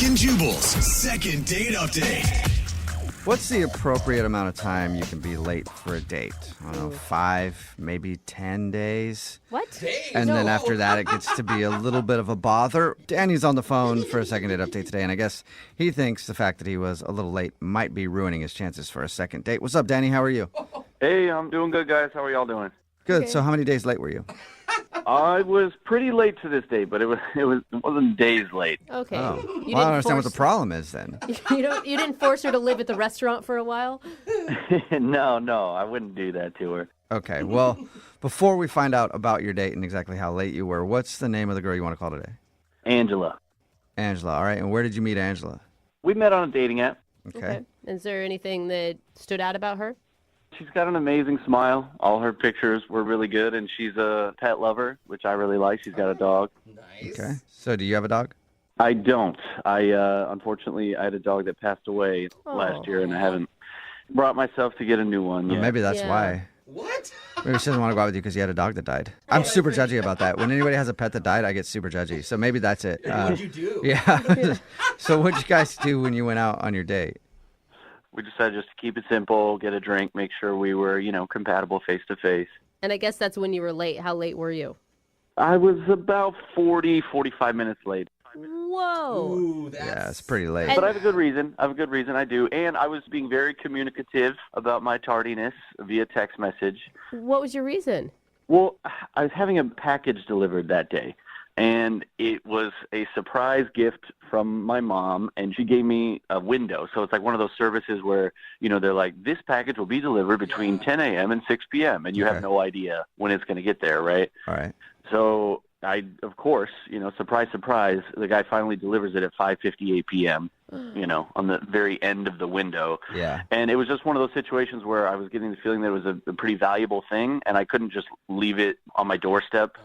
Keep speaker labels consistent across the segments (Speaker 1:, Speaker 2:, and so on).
Speaker 1: Brooke and Jubal's second date update.
Speaker 2: What's the appropriate amount of time you can be late for a date? I don't know, 5, maybe 10 days.
Speaker 3: What?
Speaker 2: And then after that, it gets to be a little bit of a bother. Danny's on the phone for a second date update today, and I guess he thinks the fact that he was a little late might be ruining his chances for a second date. What's up, Danny? How are you?
Speaker 4: Hey, I'm doing good, guys. How are y'all doing?
Speaker 2: Good.
Speaker 3: Okay.
Speaker 2: So how many days late were you?
Speaker 4: I was pretty late to this date, but it wasn't days late.
Speaker 3: Okay.
Speaker 2: Oh.
Speaker 3: You
Speaker 2: Well, I don't
Speaker 3: didn't
Speaker 2: understand what the
Speaker 3: force-
Speaker 2: problem is then.
Speaker 3: You didn't force her to live at the restaurant for a while?
Speaker 4: No, I wouldn't do that to her.
Speaker 2: Okay. Well, before we find out about your date and exactly how late you were, what's the name of the girl you want to call today?
Speaker 4: Angela.
Speaker 2: Angela. All right. And where did you meet Angela?
Speaker 4: We met on a dating app.
Speaker 2: Okay.
Speaker 3: Is there anything that stood out about her?
Speaker 4: She's got an amazing smile. All her pictures were really good, and she's a pet lover, which I really like. She's got a dog.
Speaker 5: Nice.
Speaker 2: Okay. So do you have a dog?
Speaker 4: I don't. Unfortunately, I had a dog that passed away last year, and I haven't brought myself to get a new one
Speaker 2: Well,
Speaker 4: yet.
Speaker 2: maybe that's
Speaker 3: Yeah.
Speaker 2: why.
Speaker 5: What?
Speaker 2: Maybe she doesn't want to go out with you because you had a dog that died. I'm super judgy about that. When anybody has a pet that died, I get super judgy. So maybe that's it.
Speaker 5: What'd you do?
Speaker 2: Yeah. So what'd you guys do when you went out on your date?
Speaker 4: We decided just to keep it simple, get a drink, make sure we were, compatible face to face.
Speaker 3: And I guess that's when you were late. How late were you?
Speaker 4: I was about 45 minutes late.
Speaker 3: Whoa.
Speaker 5: Ooh, that's...
Speaker 2: Yeah, it's pretty late.
Speaker 3: And-
Speaker 4: But I have a good reason. I do. And I was being very communicative about my tardiness via text message.
Speaker 3: What was your reason?
Speaker 4: Well, I was having a package delivered that day, and it was a surprise gift from my mom, and she gave me a window. So it's like one of those services where, they're like, this package will be delivered between 10 a.m. and 6 p.m., and you have
Speaker 2: Okay.
Speaker 4: no idea when it's going to get there, right?
Speaker 2: All right.
Speaker 4: So I, of course, surprise, surprise, the guy finally delivers it at 5:58 p.m., on the very end of the window.
Speaker 2: Yeah.
Speaker 4: And it was just one of those situations where I was getting the feeling that it was a pretty valuable thing, and I couldn't just leave it on my doorstep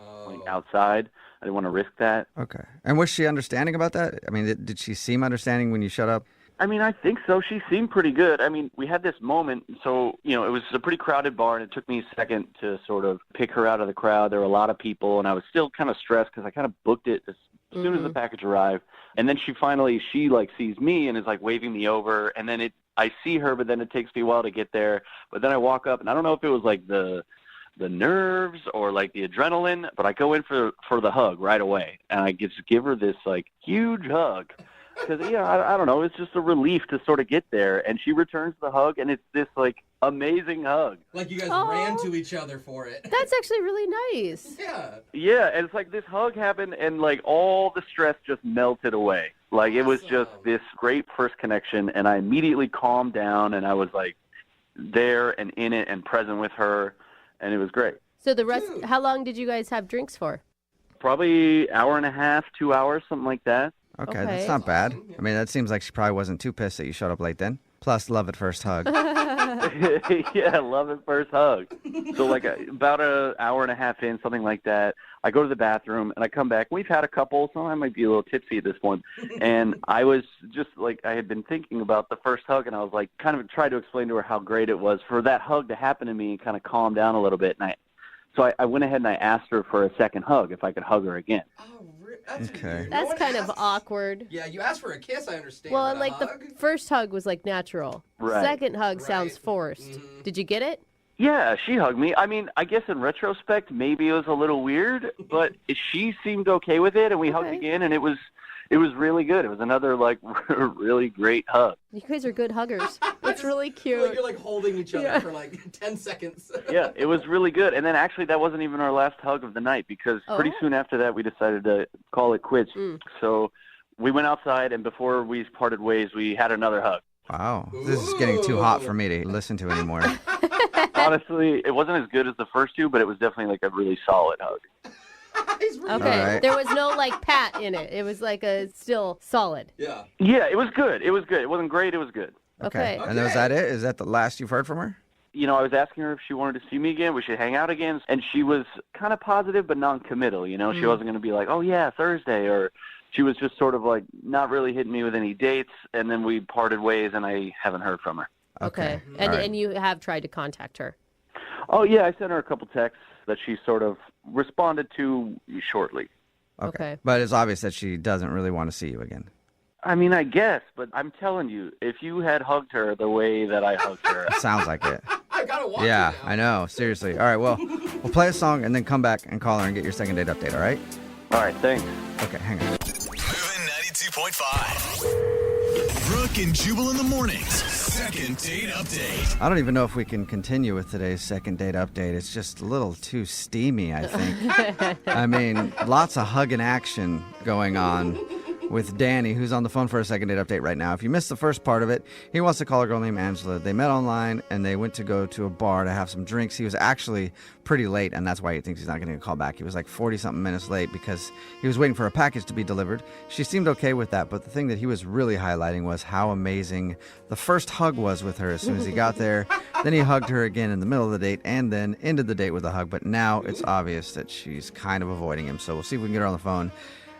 Speaker 4: outside. I didn't want to risk that.
Speaker 2: Okay. And was she understanding about that? I mean, did she seem understanding when you shut up?
Speaker 4: I mean, I think so. She seemed pretty good. I mean, we had this moment. So, it was a pretty crowded bar, and it took me a second to sort of pick her out of the crowd. There were a lot of people, and I was still kind of stressed because I kind of booked it as soon as the package arrived. And then she sees me and is like waving me over. And then I see her, but then it takes me a while to get there. But then I walk up, and I don't know if it was like the nerves or like the adrenaline, but I go in for the hug right away. And I just give her this like huge hug. Because, I don't know, it's just a relief to sort of get there. And she returns the hug, and it's this, like, amazing hug.
Speaker 5: Like you guys
Speaker 3: Aw.
Speaker 5: ran to each other for it.
Speaker 3: That's actually really nice.
Speaker 5: Yeah.
Speaker 4: Yeah, and it's like this hug happened, and, like, all the stress just melted away. Like, it was just
Speaker 5: Awesome.
Speaker 4: this great first connection, and I immediately calmed down, and I was, like, there and in it and present with her, and it was great.
Speaker 3: So the rest,
Speaker 5: Dude.
Speaker 3: how long did you guys have drinks for?
Speaker 4: Probably hour and a half, 2 hours, something like that.
Speaker 2: Okay,
Speaker 3: Okay.
Speaker 2: that's not bad. I mean, that seems like she probably wasn't too pissed that you showed up late then. Plus, love at first hug.
Speaker 4: Yeah, love at first hug. So like about an hour and a half in, something like that, I go to the bathroom and I come back. We've had a couple, so I might be a little tipsy at this point. And I was just like, I had been thinking about the first hug, and I was like, kind of tried to explain to her how great it was for that hug to happen to me and kind of calm down a little bit. And so I went ahead and I asked her for a second hug, if I could hug her again.
Speaker 5: Oh, that's
Speaker 2: Okay.
Speaker 5: weird. No
Speaker 3: That's
Speaker 5: one
Speaker 3: kind of
Speaker 5: asks-
Speaker 3: awkward.
Speaker 5: Yeah, you asked for a kiss, I understand.
Speaker 3: Well,
Speaker 5: but
Speaker 3: and
Speaker 5: a
Speaker 3: like the
Speaker 5: hug?
Speaker 3: first hug was like natural.
Speaker 4: Right.
Speaker 3: Second hug
Speaker 5: Right.
Speaker 3: sounds forced.
Speaker 5: Mhm.
Speaker 3: Did you get it?
Speaker 4: Yeah, she hugged me. I mean, I guess in retrospect, maybe it was a little weird, but she seemed okay with it, and we hugged
Speaker 3: Okay.
Speaker 4: again, and it was really good. It was another, like, really great hug.
Speaker 3: You guys are good huggers. It's really
Speaker 5: Like
Speaker 3: cute.
Speaker 5: you're like holding each other
Speaker 3: Yeah.
Speaker 5: for like 10 seconds.
Speaker 4: Yeah, it was really good. And then actually that wasn't even our last hug of the night, because pretty
Speaker 3: Oh.
Speaker 4: soon after that we decided to call it quits.
Speaker 3: Mm.
Speaker 4: So we went outside, and before we parted ways, we had another hug.
Speaker 2: Wow. This is getting too hot for me to listen to anymore.
Speaker 4: Honestly, it wasn't as good as the first two, but it was definitely like a really solid hug.
Speaker 5: He's really
Speaker 3: Okay.
Speaker 2: All right.
Speaker 3: There was no like pat in it. It was like a still solid.
Speaker 5: Yeah.
Speaker 4: Yeah, it was good. It was good. It wasn't great. It was good.
Speaker 3: Okay.
Speaker 2: And was that it? Is that the last you've heard from her?
Speaker 4: I was asking her if she wanted to see me again, we should hang out again, and she was kind of positive but non-committal. She wasn't going to be like, oh yeah, Thursday, or she was just sort of like not really hitting me with any dates, and then we parted ways, and I haven't heard from her.
Speaker 3: Okay.
Speaker 2: All
Speaker 3: And
Speaker 2: right.
Speaker 3: and you have tried to contact her.
Speaker 4: Oh yeah, I sent her a couple texts that she sort of responded to shortly.
Speaker 3: Okay.
Speaker 2: But it's obvious that she doesn't really want to see you again.
Speaker 4: I mean, I guess, but I'm telling you, if you had hugged her the way that I hugged her,
Speaker 2: Sounds like it.
Speaker 5: I gotta watch
Speaker 2: Yeah,
Speaker 5: it now.
Speaker 2: I know. Seriously. All right, well, we'll play a song and then come back and call her and get your second date update, all right?
Speaker 4: all right, thanks.
Speaker 2: Okay, hang on.
Speaker 1: Moving 92.5. Brooke and Jubal in the mornings. Second date update.
Speaker 2: I don't even know if we can continue with today's second date update. It's just a little too steamy, I think. I mean, lots of hugging action going on with Danny, who's on the phone for a second date update right now. If you missed the first part of it, he wants to call a girl named Angela. They met online, and they went to go to a bar to have some drinks. He was actually pretty late, and that's why he thinks he's not going to call back. He was like 40-something minutes late because he was waiting for a package to be delivered. She seemed okay with that, but the thing that he was really highlighting was how amazing the first hug was with her as soon as he got there. Then he hugged her again in the middle of the date, and then ended the date with a hug. But now it's obvious that she's kind of avoiding him, so we'll see if we can get her on the phone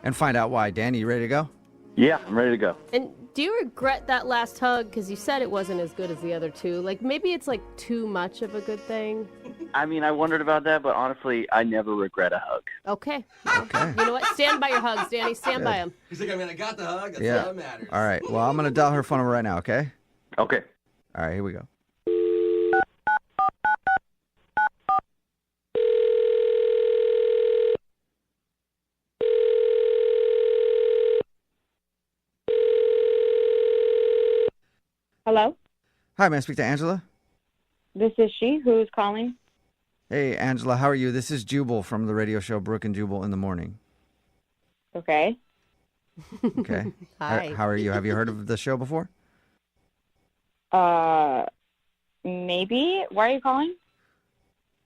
Speaker 2: and find out why. Danny, you ready to go?
Speaker 4: Yeah, I'm ready to go.
Speaker 3: And do you regret that last hug? Because you said it wasn't as good as the other two. Like, maybe it's, like, too much of a good thing.
Speaker 4: I mean, I wondered about that, but honestly, I never regret a hug.
Speaker 3: Okay.
Speaker 2: Okay.
Speaker 3: You know what? Stand by your hugs, Danny. Stand by them.
Speaker 5: He's like, I mean, I got the hug. That's
Speaker 2: Yeah.
Speaker 5: all that matters.
Speaker 2: All right. Well, I'm going to dial her phone number right now, okay?
Speaker 4: Okay.
Speaker 2: All right, here we go.
Speaker 6: Hello,
Speaker 2: Hi, may I speak to Angela?
Speaker 6: this is she. Who's calling?
Speaker 2: Hey, Angela, how are you? This is Jubal from the radio show Brooke and Jubal in the morning.
Speaker 6: Okay.
Speaker 2: Okay.
Speaker 3: Hi.
Speaker 2: How are you? Have you heard of the show before?
Speaker 6: Maybe. Why are you calling?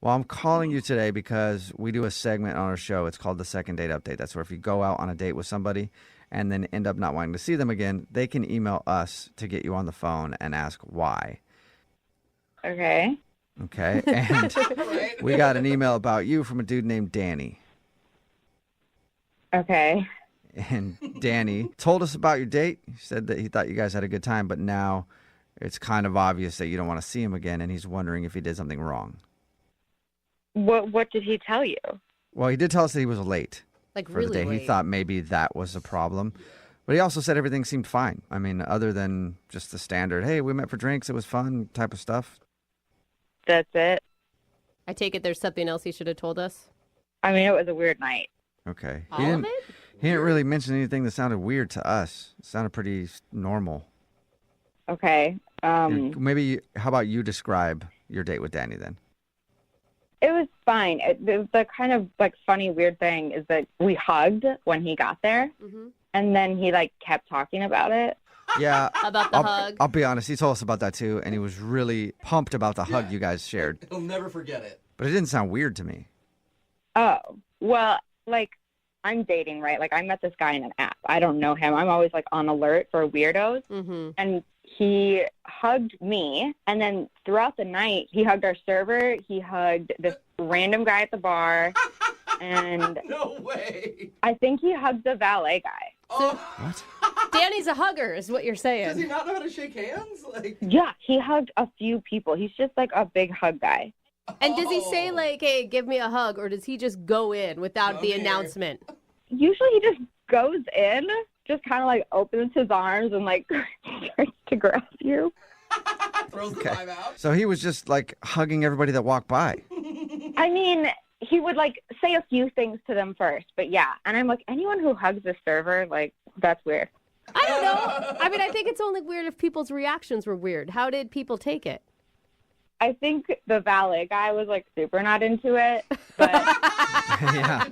Speaker 2: Well, I'm calling you today because we do a segment on our show. It's called the Second Date Update. That's where if you go out on a date with somebody and then end up not wanting to see them again, they can email us to get you on the phone and ask why.
Speaker 6: Okay.
Speaker 2: Okay? And
Speaker 5: Right?
Speaker 2: we got an email about you from a dude named Danny.
Speaker 6: Okay.
Speaker 2: And Danny told us about your date. He said that he thought you guys had a good time, but now it's kind of obvious that you don't want to see him again, and he's wondering if he did something wrong.
Speaker 6: What did he tell you?
Speaker 2: Well, he did tell us that he was late
Speaker 3: Like,
Speaker 2: for
Speaker 3: really
Speaker 2: the day.
Speaker 3: late.
Speaker 2: He thought maybe that was a problem. But he also said everything seemed fine. I mean, other than just the standard, hey, we met for drinks, it was fun type of stuff.
Speaker 6: That's it.
Speaker 3: I take it there's something else he should have told us?
Speaker 6: I mean, it was a weird night.
Speaker 2: Okay.
Speaker 3: All of it?
Speaker 2: He didn't really mention anything that sounded weird to us. It sounded pretty normal.
Speaker 6: Okay.
Speaker 2: Maybe, how about you describe your date with Danny then?
Speaker 6: It was fine. The kind of like funny weird thing is that we hugged when he got there,
Speaker 3: Mm-hmm.
Speaker 6: and then he like kept talking about it.
Speaker 2: Yeah.
Speaker 3: About the hug?
Speaker 2: I'll be honest. He told us about that too, and he was really pumped about the hug you guys shared.
Speaker 5: He'll never forget it.
Speaker 2: But it didn't sound weird to me.
Speaker 6: Oh, well, like I'm dating, right? Like I met this guy in an app. I don't know him. I'm always like on alert for weirdos.
Speaker 3: Mm-hmm.
Speaker 6: And he hugged me, and then throughout the night, he hugged our server, he hugged this random guy at the bar, and
Speaker 5: No way.
Speaker 6: I think he hugged the valet guy.
Speaker 5: Oh,
Speaker 2: What?
Speaker 3: Danny's a hugger, is what you're
Speaker 5: does he
Speaker 3: saying.
Speaker 5: not know how to shake hands? Like,
Speaker 6: Yeah, he hugged a few people. He's just like a big hug guy.
Speaker 3: And does he say,
Speaker 5: oh.
Speaker 3: like, hey, give me a hug, or does he just go in without
Speaker 5: Come
Speaker 3: the
Speaker 5: here.
Speaker 3: announcement?
Speaker 6: Usually he just goes in, just kind of like opens his arms and like starts to grab you.
Speaker 5: throws the
Speaker 2: Okay.
Speaker 5: vibe out.
Speaker 2: So he was just like hugging everybody that walked by.
Speaker 6: I mean, he would like say a few things to them first, but yeah. And I'm like, anyone who hugs the server, like, that's weird.
Speaker 3: I don't know. I mean, I think it's only weird if people's reactions were weird. How did people take it?
Speaker 6: I think the valet guy was like super not into it, but
Speaker 2: Yeah.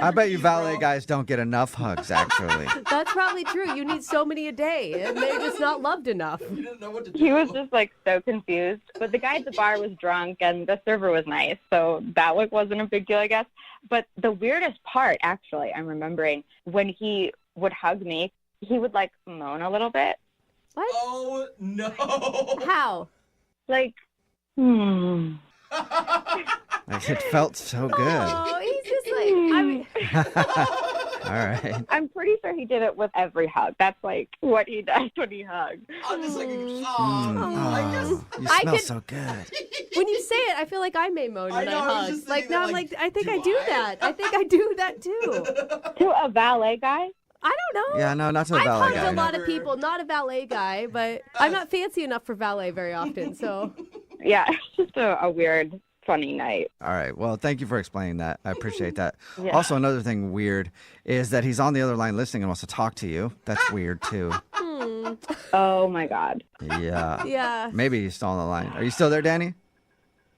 Speaker 2: I bet you valet guys don't get enough hugs, actually.
Speaker 3: That's probably true. You need so many a day, and they're just not loved enough.
Speaker 5: You didn't know what to do.
Speaker 6: he was just like so confused. But the guy at the bar was drunk and the server was nice, so that like wasn't a big deal, I guess. But the weirdest part, actually, I'm remembering when he would hug me, he would like moan a little bit,
Speaker 3: What?
Speaker 5: Oh, no.
Speaker 3: How?
Speaker 6: like,
Speaker 2: Like, it felt so good. All
Speaker 3: Oh, he's just like, I mean,
Speaker 2: right.
Speaker 6: I'm pretty sure he did it with every hug. That's like what he does when he hugs.
Speaker 5: I'm just like,
Speaker 2: Mm.
Speaker 5: I guess.
Speaker 2: You
Speaker 3: I
Speaker 2: smell
Speaker 3: could-
Speaker 2: so good.
Speaker 3: when you say it, I feel like I may moan
Speaker 5: I
Speaker 3: when
Speaker 5: know,
Speaker 3: I
Speaker 5: I was
Speaker 3: hug.
Speaker 5: just
Speaker 3: Like,
Speaker 5: thinking
Speaker 3: now
Speaker 5: that,
Speaker 3: I'm
Speaker 5: like,
Speaker 3: like, I think
Speaker 5: do
Speaker 3: I do
Speaker 5: I?
Speaker 3: that. I think I do that too.
Speaker 6: To a valet guy?
Speaker 3: I don't know.
Speaker 2: Yeah, no, not to the
Speaker 3: I've
Speaker 2: valet
Speaker 3: hugged
Speaker 2: guy.
Speaker 3: a lot
Speaker 2: no.
Speaker 3: of people, not a valet guy, but I'm not fancy enough for valet very often, so.
Speaker 6: Yeah, it's just a weird, funny night.
Speaker 2: All right. Well, thank you for explaining that. I appreciate that.
Speaker 6: Yeah.
Speaker 2: Also, another thing weird is that he's on the other line listening and wants to talk to you. That's weird, too.
Speaker 6: Oh, my God.
Speaker 2: Yeah.
Speaker 3: Yeah.
Speaker 2: Maybe he's still on the line. Are you still there, Danny?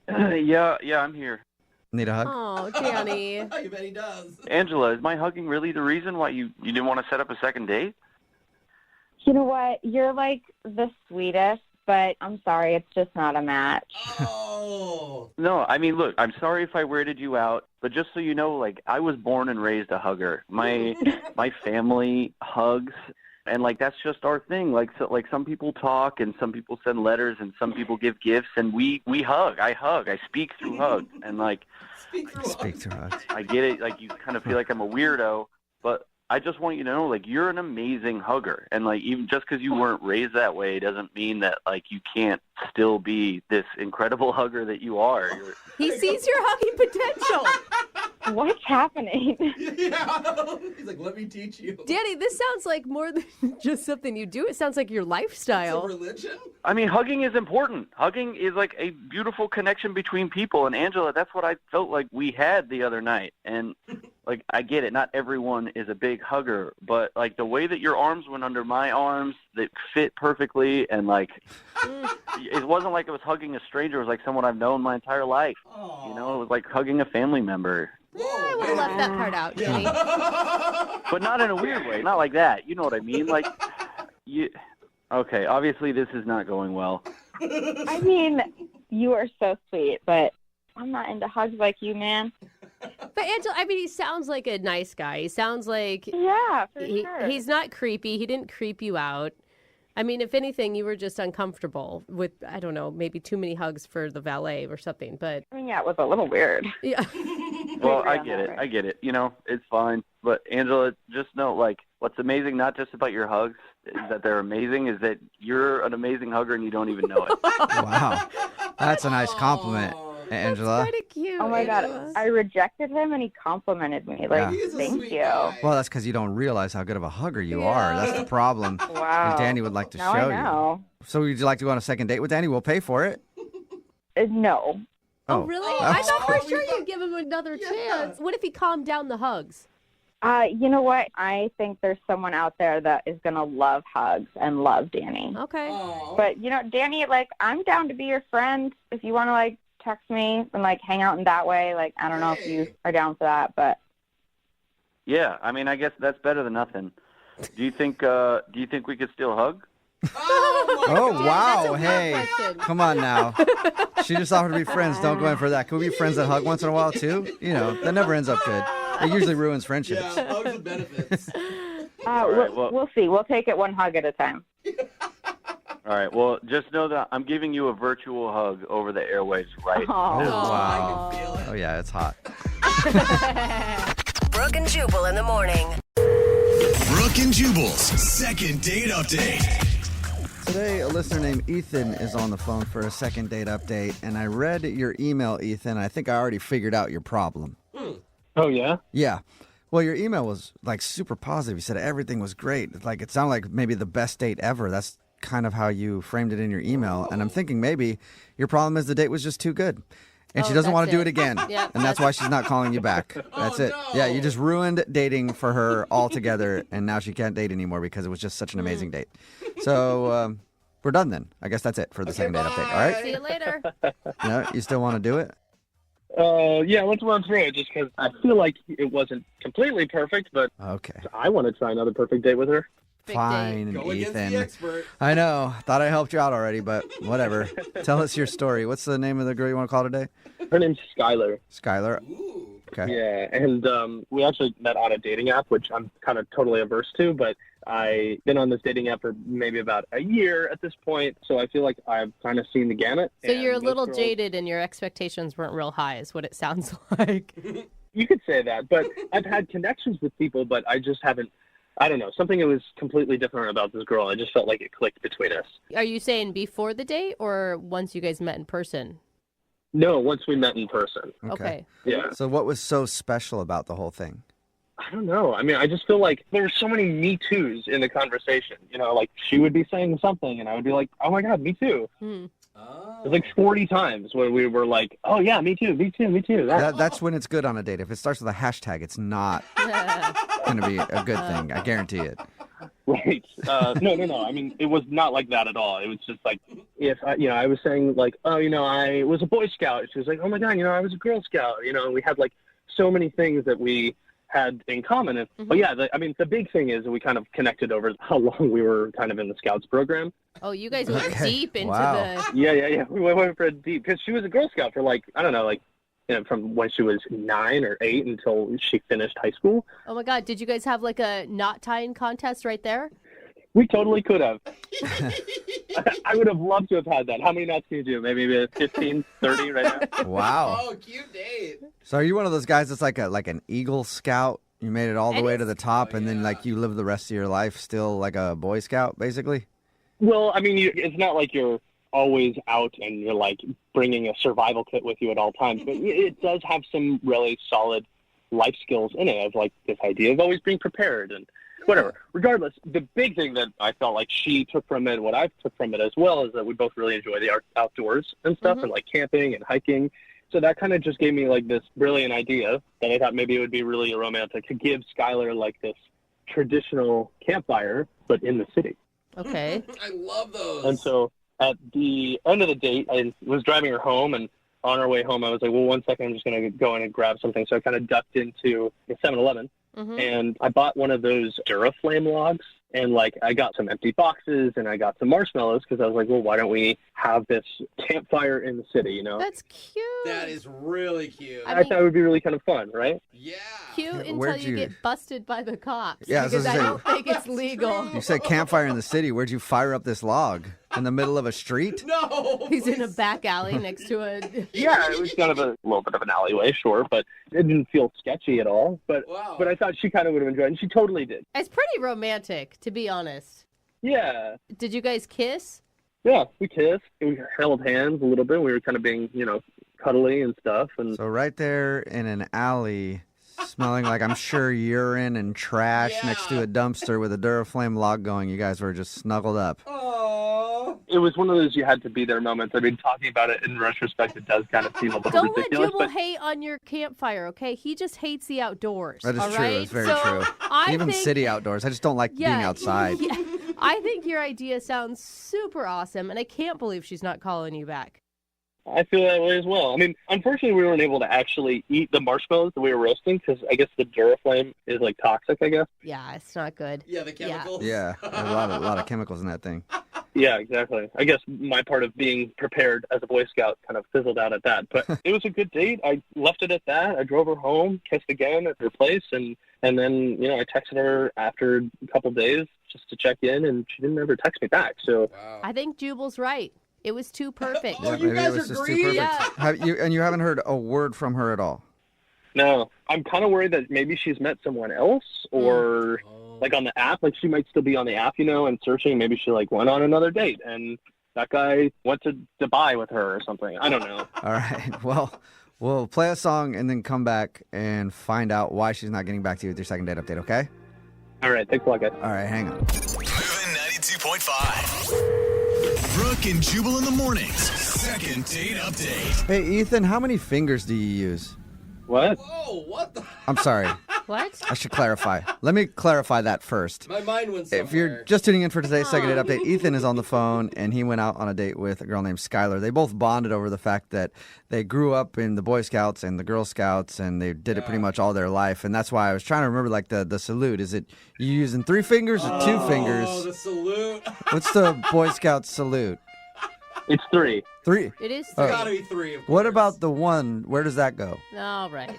Speaker 4: Yeah, I'm here.
Speaker 2: Need a hug?
Speaker 3: Oh, Danny.
Speaker 5: I bet he does.
Speaker 4: Angela, is my hugging really the reason why you didn't want to set up a second date?
Speaker 6: You know what? You're like the sweetest, but I'm sorry, it's just not a match.
Speaker 5: Oh.
Speaker 4: No, I mean, look, I'm sorry if I weirded you out, but just so you know, like, I was born and raised a hugger. My family hugs, and like that's just our thing. Like, so, like some people talk, and some people send letters, and some people give gifts, and we hug. I hug. I speak through hugs, and like,
Speaker 2: Speak through hugs.
Speaker 4: I get it. Like, you kind of feel like I'm a weirdo, but I just want you to know, like, you're an amazing hugger. And, like, even just because you weren't raised that way doesn't mean that, like, you can't still be this incredible hugger that you are.
Speaker 3: He sees your hugging potential.
Speaker 6: What's happening?
Speaker 5: Yeah. He's like, let me teach you.
Speaker 3: Danny, this sounds like more than just something you do. It sounds like your
Speaker 5: It's a
Speaker 3: lifestyle.
Speaker 5: religion?
Speaker 4: I mean, hugging is important. Hugging is, like, a beautiful connection between people. And, Angela, that's what I felt like we had the other night. And, like, I get it. Not everyone is a big hugger. But, like, the way that your arms went under my arms, that fit perfectly. And, like, it wasn't like I was hugging a stranger. It was like someone I've known my entire life.
Speaker 5: Oh.
Speaker 4: You know, it was like hugging a family member.
Speaker 3: I would have left that part out, Danny.
Speaker 4: But not in a weird way. Not like that. You know what I mean? Like, you... Okay, obviously this is not going well.
Speaker 6: I mean, you are so sweet, but I'm not into hugs like you, man.
Speaker 3: But Angela, I mean, he sounds like a nice guy. He sounds like
Speaker 6: Yeah, for sure.
Speaker 3: he's not creepy. He didn't creep you out. I mean, if anything, you were just uncomfortable with, I don't know, maybe too many hugs for the valet or something. But
Speaker 6: I mean, yeah, it was a little weird.
Speaker 3: yeah.
Speaker 4: Well,
Speaker 6: agree
Speaker 4: I
Speaker 6: on
Speaker 4: get
Speaker 6: that,
Speaker 4: it.
Speaker 6: right?
Speaker 4: I get it. You know, it's fine. But Angela, just know, like, what's amazing not just about your hugs is that they're amazing, is that you're an amazing hugger and you don't even know it.
Speaker 2: Wow. That's a nice compliment, Angela.
Speaker 3: Kind of cute.
Speaker 6: Oh my God,
Speaker 3: Angela.
Speaker 6: I rejected him and he complimented me. Like,
Speaker 2: Yeah.
Speaker 5: He's a
Speaker 6: thank
Speaker 5: sweet
Speaker 6: you.
Speaker 5: guy.
Speaker 2: Well, that's because you don't realize how good of a hugger you are.
Speaker 3: Yeah.
Speaker 2: That's the problem.
Speaker 6: Wow.
Speaker 2: And Danny would like to
Speaker 6: now
Speaker 2: show
Speaker 6: I
Speaker 2: you.
Speaker 6: know.
Speaker 2: So would you like to go on a second date with Danny? We'll pay for it.
Speaker 6: No.
Speaker 3: Oh, really?
Speaker 5: Oh,
Speaker 3: I thought for
Speaker 5: we
Speaker 3: sure
Speaker 5: thought-
Speaker 3: you'd give him another
Speaker 5: Yeah.
Speaker 3: chance. What if he calmed down the hugs?
Speaker 6: You know what? I think there's someone out there that is going to love hugs and love Danny.
Speaker 3: Okay.
Speaker 5: Oh.
Speaker 6: But, you know, Danny, like, I'm down to be your friend if you want to, like, text me and, like, hang out in that way. Like, I don't know if you are down for that, but
Speaker 4: Yeah, I mean, I guess that's better than nothing. Do you think we could still hug?
Speaker 5: Oh, my
Speaker 2: Oh,
Speaker 5: God.
Speaker 2: wow.
Speaker 3: that's a weird
Speaker 2: Hey,
Speaker 3: question.
Speaker 2: come on now. She just offered to be friends. Don't go in for that. Can we be friends that hug once in a while, too? You know, that never ends up good. It usually ruins friendships.
Speaker 5: Yeah, hugs and benefits.
Speaker 4: All right, well-
Speaker 6: we'll see. We'll take it one hug at a time.
Speaker 4: All right, well, just know that I'm giving you a virtual hug over the airwaves right
Speaker 2: Oh,
Speaker 6: Aw.
Speaker 2: wow.
Speaker 5: I can feel it.
Speaker 2: Oh, yeah, it's hot.
Speaker 7: Brooke and Jubal in the morning.
Speaker 1: Brooke and Jubal's second date update.
Speaker 2: Today, a listener named Ethan is on the phone for a second date update, and I read your email, Ethan. I think I already figured out your problem.
Speaker 8: Oh, yeah?
Speaker 2: Yeah. Well, your email was like super positive. You said everything was great. Like it sounded like maybe the best date ever. That's kind of how you framed it in your email. And I'm thinking maybe your problem is the date was just too good. And she
Speaker 3: Oh,
Speaker 2: doesn't want to
Speaker 3: that's
Speaker 2: do it
Speaker 3: it.
Speaker 2: again.
Speaker 3: Yeah,
Speaker 2: and that's why she's not calling you back. That's it.
Speaker 5: no.
Speaker 2: Yeah, you just ruined dating for her altogether. And now she can't date anymore because it was just such an amazing date. So we're done then. I guess that's it for the second date update. All right?
Speaker 3: See you later.
Speaker 2: No, you still want to do it?
Speaker 8: Yeah, let's run through it just because I feel like it wasn't completely perfect, but
Speaker 2: Okay.
Speaker 8: I want to try another perfect date with her.
Speaker 3: Big
Speaker 2: Fine,
Speaker 5: Go against
Speaker 2: Ethan.
Speaker 5: the expert.
Speaker 2: I know. Thought I helped you out already, but whatever. Tell us your story. What's the name of the girl you want to call today?
Speaker 8: Her name's Skylar.
Speaker 2: Skylar.
Speaker 5: Ooh.
Speaker 2: Okay.
Speaker 8: Yeah, and we actually met on a dating app, which I'm kind of totally averse to, but I've been on this dating app for maybe about a year at this point, so I feel like I've kind of seen the gamut.
Speaker 3: So
Speaker 8: and
Speaker 3: you're a
Speaker 8: most
Speaker 3: little
Speaker 8: girls-
Speaker 3: jaded and your expectations weren't real high is what it sounds like.
Speaker 8: You could say that, but I've had connections with people, but I just haven't, I don't know, something that was completely different about this girl. I just felt like it clicked between us.
Speaker 3: Are you saying before the date or once you guys met in person?
Speaker 8: No, once we met in person.
Speaker 3: Okay.
Speaker 8: Yeah.
Speaker 2: So what was so special about the whole thing?
Speaker 8: I don't know. I mean, I just feel like there's so many Me Too's in the conversation. You know, like she would be saying something and I would be like, oh my God, me too.
Speaker 5: Oh.
Speaker 8: It's like 40 times when we were like, oh yeah, me too, me too, me too.
Speaker 2: That's when it's good on a date. If it starts with a hashtag, it's not going to be a good thing. I guarantee it.
Speaker 8: Right. No. I mean, it was not like that at all. It was just like, if I was saying like, oh, I was a Boy Scout. She was like, oh my God, I was a Girl Scout. And we had like so many things that we had in common. But yeah, the big thing is we kind of connected over how long we were kind of in the Scouts program.
Speaker 3: Oh, you guys went deep into the...
Speaker 8: Yeah. We went for deep because she was a Girl Scout for like, I don't know, like, from when she was 9 or 8 until she finished high school.
Speaker 3: Oh my God, did you guys have like a knot tying contest right there?
Speaker 8: We totally could have. I would have loved to have had that. How many knots can you do? Maybe 15, 30 right now?
Speaker 2: Wow.
Speaker 5: Oh, cute date.
Speaker 2: So are you one of those guys that's like an Eagle Scout? You made it all the way to the top, and then like you live the rest of your life still like a Boy Scout, basically?
Speaker 8: Well, I mean, it's not like you're always out and you're like bringing a survival kit with you at all times, but it does have some really solid life skills in it, of like this idea of always being prepared and whatever. Regardless, the big thing that I felt like she took from it, what I took from it as well, is that we both really enjoy the outdoors and stuff, and like camping and hiking. So that kind of just gave me like this brilliant idea that I thought maybe it would be really romantic to give Skylar like this traditional campfire, but in the city.
Speaker 3: Okay.
Speaker 5: I love those.
Speaker 8: And so at the end of the date, I was driving her home, and on our way home, I was like, well, 1 second, I'm just going to go in and grab something. So I kind of ducked into the 7-Eleven, and I bought one of those Duraflame logs. And, like, I got some empty boxes and I got some marshmallows because I was like, well, why don't we have this campfire in the city,
Speaker 3: That's cute.
Speaker 5: That is really cute.
Speaker 8: I thought it would be really kind of fun, right?
Speaker 5: Yeah.
Speaker 3: Cute until
Speaker 2: Where'd
Speaker 3: you
Speaker 2: you-
Speaker 3: get busted by the cops.
Speaker 2: Yeah, I was
Speaker 3: because I
Speaker 2: gonna
Speaker 3: don't think it's legal.
Speaker 2: You said campfire in the city. Where'd you fire up this log? In the middle of a street?
Speaker 5: No.
Speaker 3: He's in a back alley next to a...
Speaker 8: Yeah, it was kind of a little bit of an alleyway, sure, but it didn't feel sketchy at all. But I thought she kind of would have enjoyed it, and she totally did.
Speaker 3: It's pretty romantic, to be honest.
Speaker 8: Yeah.
Speaker 3: Did you guys kiss?
Speaker 8: Yeah, we kissed. We held hands a little bit. We were kind of being, cuddly and stuff. And
Speaker 2: So right there in an alley, smelling like I'm sure urine and trash next to a dumpster with a Duraflame log going, you guys were just snuggled up.
Speaker 5: Oh.
Speaker 8: it was one of those you had to be there moments. I mean, talking about it in retrospect, it does kind of seem a little
Speaker 3: Don't let
Speaker 8: ridiculous.
Speaker 3: Jubal hate on your campfire, okay? He just hates the outdoors.
Speaker 2: That is
Speaker 3: all
Speaker 2: true.
Speaker 3: right?
Speaker 2: It's very
Speaker 3: So
Speaker 2: true.
Speaker 3: I
Speaker 2: Even
Speaker 3: think,
Speaker 2: city outdoors. I just don't like being outside.
Speaker 3: Yeah, I think your idea sounds super awesome, and I can't believe she's not calling you back.
Speaker 8: I feel that way as well. I mean, unfortunately, we weren't able to actually eat the marshmallows that we were roasting because I guess the Duraflame is like toxic, I guess.
Speaker 3: Yeah, it's not good.
Speaker 5: Yeah, the chemicals.
Speaker 2: Yeah, a lot of chemicals in that thing.
Speaker 8: Yeah, exactly. I guess my part of being prepared as a Boy Scout kind of fizzled out at that. But it was a good date. I left it at that. I drove her home, kissed again at her place, and then, I texted her after a couple days just to check in, and she didn't ever text me back. So
Speaker 5: Wow.
Speaker 3: I think Jubal's right. It was too perfect.
Speaker 5: Oh,
Speaker 2: Yeah,
Speaker 5: you
Speaker 2: maybe
Speaker 5: guys
Speaker 2: it was just
Speaker 5: agree?
Speaker 2: too perfect.
Speaker 3: Yeah.
Speaker 2: You haven't heard a word from her at all?
Speaker 8: no, I'm kind of worried that maybe she's met someone else or like on the app, like she might still be on the app, and searching. Maybe she like went on another date and that guy went to Dubai with her or something. I don't know.
Speaker 2: All right. Well, we'll play a song and then come back and find out why she's not getting back to you with your second date update, okay?
Speaker 8: All right. Thanks a lot, guys.
Speaker 2: All right, hang on.
Speaker 1: Moving 92.5. Brooke and Jubal in the mornings. Second date update.
Speaker 2: Hey, Ethan, how many fingers do you use?
Speaker 8: What?
Speaker 5: Whoa, what the?
Speaker 2: I'm sorry.
Speaker 3: What?
Speaker 2: I should clarify. Let me clarify that first.
Speaker 5: My mind went somewhere.
Speaker 2: If you're just tuning in for today's second date update, Ethan is on the phone, and he went out on a date with a girl named Skylar. They both bonded over the fact that they grew up in the Boy Scouts and the Girl Scouts, and they did it pretty much all their life. And that's why I was trying to remember, like, the salute. Is it you using 3 fingers or 2 fingers?
Speaker 5: Oh, the salute.
Speaker 2: What's the Boy Scout salute?
Speaker 8: It's 3.
Speaker 2: 3?
Speaker 3: It is
Speaker 2: Oh.
Speaker 3: 3.
Speaker 5: Gotta be 3. Of
Speaker 2: What
Speaker 5: course.
Speaker 2: about the 1? Where does that go?
Speaker 3: All right.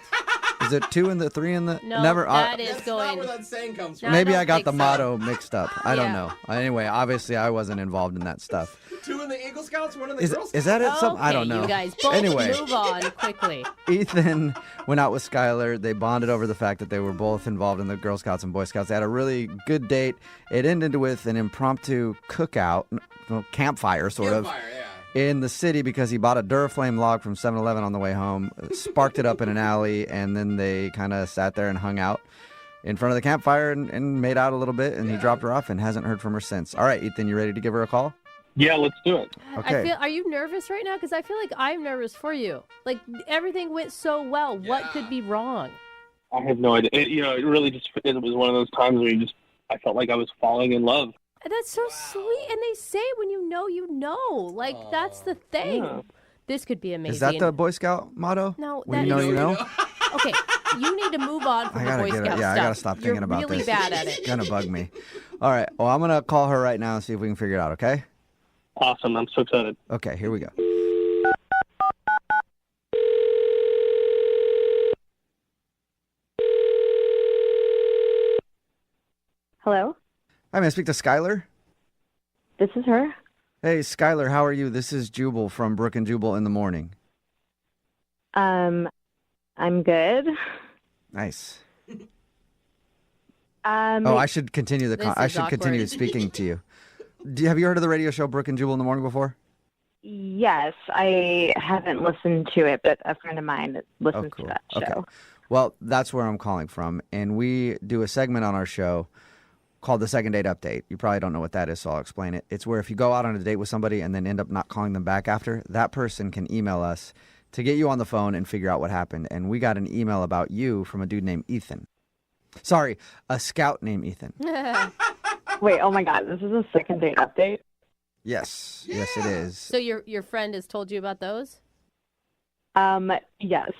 Speaker 2: Is it 2 and the 3 and the...
Speaker 3: No,
Speaker 2: Never.
Speaker 3: that is
Speaker 5: That's not
Speaker 3: going...
Speaker 5: where that saying comes
Speaker 3: No,
Speaker 5: from.
Speaker 2: Maybe
Speaker 3: don't
Speaker 2: I got
Speaker 3: think
Speaker 2: the
Speaker 3: so.
Speaker 2: motto mixed up. I don't
Speaker 3: Yeah.
Speaker 2: know. Anyway, obviously I wasn't involved in that stuff.
Speaker 5: 2 in the Eagle Scouts, 1 in the
Speaker 2: Is
Speaker 5: Girl Scouts.
Speaker 2: is that it? Something I
Speaker 3: Okay,
Speaker 2: don't know.
Speaker 3: you guys both
Speaker 2: Anyway,
Speaker 3: move on quickly.
Speaker 2: Ethan went out with Skylar. They bonded over the fact that they were both involved in the Girl Scouts and Boy Scouts. They had a really good date. It ended with an impromptu cookout, campfire sort of,
Speaker 5: Campfire, yeah.
Speaker 2: in the city because he bought a Duraflame log from 7-Eleven on the way home, sparked it up in an alley, and then they kind of sat there and hung out. in front of the campfire and made out a little bit, and he dropped her off and hasn't heard from her since. All right, Ethan, you ready to give her a call?
Speaker 8: Yeah, let's do it.
Speaker 2: Okay.
Speaker 3: Are you nervous right now? Because I feel like I'm nervous for you. Like, everything went so well. What could be wrong?
Speaker 8: I have no idea. It really it was one of those times where I felt like I was falling in love.
Speaker 3: That's so sweet. And they say when you know, you know. Like, that's the thing.
Speaker 8: Yeah.
Speaker 3: This could be amazing.
Speaker 2: Is that the Boy Scout motto?
Speaker 3: No,
Speaker 2: When
Speaker 3: that
Speaker 2: you know, you know?
Speaker 3: Okay, you need to move on from the Boy Scout stuff.
Speaker 2: I gotta stop thinking about
Speaker 3: You're really
Speaker 2: this.
Speaker 3: bad at
Speaker 2: It's
Speaker 3: it.
Speaker 2: gonna bug me. All right. Well, I'm gonna call her right now and see if we can figure it out. Okay.
Speaker 8: Awesome. I'm so excited.
Speaker 2: Okay. Here we go.
Speaker 6: Hello,
Speaker 2: Hi, may I speak to Skylar?
Speaker 6: this is her.
Speaker 2: Hey, Skylar, how are you? This is Jubal from Brooke and Jubal in the morning.
Speaker 6: I'm good.
Speaker 2: Nice.
Speaker 6: Um,
Speaker 2: Oh, I should continue the.
Speaker 3: This
Speaker 2: I
Speaker 3: is
Speaker 2: should continue
Speaker 3: awkward.
Speaker 2: speaking to you. Have you heard of the radio show Brooke and Jubal in the morning before?
Speaker 6: yes, I haven't listened to it, but a friend of mine listens
Speaker 2: cool.
Speaker 6: to that show.
Speaker 2: Okay. Well, that's where I'm calling from, and we do a segment on our show called the Second Date Update. You probably don't know what that is, so I'll explain it. It's where if you go out on a date with somebody and then end up not calling them back after, that person can email us to get you on the phone and figure out what happened. And we got an email about you from a dude named Ethan. Sorry, a scout named Ethan.
Speaker 6: Wait, oh my God, this is a second date update?
Speaker 2: Yes, yes, it is.
Speaker 3: So your friend has told you about those?
Speaker 6: Yes.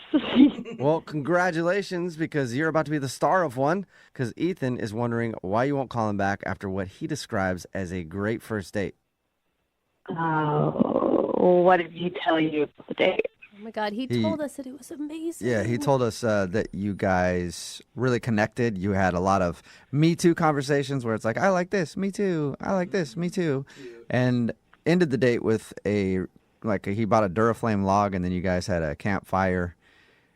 Speaker 2: Well, congratulations, because you're about to be the star of one, because Ethan is wondering why you won't call him back after what he describes as a great first date.
Speaker 6: What did he tell you about the date?
Speaker 3: Oh my God, he told us that it was amazing.
Speaker 2: Yeah, he told us that you guys really connected. You had a lot of Me Too conversations where it's like, I like this, me too. I like this, me too. And ended the date with he bought a Duraflame log, and then you guys had a campfire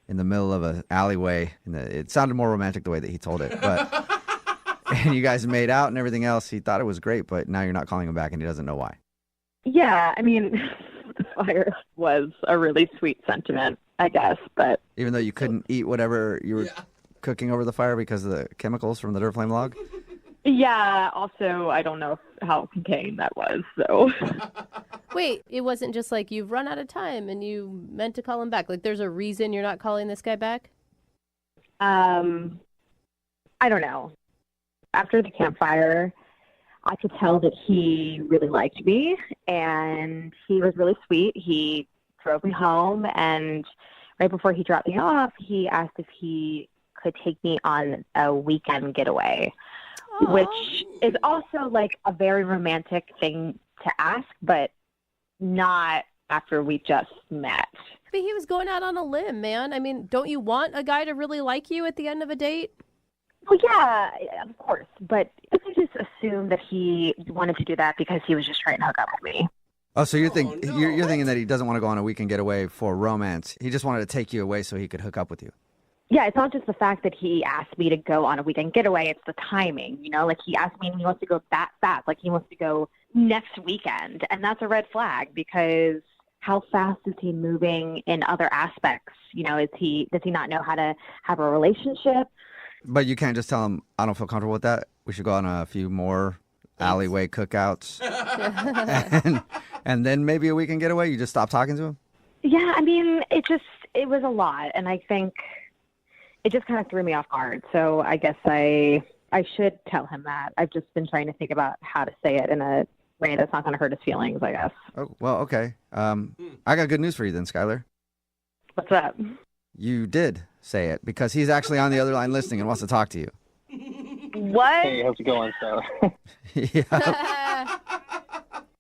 Speaker 2: in the middle of an alleyway. And it sounded more romantic the way that he told it. But and you guys made out and everything else. He thought it was great, but now you're not calling him back, and he doesn't know why.
Speaker 6: Yeah, I mean, the fire was a really sweet sentiment, I guess, but
Speaker 2: Even though you couldn't eat whatever you were cooking over the fire because of the chemicals from the Duraflame log?
Speaker 6: yeah, also, I don't know how contained that was, so.
Speaker 3: Wait, it wasn't just like you've run out of time and you meant to call him back. Like, there's a reason you're not calling this guy back?
Speaker 6: I don't know. After the campfire, I could tell that he really liked me, and he was really sweet. He drove me home, and right before he dropped me off, he asked if he could take me on a weekend getaway, which is also like a very romantic thing to ask, but not after we just met.
Speaker 3: But he was going out on a limb, man. I mean, don't you want a guy to really like you at the end of a date?
Speaker 6: Well, yeah, of course, but I just assumed that he wanted to do that because he was just trying to hook up with me.
Speaker 2: Oh, so you're thinking that he doesn't want to go on a weekend getaway for romance. He just wanted to take you away so he could hook up with you.
Speaker 6: Yeah, it's not just the fact that he asked me to go on a weekend getaway. It's the timing, like he asked me and he wants to go that fast. Like he wants to go next weekend. And that's a red flag because how fast is he moving in other aspects? Does he not know how to have a relationship?
Speaker 2: But you can't just tell him, I don't feel comfortable with that. We should go on a few more alleyway cookouts. and then maybe a weekend getaway. You just stop talking to him?
Speaker 6: Yeah, I mean, it was a lot. And I think it just kind of threw me off guard. So I guess I should tell him that. I've just been trying to think about how to say it in a way that's not going to hurt his feelings, I guess.
Speaker 2: Oh, well, okay. I got good news for you then, Skylar.
Speaker 6: What's up?
Speaker 2: You did say it because he's actually on the other line listening and wants to talk to you.
Speaker 6: What?
Speaker 8: Hey, how's it going, Sarah?
Speaker 2: Yeah.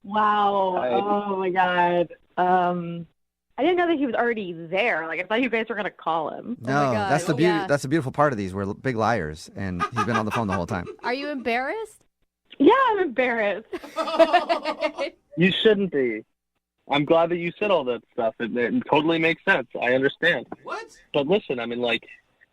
Speaker 6: Wow.
Speaker 8: Hi.
Speaker 6: Oh, my God. I didn't know that he was already there. Like, I thought you guys were going to call him.
Speaker 2: No,
Speaker 3: God.
Speaker 2: that's the beauty.
Speaker 3: Yeah.
Speaker 2: That's the beautiful part of these. We're big liars, and he's been on the phone the whole time.
Speaker 3: Are you embarrassed?
Speaker 6: Yeah, I'm embarrassed.
Speaker 8: You shouldn't be. I'm glad that you said all that stuff. It totally makes sense. I understand.
Speaker 5: What?
Speaker 8: But listen, I mean,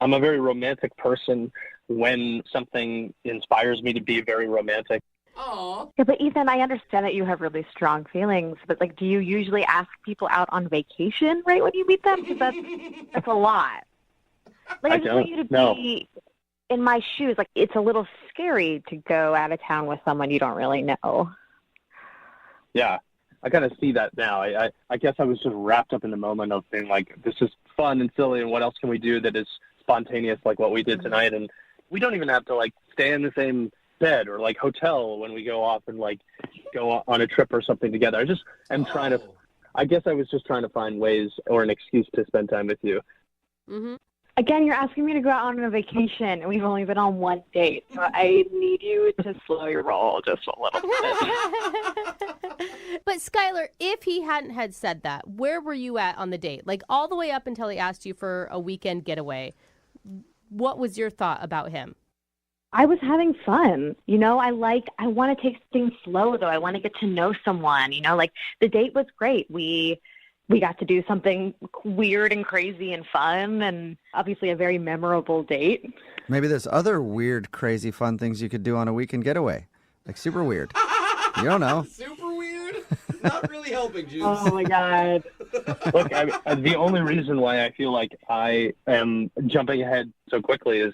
Speaker 8: I'm a very romantic person when something inspires me to be very romantic.
Speaker 5: Aw.
Speaker 6: Yeah, but Ethan, I understand that you have really strong feelings, but do you usually ask people out on vacation right when you meet them? Because that's a lot.
Speaker 8: I
Speaker 6: I just want
Speaker 8: don't.
Speaker 6: you to
Speaker 8: No.
Speaker 6: be. in my shoes, like, it's a little scary to go out of town with someone you don't really know.
Speaker 8: Yeah, I kind of see that now. I guess I was just wrapped up in the moment of being like, this is fun and silly, and what else can we do that is spontaneous like what we did tonight? And we don't even have to, like, stay in the same bed or, like, hotel when we go off and, like, go on a trip or something together. I just am trying to, I guess I was just trying to find ways or an excuse to spend time with you.
Speaker 3: Mm-hmm.
Speaker 6: Again, you're asking me to go out on a vacation, and we've only been on one date. So I need you to slow your roll just a little bit.
Speaker 3: But Skylar, if he hadn't had said that, where were you at on the date? Like all the way up until he asked you for a weekend getaway. What was your thought about him?
Speaker 6: I was having fun. You know, I want to take things slow, though. I want to get to know someone. You know, like the date was great. We got to do something weird and crazy and fun, and obviously a very memorable date.
Speaker 2: Maybe there's other weird, crazy, fun things you could do on a weekend getaway. Like super weird. You don't know.
Speaker 5: Super weird? Not really helping, Juice.
Speaker 6: Oh, my God.
Speaker 8: Look, I mean, the only reason why I feel like I am jumping ahead so quickly is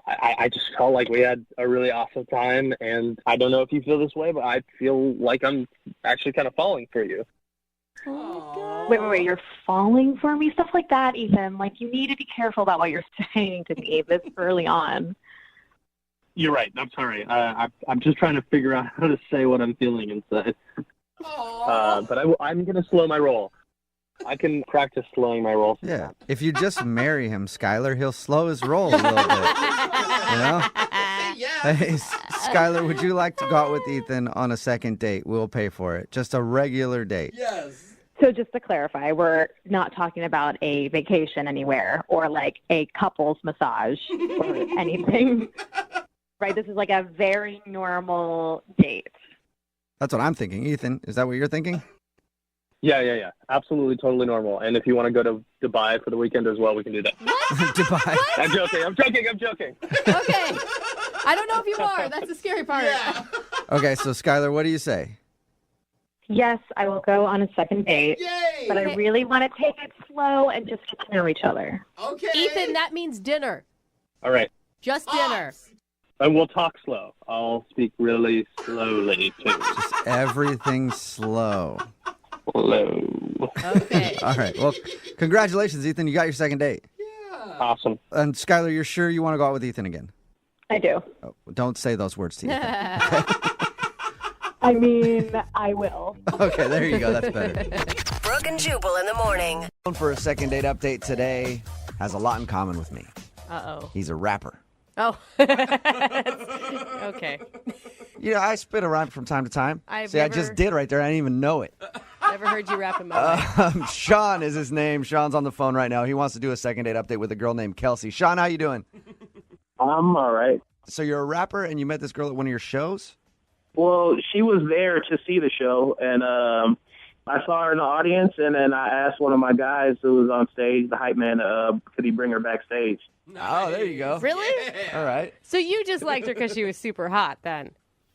Speaker 8: I just felt like we had a really awesome time, and I don't know if you feel this way, but I feel like I'm actually kind of falling for you.
Speaker 6: Wait, you're falling for me? Stuff like that, Ethan. Like, you need to be careful about what you're saying to me this early on.
Speaker 8: You're right. I'm sorry. I'm just trying to figure out how to say what I'm feeling inside. But I'm going to slow my roll. I can practice slowing my roll.
Speaker 2: Yeah. If you just marry him, Skylar, he'll slow his roll a little bit. You know?
Speaker 5: Yeah.
Speaker 2: Hey, Skylar, would you like to go out with Ethan on a second date? We'll pay for it. Just a regular date.
Speaker 5: Yes.
Speaker 6: So just to clarify, we're not talking about a vacation anywhere or like a couple's massage or anything. Right? This is like a very normal date.
Speaker 2: That's what I'm thinking. Ethan, is that what you're thinking?
Speaker 8: Yeah. Absolutely, totally normal. And if you want to go to Dubai for the weekend as well, we can do that.
Speaker 2: Dubai.
Speaker 8: I'm joking.
Speaker 3: Okay. I don't know if you are. That's the scary part.
Speaker 5: Yeah.
Speaker 2: Okay, so Skylar, what do you say?
Speaker 6: Yes, I will go on a second date.
Speaker 5: Yay.
Speaker 6: But I really want to take it slow and just get to know each other.
Speaker 5: Okay.
Speaker 3: Ethan, that means dinner.
Speaker 8: All right.
Speaker 3: Just dinner.
Speaker 8: And we'll talk slow. I'll speak really slowly, too.
Speaker 2: Just everything slow.
Speaker 8: Slow.
Speaker 3: Okay.
Speaker 2: All right. Well, congratulations, Ethan. You got your second date.
Speaker 5: Yeah.
Speaker 8: Awesome.
Speaker 2: And Skylar, you're sure you want to go out with Ethan again?
Speaker 6: I do.
Speaker 2: Oh, don't say those words to Ethan.
Speaker 6: I mean, I will.
Speaker 2: Okay, there you go. That's better.
Speaker 7: Brooke and Jubal in the morning.
Speaker 2: For a second date update today, has a lot in common with me.
Speaker 3: Uh-oh.
Speaker 2: He's a rapper.
Speaker 3: Oh. Okay.
Speaker 2: You know, I spit a rhyme from time to time.
Speaker 3: I've
Speaker 2: See, I just did right there. I didn't even know it.
Speaker 3: Never heard you rap in my life.
Speaker 2: Sean is his name. Sean's on the phone right now. He wants to do a second date update with a girl named Kelsey. Sean, how you doing?
Speaker 9: I'm all right.
Speaker 2: So you're a rapper and you met this girl at one of your shows?
Speaker 9: Well, she was there to see the show, and I saw her in the audience, and then I asked one of my guys who was on stage, the hype man, could he bring her backstage?
Speaker 2: Oh, there you go.
Speaker 3: Really?
Speaker 2: All right.
Speaker 3: So you just liked her because she was super hot then?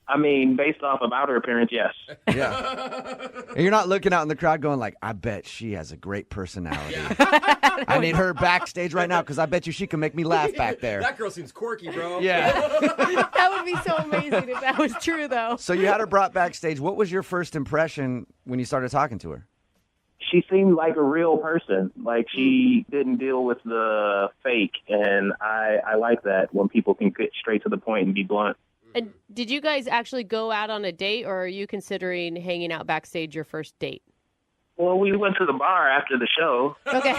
Speaker 9: I mean, based off of outer appearance, yes.
Speaker 2: Yeah. And you're not looking out in the crowd going like, I bet she has a great personality. I need her backstage right now because I bet you she can make me laugh back there.
Speaker 5: That girl seems quirky, bro.
Speaker 2: Yeah.
Speaker 3: That would be so amazing if that was true, though.
Speaker 2: So you had her brought backstage. What was your first impression when you started talking to her?
Speaker 9: She seemed like a real person. Like, she didn't deal with the fake, and I like that when people can get straight to the point and be blunt.
Speaker 3: And did you guys actually go out on a date, or are you considering hanging out backstage your first date?
Speaker 9: Well, we went to the bar after the show.
Speaker 3: Okay.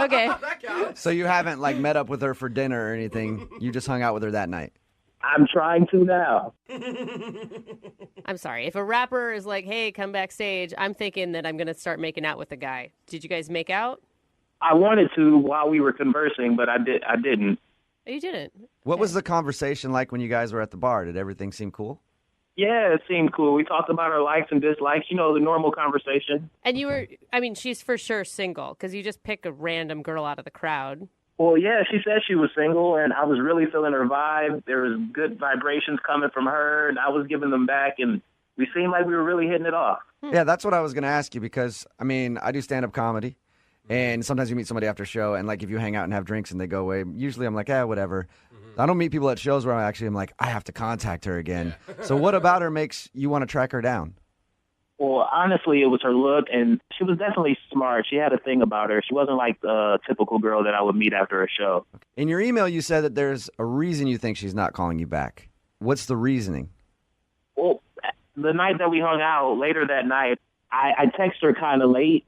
Speaker 3: Okay.
Speaker 5: That counts.
Speaker 2: So you haven't like met up with her for dinner or anything. You just hung out with her that night.
Speaker 9: I'm trying to now.
Speaker 3: I'm sorry. If a rapper is like, hey, come backstage, I'm thinking that I'm going to start making out with the guy. Did you guys make out?
Speaker 9: I wanted to while we were conversing, but I didn't.
Speaker 3: Oh, you didn't.
Speaker 2: What was the conversation like when you guys were at the bar? Did everything seem cool?
Speaker 9: Yeah, it seemed cool. We talked about our likes and dislikes, you know, the normal conversation.
Speaker 3: And you were, I mean, she's for sure single because you just pick a random girl out of the crowd.
Speaker 9: Well, yeah, she said she was single, and I was really feeling her vibe. There was good vibrations coming from her, and I was giving them back, and we seemed like we were really hitting it off.
Speaker 2: Yeah, that's what I was going to ask you because, I mean, I do stand-up comedy, and sometimes you meet somebody after a show, and, like, if you hang out and have drinks and they go away, usually I'm like, whatever. I don't meet people at shows where I'm like, I have to contact her again. So what about her makes you want to track her down?
Speaker 9: Well, honestly, it was her look, and she was definitely smart. She had a thing about her. She wasn't like the typical girl that I would meet after a show.
Speaker 2: In your email, you said that there's a reason you think she's not calling you back. What's the reasoning?
Speaker 9: Well, the night that we hung out, later that night, I texted her kind of late.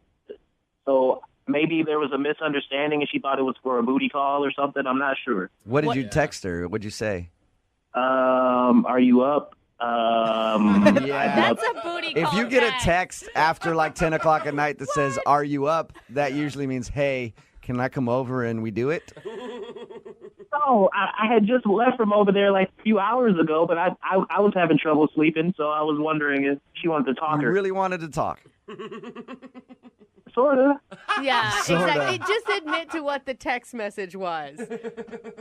Speaker 9: So maybe there was a misunderstanding and she thought it was for a booty call or something. I'm not sure.
Speaker 2: What did you text her? What'd you say?
Speaker 9: Are you up?
Speaker 2: Yeah.
Speaker 3: That's a booty call.
Speaker 2: If you get a
Speaker 3: text.
Speaker 2: text after like 10 o'clock at night that says, are you up? That usually means, hey, can I come over and we do it?
Speaker 9: No, I had just left from over there like a few hours ago, but I was having trouble sleeping, so I was wondering if she wanted to talk.
Speaker 2: You really wanted to talk.
Speaker 9: Sort of.
Speaker 3: Yeah,
Speaker 2: Sorta.
Speaker 3: exactly. Just admit to what the text message was.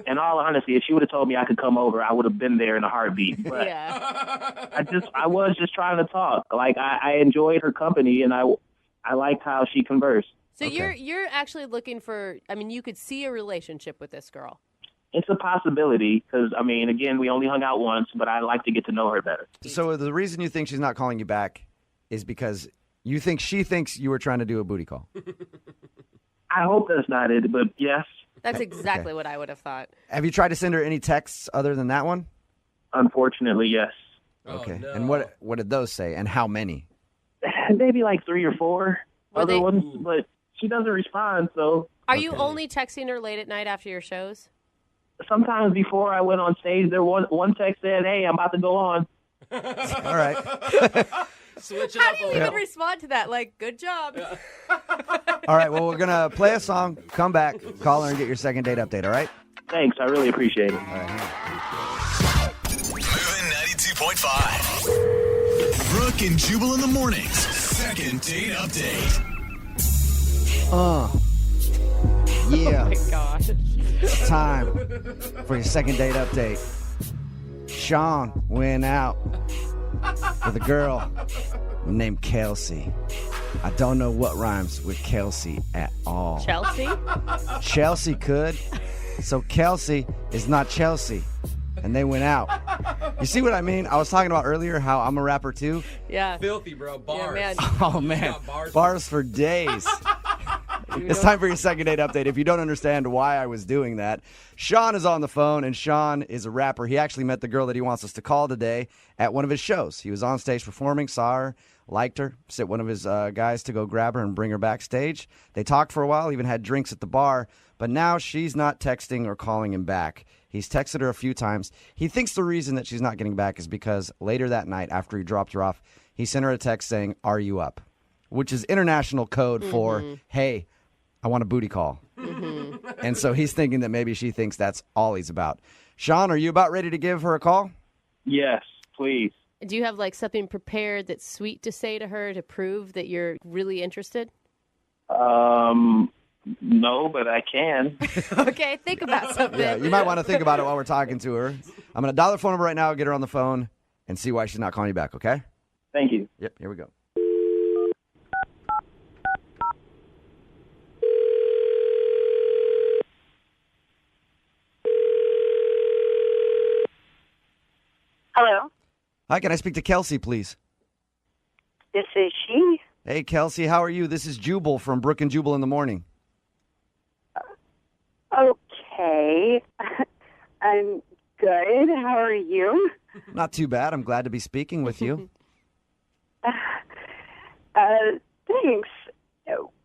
Speaker 9: In all honesty, if she would have told me I could come over, I would have been there in a heartbeat. But
Speaker 3: Yeah.
Speaker 9: I was just trying to talk. Like I enjoyed her company, and I liked how she conversed.
Speaker 3: So
Speaker 2: Okay.
Speaker 3: you're actually looking for, I mean, you could see a relationship with this girl.
Speaker 9: It's a possibility because, I mean, again, we only hung out once, but I'd like to get to know her better.
Speaker 2: So the reason you think she's not calling you back is because you think she thinks you were trying to do a booty call.
Speaker 9: I hope that's not it, but yes,
Speaker 3: That's exactly what I would have thought.
Speaker 2: Have you tried to send her any texts other than that one?
Speaker 9: unfortunately, yes.
Speaker 2: Okay.
Speaker 5: no.
Speaker 2: And what did those say? And how many?
Speaker 9: Maybe like 3 or 4
Speaker 3: Were
Speaker 9: other
Speaker 3: they-
Speaker 9: ones, but she doesn't respond, so
Speaker 3: Are you only texting her late at night after your shows?
Speaker 9: sometimes before I went on stage, there one text said, "Hey, I'm about to go on."
Speaker 2: All right.
Speaker 5: Switch it
Speaker 3: How
Speaker 5: up
Speaker 3: do you
Speaker 5: a
Speaker 3: even
Speaker 5: little.
Speaker 3: respond to that? Like, good job.
Speaker 2: All right. Well, we're going to play a song, come back, call her, and get your second date update, all right?
Speaker 9: Thanks, I really appreciate it.
Speaker 1: Moving 92.5. Brooke and Jubal in the mornings. Second date update.
Speaker 2: Yeah.
Speaker 3: Oh my gosh.
Speaker 2: It's time for your second date update. Sean went out with a girl named Kelsey. I don't know what rhymes with Kelsey at all.
Speaker 3: Chelsea?
Speaker 2: Chelsea could. So Kelsey is not Chelsea. And they went out. You see what I mean? I was talking about earlier how I'm a rapper too.
Speaker 3: Yeah.
Speaker 5: Filthy, bro. Bars.
Speaker 3: man.
Speaker 2: Oh, man.
Speaker 5: got
Speaker 2: Bars for days. It's time for your second date update. If you don't understand why I was doing that, Sean is on the phone, and Sean is a rapper. He actually met the girl that he wants us to call today at one of his shows. He was on stage performing, saw her, liked her, sent one of his guys to go grab her and bring her backstage. They talked for a while, even had drinks at the bar, but now she's not texting or calling him back. He's texted her a few times. He thinks the reason that she's not getting back is because later that night, after he dropped her off, he sent her a text saying, "Are you up?" Which is international code for, hey, I want a booty call. And so he's thinking that maybe she thinks that's all he's about. Sean, are you about ready to give her a call?
Speaker 9: Yes, please.
Speaker 3: Do you have like something prepared that's sweet to say to her to prove that you're really interested?
Speaker 9: No, but I can.
Speaker 3: Okay, think about something.
Speaker 2: Yeah, you might want to think about it while we're talking to her. I'm going to dial her phone number right now, get her on the phone, and see why she's not calling you back, okay?
Speaker 9: Thank you.
Speaker 2: Yep, here we go.
Speaker 10: Hello,
Speaker 2: Hi, can I speak to Kelsey, please?
Speaker 10: this is she.
Speaker 2: Hey, Kelsey, how are you? This is Jubal from Brooke and Jubal in the morning.
Speaker 10: Okay, I'm good. How are you?
Speaker 2: Not too bad. I'm glad to be speaking with you.
Speaker 10: Thanks.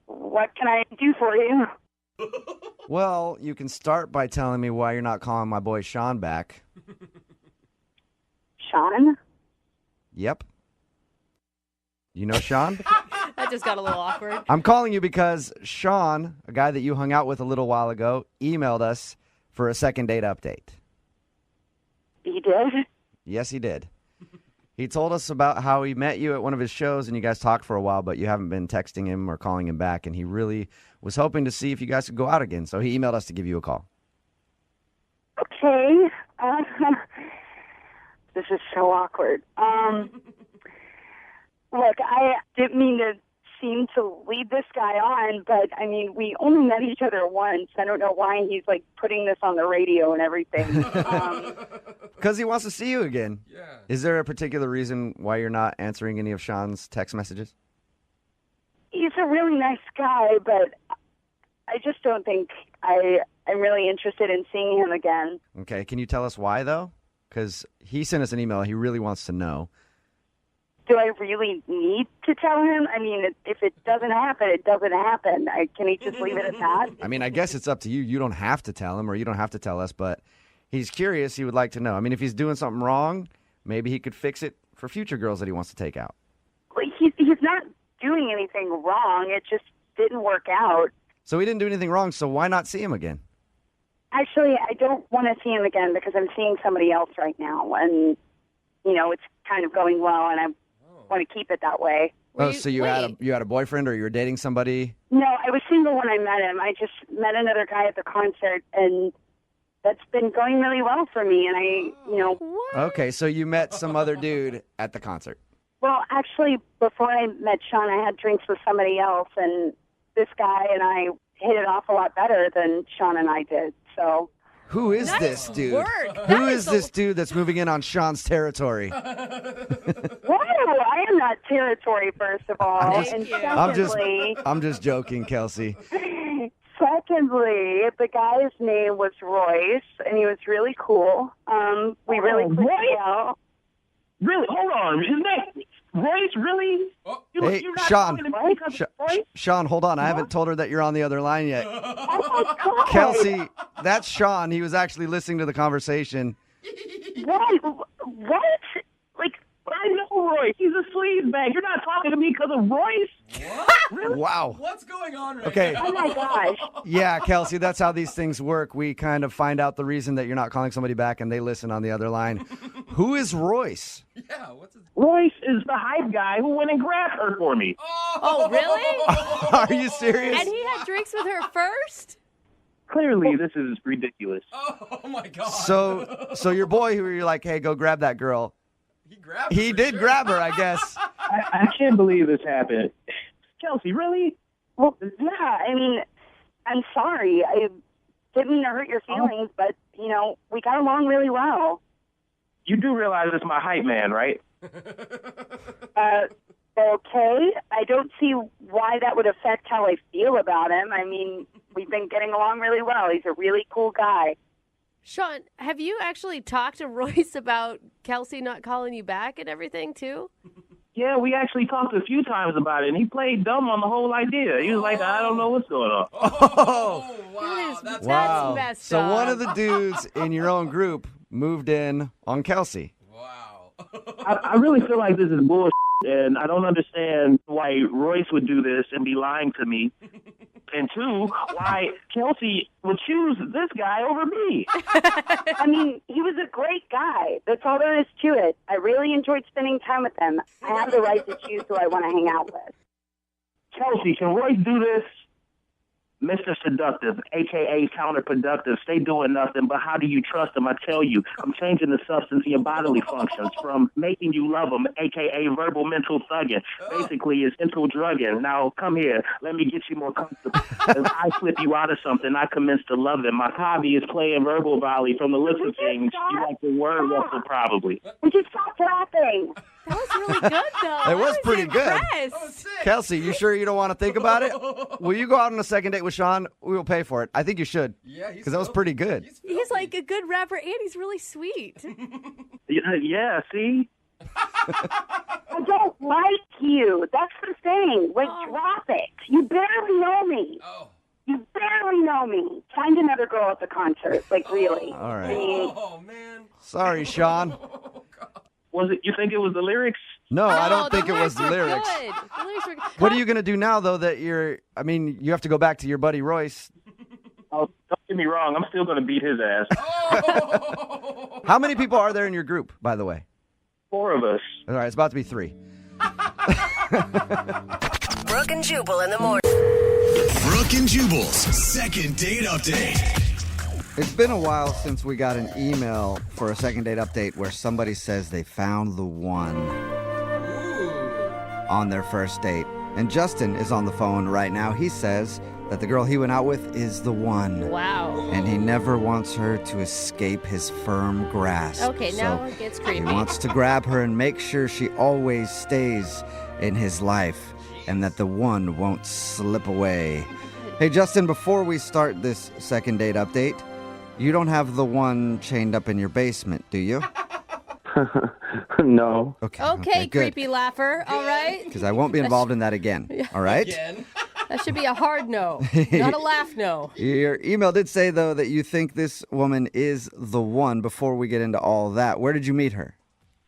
Speaker 10: What can I do for you?
Speaker 2: Well, you can start by telling me why you're not calling my boy Sean back.
Speaker 10: Sean?
Speaker 2: Yep. You know Sean?
Speaker 3: That just got a little awkward.
Speaker 2: I'm calling you because Sean, a guy that you hung out with a little while ago, emailed us for a second date update.
Speaker 10: You did?
Speaker 2: Yes, he did. He told us about how he met you at one of his shows and you guys talked for a while, but you haven't been texting him or calling him back, and he really was hoping to see if you guys could go out again. So he emailed us to give you a call.
Speaker 10: Okay. This is so awkward. Look, I didn't mean to seem to lead this guy on, but I mean, we only met each other once. I don't know why he's like putting this on the radio and everything.
Speaker 2: Because he wants to see you again.
Speaker 5: Yeah.
Speaker 2: Is there a particular reason why you're not answering any of Sean's text messages?
Speaker 10: He's a really nice guy, but I just don't think I'm really interested in seeing him again.
Speaker 2: Okay, can you tell us why, though? Because he sent us an email. He really wants to know.
Speaker 10: Do I really need to tell him? I mean, if it doesn't happen, it doesn't happen. Can he just leave it at that?
Speaker 2: I mean, I guess it's up to you. You don't have to tell him, or you don't have to tell us, but he's curious. He would like to know. I mean, if he's doing something wrong, maybe he could fix it for future girls that he wants to take out.
Speaker 10: Well, he's not doing anything wrong. It just didn't work out.
Speaker 2: So he didn't do anything wrong, so why not see him again?
Speaker 10: Actually, I don't want to see him again because I'm seeing somebody else right now, and, you know, it's kind of going well, and I want to keep it that way.
Speaker 2: So you had a boyfriend, or you were dating somebody?
Speaker 10: No, I was single when I met him. I just met another guy at the concert, and that's been going really well for me, and
Speaker 2: Okay, so you met some other dude at the concert.
Speaker 10: Well, actually, before I met Sean, I had drinks with somebody else, and this guy and I hit it off a lot better than Sean and I did. So,
Speaker 2: who is this dude? Who is this dude that's moving in on Sean's territory?
Speaker 10: whoa, I am not territory, first of all. And secondly,
Speaker 2: I'm just joking, Kelsey.
Speaker 10: Secondly, the guy's name was Royce, and he was really cool. We really clicked well.
Speaker 9: Really? Hold on. Isn't that Royce? Really?
Speaker 2: Hey,
Speaker 9: you're not
Speaker 2: Sean.
Speaker 9: talking to me because of Royce?
Speaker 2: Sean, hold on. I haven't told her that you're on the other line yet.
Speaker 10: Oh, my God.
Speaker 2: Kelsey, that's Sean. He was actually listening to the conversation.
Speaker 10: What? Like,
Speaker 9: I know Royce. He's a sleaze bag. You're not talking to me because of Royce?
Speaker 5: What?
Speaker 9: Really?
Speaker 2: Wow.
Speaker 5: What's going on right
Speaker 2: Okay.
Speaker 5: now?
Speaker 10: Oh, my gosh.
Speaker 2: Yeah, Kelsey, that's how these things work. We kind of find out the reason that you're not calling somebody back, and they listen on the other line. Who is Royce?
Speaker 5: Yeah, what's his...
Speaker 9: Royce is the hype guy who went and grabbed her for me.
Speaker 3: Oh, really?
Speaker 2: Are you serious?
Speaker 3: And he had drinks with her first?
Speaker 9: Clearly, this is ridiculous.
Speaker 5: Oh my God.
Speaker 2: So your boy who you're like, hey, go grab that girl.
Speaker 5: He grabbed her
Speaker 2: He
Speaker 5: for
Speaker 2: did
Speaker 5: sure.
Speaker 2: grab her, I guess.
Speaker 9: I can't believe this happened. Kelsey, really?
Speaker 10: Well, yeah, I mean, I'm sorry. I didn't mean to hurt your feelings, but, you know, we got along really well.
Speaker 9: You do realize it's my hype man, right?
Speaker 10: Okay. I don't see why that would affect how I feel about him. I mean, we've been getting along really well. He's a really cool guy.
Speaker 3: Sean, have you actually talked to Royce about Kelsey not calling you back and everything, too?
Speaker 9: Yeah, we actually talked a few times about it, and he played dumb on the whole idea. He was like, I don't know what's going on.
Speaker 5: Oh, wow. That's
Speaker 2: Wow.
Speaker 3: messed
Speaker 2: So
Speaker 3: up.
Speaker 2: one of the dudes in your own group moved in on Kelsey.
Speaker 5: Wow.
Speaker 9: I really feel like this is bullshit, and I don't understand why Royce would do this and be lying to me. And two, why Kelsey would choose this guy over me.
Speaker 10: I mean, he was a great guy. That's all there is to it. I really enjoyed spending time with him. I have the right to choose who I want to hang out with.
Speaker 9: Kelsey, can Royce do this? Mr. Seductive, a.k.a. counterproductive, stay doing nothing, but how do you trust him? I tell you, I'm changing the substance of your bodily functions from making you love him, a.k.a. verbal mental thugging. Basically, it's mental drugging. Now, come here. Let me get you more comfortable. As I flip you out of something, I commence to love it. My hobby is playing verbal volley from the list of things. You like the word wrestle, probably.
Speaker 10: Would you stop laughing?
Speaker 3: That was really good, though.
Speaker 2: It was
Speaker 3: I
Speaker 2: pretty good.
Speaker 3: impressed.
Speaker 2: Kelsey, you sure you don't want to think about it? Will you go out on a second date with Sean? We will pay for it. I think you should.
Speaker 5: Yeah,
Speaker 2: because that was pretty good.
Speaker 3: He's like a good rapper, and he's really sweet.
Speaker 9: Yeah, see?
Speaker 10: I don't like you. That's the thing. Like, drop it. You barely know me.
Speaker 5: Oh.
Speaker 10: You barely know me. Find another girl at the concert. Like, really.
Speaker 2: All right.
Speaker 10: I mean,
Speaker 5: Oh, man.
Speaker 2: Sorry, Sean.
Speaker 9: Was it? You think it was the lyrics?
Speaker 2: No, I
Speaker 3: No,
Speaker 2: don't think it was the lyrics.
Speaker 3: Good. The lyrics were good.
Speaker 2: What are you going to do now, though, that I mean, you have to go back to your buddy Royce.
Speaker 9: Oh, don't get me wrong. I'm still going to beat his ass.
Speaker 2: How many people are there in your group, by the way?
Speaker 9: 4 of us.
Speaker 2: All right, it's about to be 3.
Speaker 7: Brooke and Jubal in the morning.
Speaker 1: Brooke and Jubal's second date update.
Speaker 2: It's been a while since we got an email for a second date update where somebody says they found the one on their first date. And Justin is on the phone right now. He says that the girl he went out with is the one.
Speaker 3: Wow.
Speaker 2: And he never wants her to escape his firm grasp.
Speaker 3: Okay, now it gets creepy.
Speaker 2: He wants to grab her and make sure she always stays in his life and that the one won't slip away. Hey, Justin, before we start this second date update, you don't have the one chained up in your basement, do you?
Speaker 4: No.
Speaker 3: Okay,
Speaker 2: good.
Speaker 3: creepy laugher. All right.
Speaker 2: Because I won't be involved in that again. All right?
Speaker 5: Again.
Speaker 3: That should be a hard no, not a laugh no.
Speaker 2: Your email did say, though, that you think this woman is the one. Before we get into all that, where did you meet her?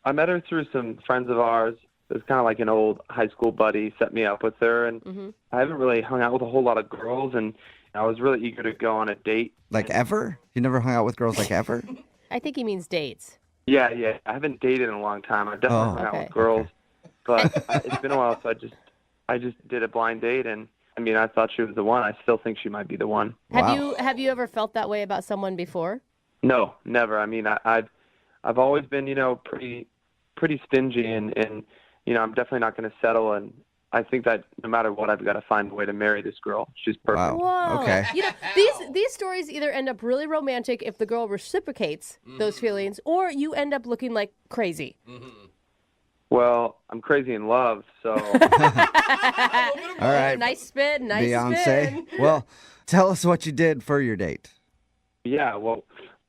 Speaker 4: I met her through some friends of ours. It was kind of like an old high school buddy set me up with her, and I haven't really hung out with a whole lot of girls, and I was really eager to go on a date.
Speaker 2: Like ever? You never hung out with girls like ever?
Speaker 3: I think he means dates.
Speaker 4: Yeah. I haven't dated in a long time. I've definitely hung out with girls, but it's been a while, so I just did a blind date, and I mean, I thought she was the one. I still think she might be the one.
Speaker 3: Have you ever felt that way about someone before?
Speaker 4: No, never. I mean, I've always been, pretty stingy, and I'm definitely not going to settle. And I think that no matter what, I've got to find a way to marry this girl. She's perfect.
Speaker 3: Whoa.
Speaker 2: Okay.
Speaker 3: These stories either end up really romantic if the girl reciprocates those feelings, or you end up looking like crazy.
Speaker 4: Well, I'm crazy in love, so.
Speaker 2: All right.
Speaker 3: Nice spin.
Speaker 2: Beyonce.
Speaker 3: Spin.
Speaker 2: Well, tell us what you did for your date.
Speaker 4: Yeah, well,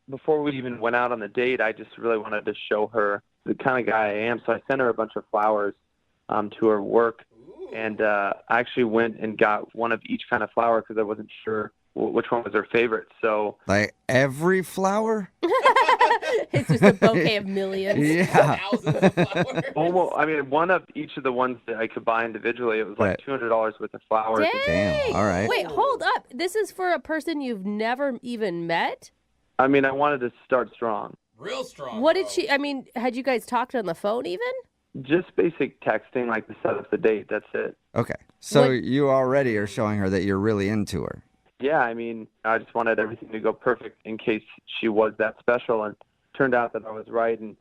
Speaker 4: before we even went out on the date, I just really wanted to show her the kind of guy I am. So I sent her a bunch of flowers to her work. And I actually went and got one of each kind of flower because I wasn't sure which one was her favorite. So,
Speaker 2: like every flower?
Speaker 3: It's just a bouquet of millions.
Speaker 2: Yeah.
Speaker 5: Thousands of flowers.
Speaker 4: almost, I mean, one of each of the ones that I could buy individually, it was like $200 worth of flowers.
Speaker 2: Damn. All right.
Speaker 3: Wait, hold up. This is for a person you've never even met?
Speaker 4: I mean, I wanted to start strong.
Speaker 5: Real strong.
Speaker 3: What did she, had you guys talked on the phone even?
Speaker 4: Just basic texting, like to set up the date. That's it.
Speaker 2: Okay. So you already are showing her that you're really into her.
Speaker 4: Yeah, I mean, I just wanted everything to go perfect in case she was that special, and turned out that I was right. And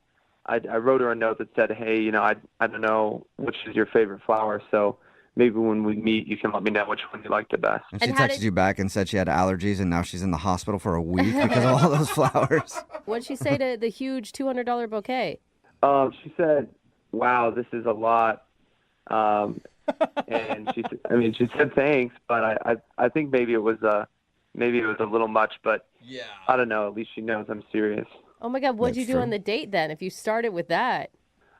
Speaker 4: I wrote her a note that said, hey, I don't know which is your favorite flower, so maybe when we meet, you can let me know which one you like the best.
Speaker 2: And she texted you back and said she had allergies, and now she's in the hospital for a week because of all those flowers.
Speaker 3: What'd she say to the huge $200 bouquet?
Speaker 4: She said, wow, this is a lot. And she said thanks, but I think maybe it was a little much, but
Speaker 5: yeah,
Speaker 4: I don't know. At least she knows I'm serious.
Speaker 3: Oh my God, what'd you do on the date then? If you started with that,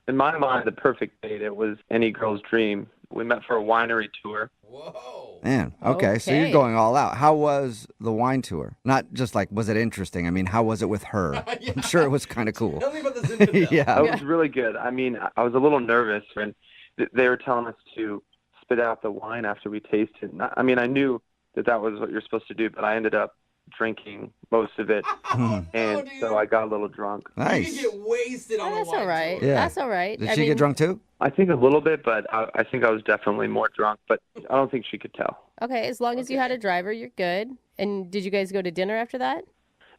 Speaker 4: In my mind, the perfect date, it was any girl's dream. We met for a winery tour.
Speaker 5: Whoa.
Speaker 2: Man, okay, so you're going all out. How was the wine tour? Not just like, was it interesting? I mean, how was it with her?
Speaker 5: Yeah.
Speaker 2: I'm sure it was kind of cool.
Speaker 5: Tell me about this infidel.
Speaker 2: Yeah.
Speaker 4: It was really good. I mean, I was a little nervous, and they were telling us to spit out the wine after we tasted. And I mean, I knew that was what you're supposed to do, but I ended up drinking most of it, and so I got a little drunk.
Speaker 2: Nice.
Speaker 5: You can get wasted on the
Speaker 3: that's
Speaker 5: wine
Speaker 3: all right.
Speaker 5: tour.
Speaker 2: Yeah.
Speaker 3: That's all right.
Speaker 2: Did she get drunk too?
Speaker 4: I think a little bit, but I think I was definitely more drunk, but I don't think she could tell.
Speaker 3: Okay, as long as you had a driver, you're good. And did you guys go to dinner after that?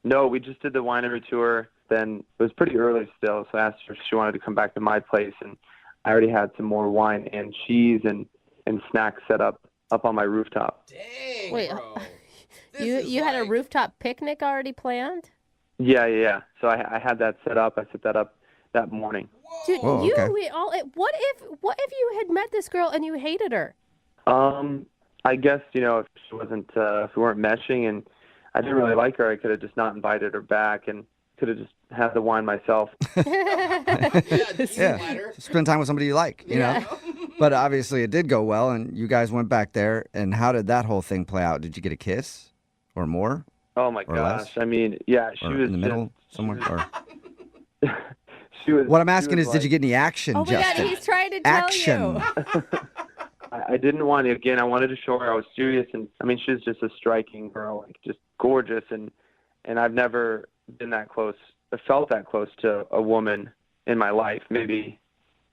Speaker 4: No, we just did the winery tour. Then it was pretty early still, so I asked her if she wanted to come back to my place, and I already had some more wine and cheese and snacks set up on my rooftop.
Speaker 5: Dang,
Speaker 3: Wait,
Speaker 5: bro.
Speaker 3: you had a rooftop picnic already planned?
Speaker 4: Yeah. So I had that set up. I set that up that morning.
Speaker 3: Dude,
Speaker 2: Whoa,
Speaker 3: you
Speaker 2: okay.
Speaker 3: what if you had met this girl and you hated her?
Speaker 4: I guess, if she wasn't, if we weren't meshing and I didn't really like her, I could have just not invited her back and could have just had the wine myself.
Speaker 2: Yeah. Spend time with somebody you like, you know? But obviously it did go well, and you guys went back there. And how did that whole thing play out? Did you get a kiss or more?
Speaker 4: Oh, my
Speaker 2: Or
Speaker 4: gosh.
Speaker 2: less?
Speaker 4: I mean, yeah, she
Speaker 2: Or
Speaker 4: was
Speaker 2: in the middle somewhere? Or...
Speaker 4: She was,
Speaker 2: What I'm asking is, did you get any action,
Speaker 3: Oh my
Speaker 2: Justin?
Speaker 3: God, he's trying to tell
Speaker 2: Action.
Speaker 3: you.
Speaker 4: I didn't want to. Again, I wanted to show her I was serious, and I mean, she was just a striking girl, like just gorgeous, and I've never been that close, felt that close to a woman in my life. Maybe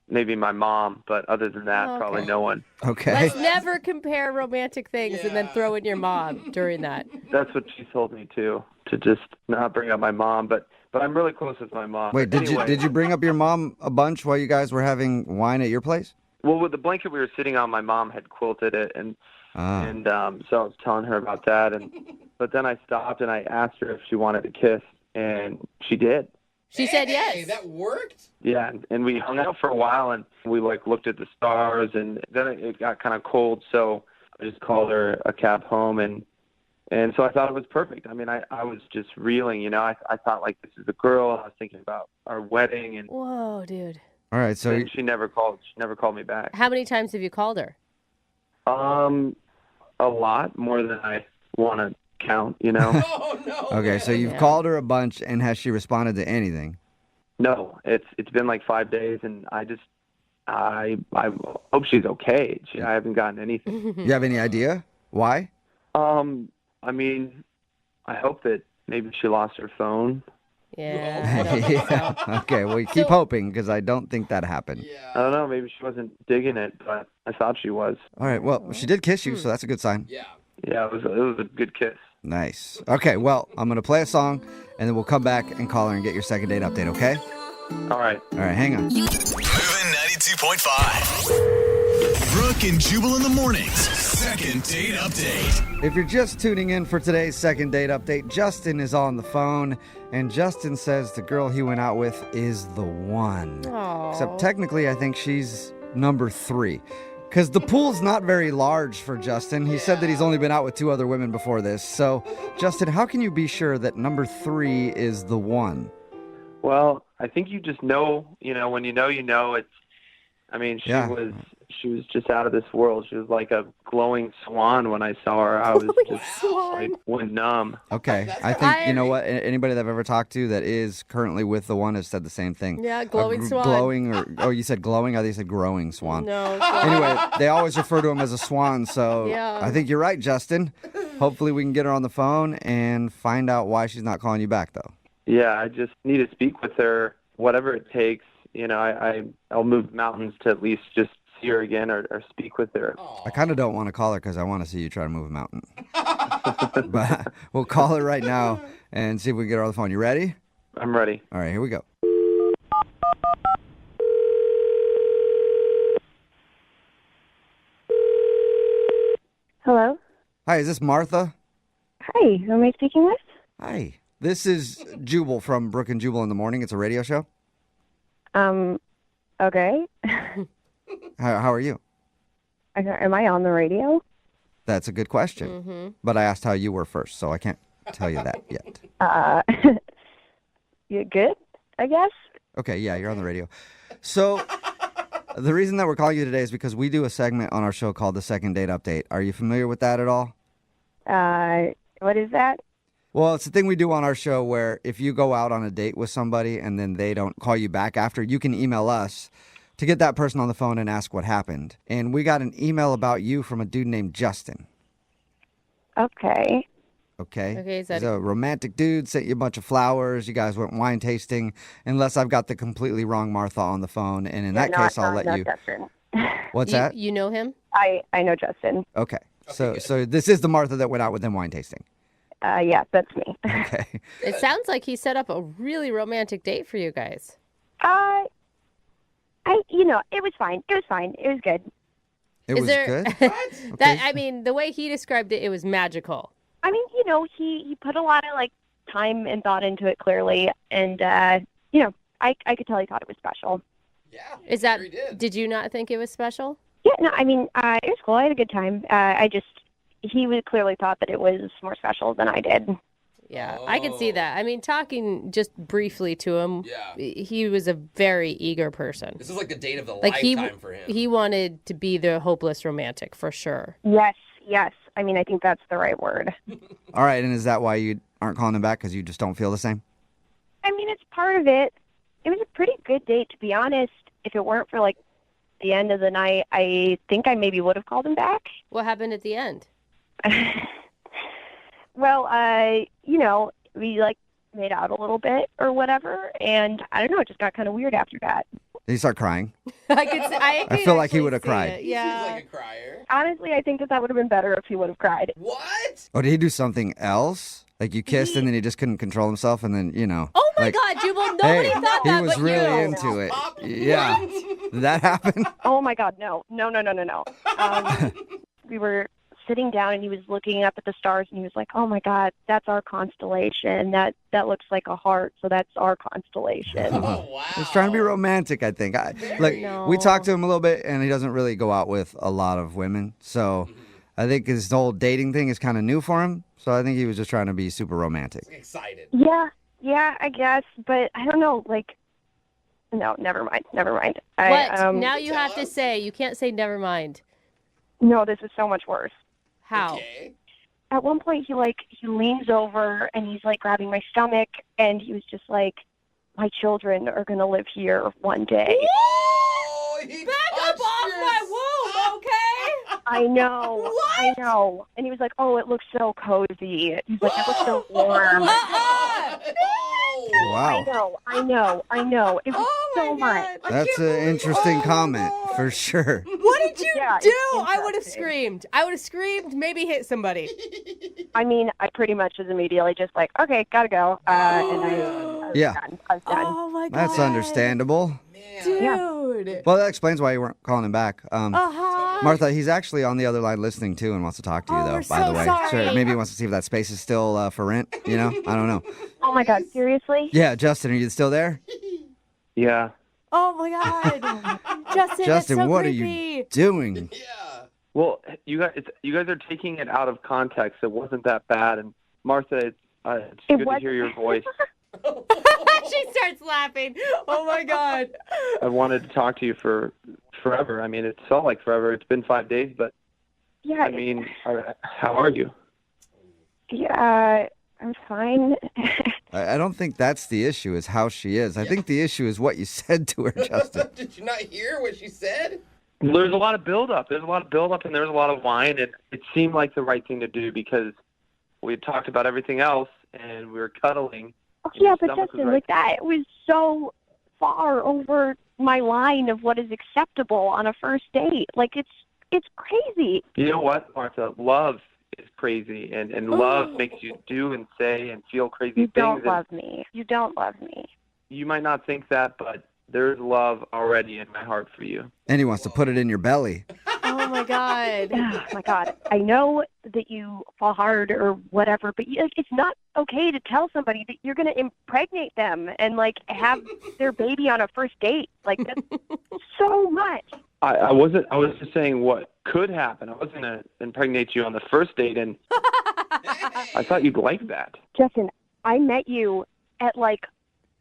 Speaker 4: my mom, but other than that, probably no one.
Speaker 2: Okay.
Speaker 3: Let's never compare romantic things and then throw in your mom during that.
Speaker 4: That's what she told me to just not bring up my mom, but I'm really close with my mom.
Speaker 2: Wait,
Speaker 4: But anyway,
Speaker 2: did you bring up your mom a bunch while you guys were having wine at your place?
Speaker 4: Well, with the blanket we were sitting on, my mom had quilted it, and so I was telling her about that, but then I stopped and I asked her if she wanted to kiss, and she did.
Speaker 3: She said yes.
Speaker 5: Hey, that worked?
Speaker 4: Yeah, and we hung out for a while, and we looked at the stars, and then it got kind of cold, so I just called her a cab home, and so I thought it was perfect. I mean, I was just reeling, I thought this is the girl. I was thinking about our wedding, and
Speaker 3: Whoa, dude.
Speaker 2: All right, so
Speaker 4: and she never called me back.
Speaker 3: How many times have you called her?
Speaker 4: A lot more than I want to count,
Speaker 5: Oh, no.
Speaker 2: okay, so you've called her a bunch, and has she responded to anything?
Speaker 4: No, it's been 5 days, and I hope she's okay. I haven't gotten anything.
Speaker 2: You have any idea why?
Speaker 4: I mean, I hope that maybe she lost her phone.
Speaker 3: Yeah. I don't think so.
Speaker 2: Okay, well, keep hoping, because I don't think that happened.
Speaker 4: I don't know. Maybe she wasn't digging it, but I thought she was.
Speaker 2: All right, well, she did kiss you, so that's a good sign.
Speaker 5: Yeah.
Speaker 4: Yeah, it was a good kiss.
Speaker 2: Nice. Okay, well, I'm going to play a song, and then we'll come back and call her and get your second date update, okay?
Speaker 4: All right.
Speaker 2: All right, hang on.
Speaker 1: Moving 92.5. Brooke and Jubal in the mornings. Second date update.
Speaker 2: If you're just tuning in for today's second date update, Justin is on the phone, and Justin says the girl he went out with is the one.
Speaker 3: Aww.
Speaker 2: Except technically, I think she's number 3. Because the pool's not very large for Justin. He said that he's only been out with 2 other women before this. So, Justin, how can you be sure that number 3 is the one?
Speaker 4: Well, I think you just know, when you know, it's, I mean, she was just out of this world. She was like a glowing swan when I saw her. I was just went numb.
Speaker 2: Okay. I think, you know what? Anybody that I've ever talked to that is currently with the one has said the same thing.
Speaker 3: Yeah, glowing swan.
Speaker 2: Glowing, you said glowing? I think you said growing swan.
Speaker 3: No.
Speaker 2: Anyway, they always refer to him as a swan, so
Speaker 3: Yeah.
Speaker 2: I think you're right, Justin. Hopefully we can get her on the phone and find out why she's not calling you back, though.
Speaker 4: Yeah, I just need to speak with her, whatever it takes. I'll move mountains to at least just see her again or speak with her.
Speaker 2: I kind of don't want to call her because I want to see you try to move a mountain. But we'll call her right now and see if we can get her on the phone. You ready?
Speaker 4: I'm ready.
Speaker 2: All right, here we go.
Speaker 10: Hello?
Speaker 2: Hi, is this Martha?
Speaker 10: Hi, who am I speaking with?
Speaker 2: Hi. This is Jubal from Brooke and Jubal in the Morning. It's a radio show.
Speaker 10: Okay.
Speaker 2: How are you?
Speaker 10: Am I on the radio?
Speaker 2: That's a good question.
Speaker 3: Mm-hmm.
Speaker 2: But I asked how you were first, so I can't tell you that yet.
Speaker 10: You good, I guess?
Speaker 2: Okay, yeah, you're on the radio. So the reason that we're calling you today is because we do a segment on our show called the Second Date Update. Are you familiar with that at all?
Speaker 10: What is that?
Speaker 2: Well, it's the thing we do on our show where if you go out on a date with somebody and then they don't call you back after, you can email us to get that person on the phone and ask what happened. And we got an email about you from a dude named Justin.
Speaker 10: Okay.
Speaker 2: Okay.
Speaker 3: Is that
Speaker 2: He's a romantic dude, sent you a bunch of flowers. You guys went wine tasting, unless I've got the completely wrong Martha on the phone. And in that case, I'll let you.
Speaker 10: Justin.
Speaker 2: What's that?
Speaker 3: You know him?
Speaker 10: I know Justin.
Speaker 2: Okay. So this is the Martha that went out with him wine tasting.
Speaker 10: Yeah, that's me.
Speaker 2: Okay.
Speaker 3: It sounds like he set up a really romantic date for you guys.
Speaker 10: It was fine. It was fine. It was good.
Speaker 2: It was good?
Speaker 3: I mean, the way he described it, it was magical.
Speaker 10: I mean, he put a lot of time and thought into it clearly, and I could tell he thought it was special.
Speaker 5: Yeah.
Speaker 3: Did you not think it was special?
Speaker 10: Yeah, no, I mean, it was cool. I had a good time. He would clearly thought that it was more special than I did.
Speaker 3: Yeah, I could see that. I mean, talking just briefly to him,
Speaker 5: Yeah.
Speaker 3: he was a very eager person.
Speaker 5: This is like the date of the
Speaker 3: He
Speaker 5: lifetime for him.
Speaker 3: He wanted to be the hopeless romantic for sure.
Speaker 10: Yes. I mean, I think that's the right word.
Speaker 2: All right, and is that why you aren't calling him back, because you just don't feel the same?
Speaker 10: I mean, it's part of it. It was a pretty good date, to be honest. If it weren't for, the end of the night, I think I maybe would have called him back.
Speaker 3: What happened at the end?
Speaker 10: Well, we made out a little bit or whatever, and I don't know, it just got kind of weird after that.
Speaker 2: Did he start crying?
Speaker 3: I
Speaker 2: feel like he would have cried.
Speaker 3: It. Yeah.
Speaker 5: Seems like a crier.
Speaker 10: Honestly, I think that would have been better if he would have cried.
Speaker 5: What?
Speaker 2: Oh, did he do something else Like you kissed and then he just couldn't control himself and then,
Speaker 3: Oh my
Speaker 2: like,
Speaker 3: God, Jubal, nobody
Speaker 2: hey,
Speaker 3: thought
Speaker 2: he
Speaker 3: that
Speaker 2: was
Speaker 3: but
Speaker 2: really
Speaker 3: you.
Speaker 2: into it. Yeah. Did that happen?
Speaker 10: Oh my God, no. We were sitting down and he was looking up at the stars and he was like, "Oh my God, that's our constellation. That looks like a heart, so that's our constellation."
Speaker 5: Oh, wow.
Speaker 2: He's trying to be romantic, I think.
Speaker 3: No.
Speaker 2: We talked to him a little bit, and he doesn't really go out with a lot of women. So I think his whole dating thing is kind of new for him. So I think he was just trying to be super romantic.
Speaker 5: Excited.
Speaker 10: Yeah, I guess, but I don't know, like, no, never mind.
Speaker 3: What? Now you have to say. You can't say never mind.
Speaker 10: No, this is so much worse.
Speaker 3: How?
Speaker 5: Okay.
Speaker 10: At one point, he leans over and he's like grabbing my stomach, and he was just like, "My children are gonna live here one day."
Speaker 5: Oh, he
Speaker 3: Back up
Speaker 5: touched
Speaker 3: off
Speaker 5: your
Speaker 3: my womb, okay?
Speaker 10: I know.
Speaker 3: What?
Speaker 10: I know. And he was like, "Oh, it looks so cozy." He's like, "It looks so warm."
Speaker 2: Wow.
Speaker 10: I know. It was so much.
Speaker 2: That's an interesting comment, for sure.
Speaker 3: What did you
Speaker 10: Yeah,
Speaker 3: do?
Speaker 10: it's
Speaker 3: I would have
Speaker 10: interesting.
Speaker 3: screamed, maybe hit somebody.
Speaker 10: I mean, I pretty much was immediately just like, "Okay, gotta go." And I was
Speaker 2: Yeah.
Speaker 10: done. I was done.
Speaker 3: Oh my God.
Speaker 2: That's understandable.
Speaker 3: Dude.
Speaker 2: Well, that explains why you weren't calling him back.
Speaker 3: Uh-huh.
Speaker 2: Martha, he's actually on the other line listening too and wants to talk to you,
Speaker 3: Oh,
Speaker 2: though,
Speaker 3: we're
Speaker 2: by
Speaker 3: so
Speaker 2: the way.
Speaker 3: sorry.
Speaker 2: Sure, maybe he wants to see if that space is still for rent, I don't know.
Speaker 10: Oh my God, seriously?
Speaker 2: Yeah, Justin, are you still there?
Speaker 4: Yeah.
Speaker 3: Oh my God. Justin, that's
Speaker 2: Justin,
Speaker 3: so
Speaker 2: what
Speaker 3: creepy.
Speaker 2: are you doing?
Speaker 5: Yeah.
Speaker 4: Well, you guys are taking it out of context. It wasn't that bad. And Martha, it's good to hear your voice.
Speaker 3: She starts laughing. Oh my God.
Speaker 4: I wanted to talk to you for forever. I mean, it felt like forever. It's been 5 days, but
Speaker 10: Yeah.
Speaker 4: I mean, how are you?
Speaker 10: Yeah, I'm fine.
Speaker 2: I don't think that's the issue, is how she is. I think the issue is what you said to her, Justin.
Speaker 5: Did you not hear what she said?
Speaker 4: There's a lot of buildup. There's a lot of buildup, and there's a lot of wine, and it seemed like the right thing to do because we had talked about everything else, and we were cuddling.
Speaker 10: Oh,
Speaker 4: and your
Speaker 10: yeah, but
Speaker 4: stomach was
Speaker 10: Justin,
Speaker 4: right.
Speaker 10: like that was so far over my line of what is acceptable on a first date. Like it's crazy.
Speaker 4: You know what, Martha? Love is crazy, and love makes you do and say and feel crazy
Speaker 10: You
Speaker 4: things.
Speaker 10: don't
Speaker 4: and
Speaker 10: love me. You don't love me.
Speaker 4: you might not think that, but there's love already in my heart for you.
Speaker 2: And he wants to put it in your belly.
Speaker 3: Oh my God.
Speaker 10: Oh my God. I know that you fall hard or whatever, but it's not okay to tell somebody that you're going to impregnate them and like have their baby on a first date. Like that's so much.
Speaker 4: I was just saying what could happen. I wasn't going to impregnate you on the first date, and I thought you'd like that.
Speaker 10: Justin, I met you at like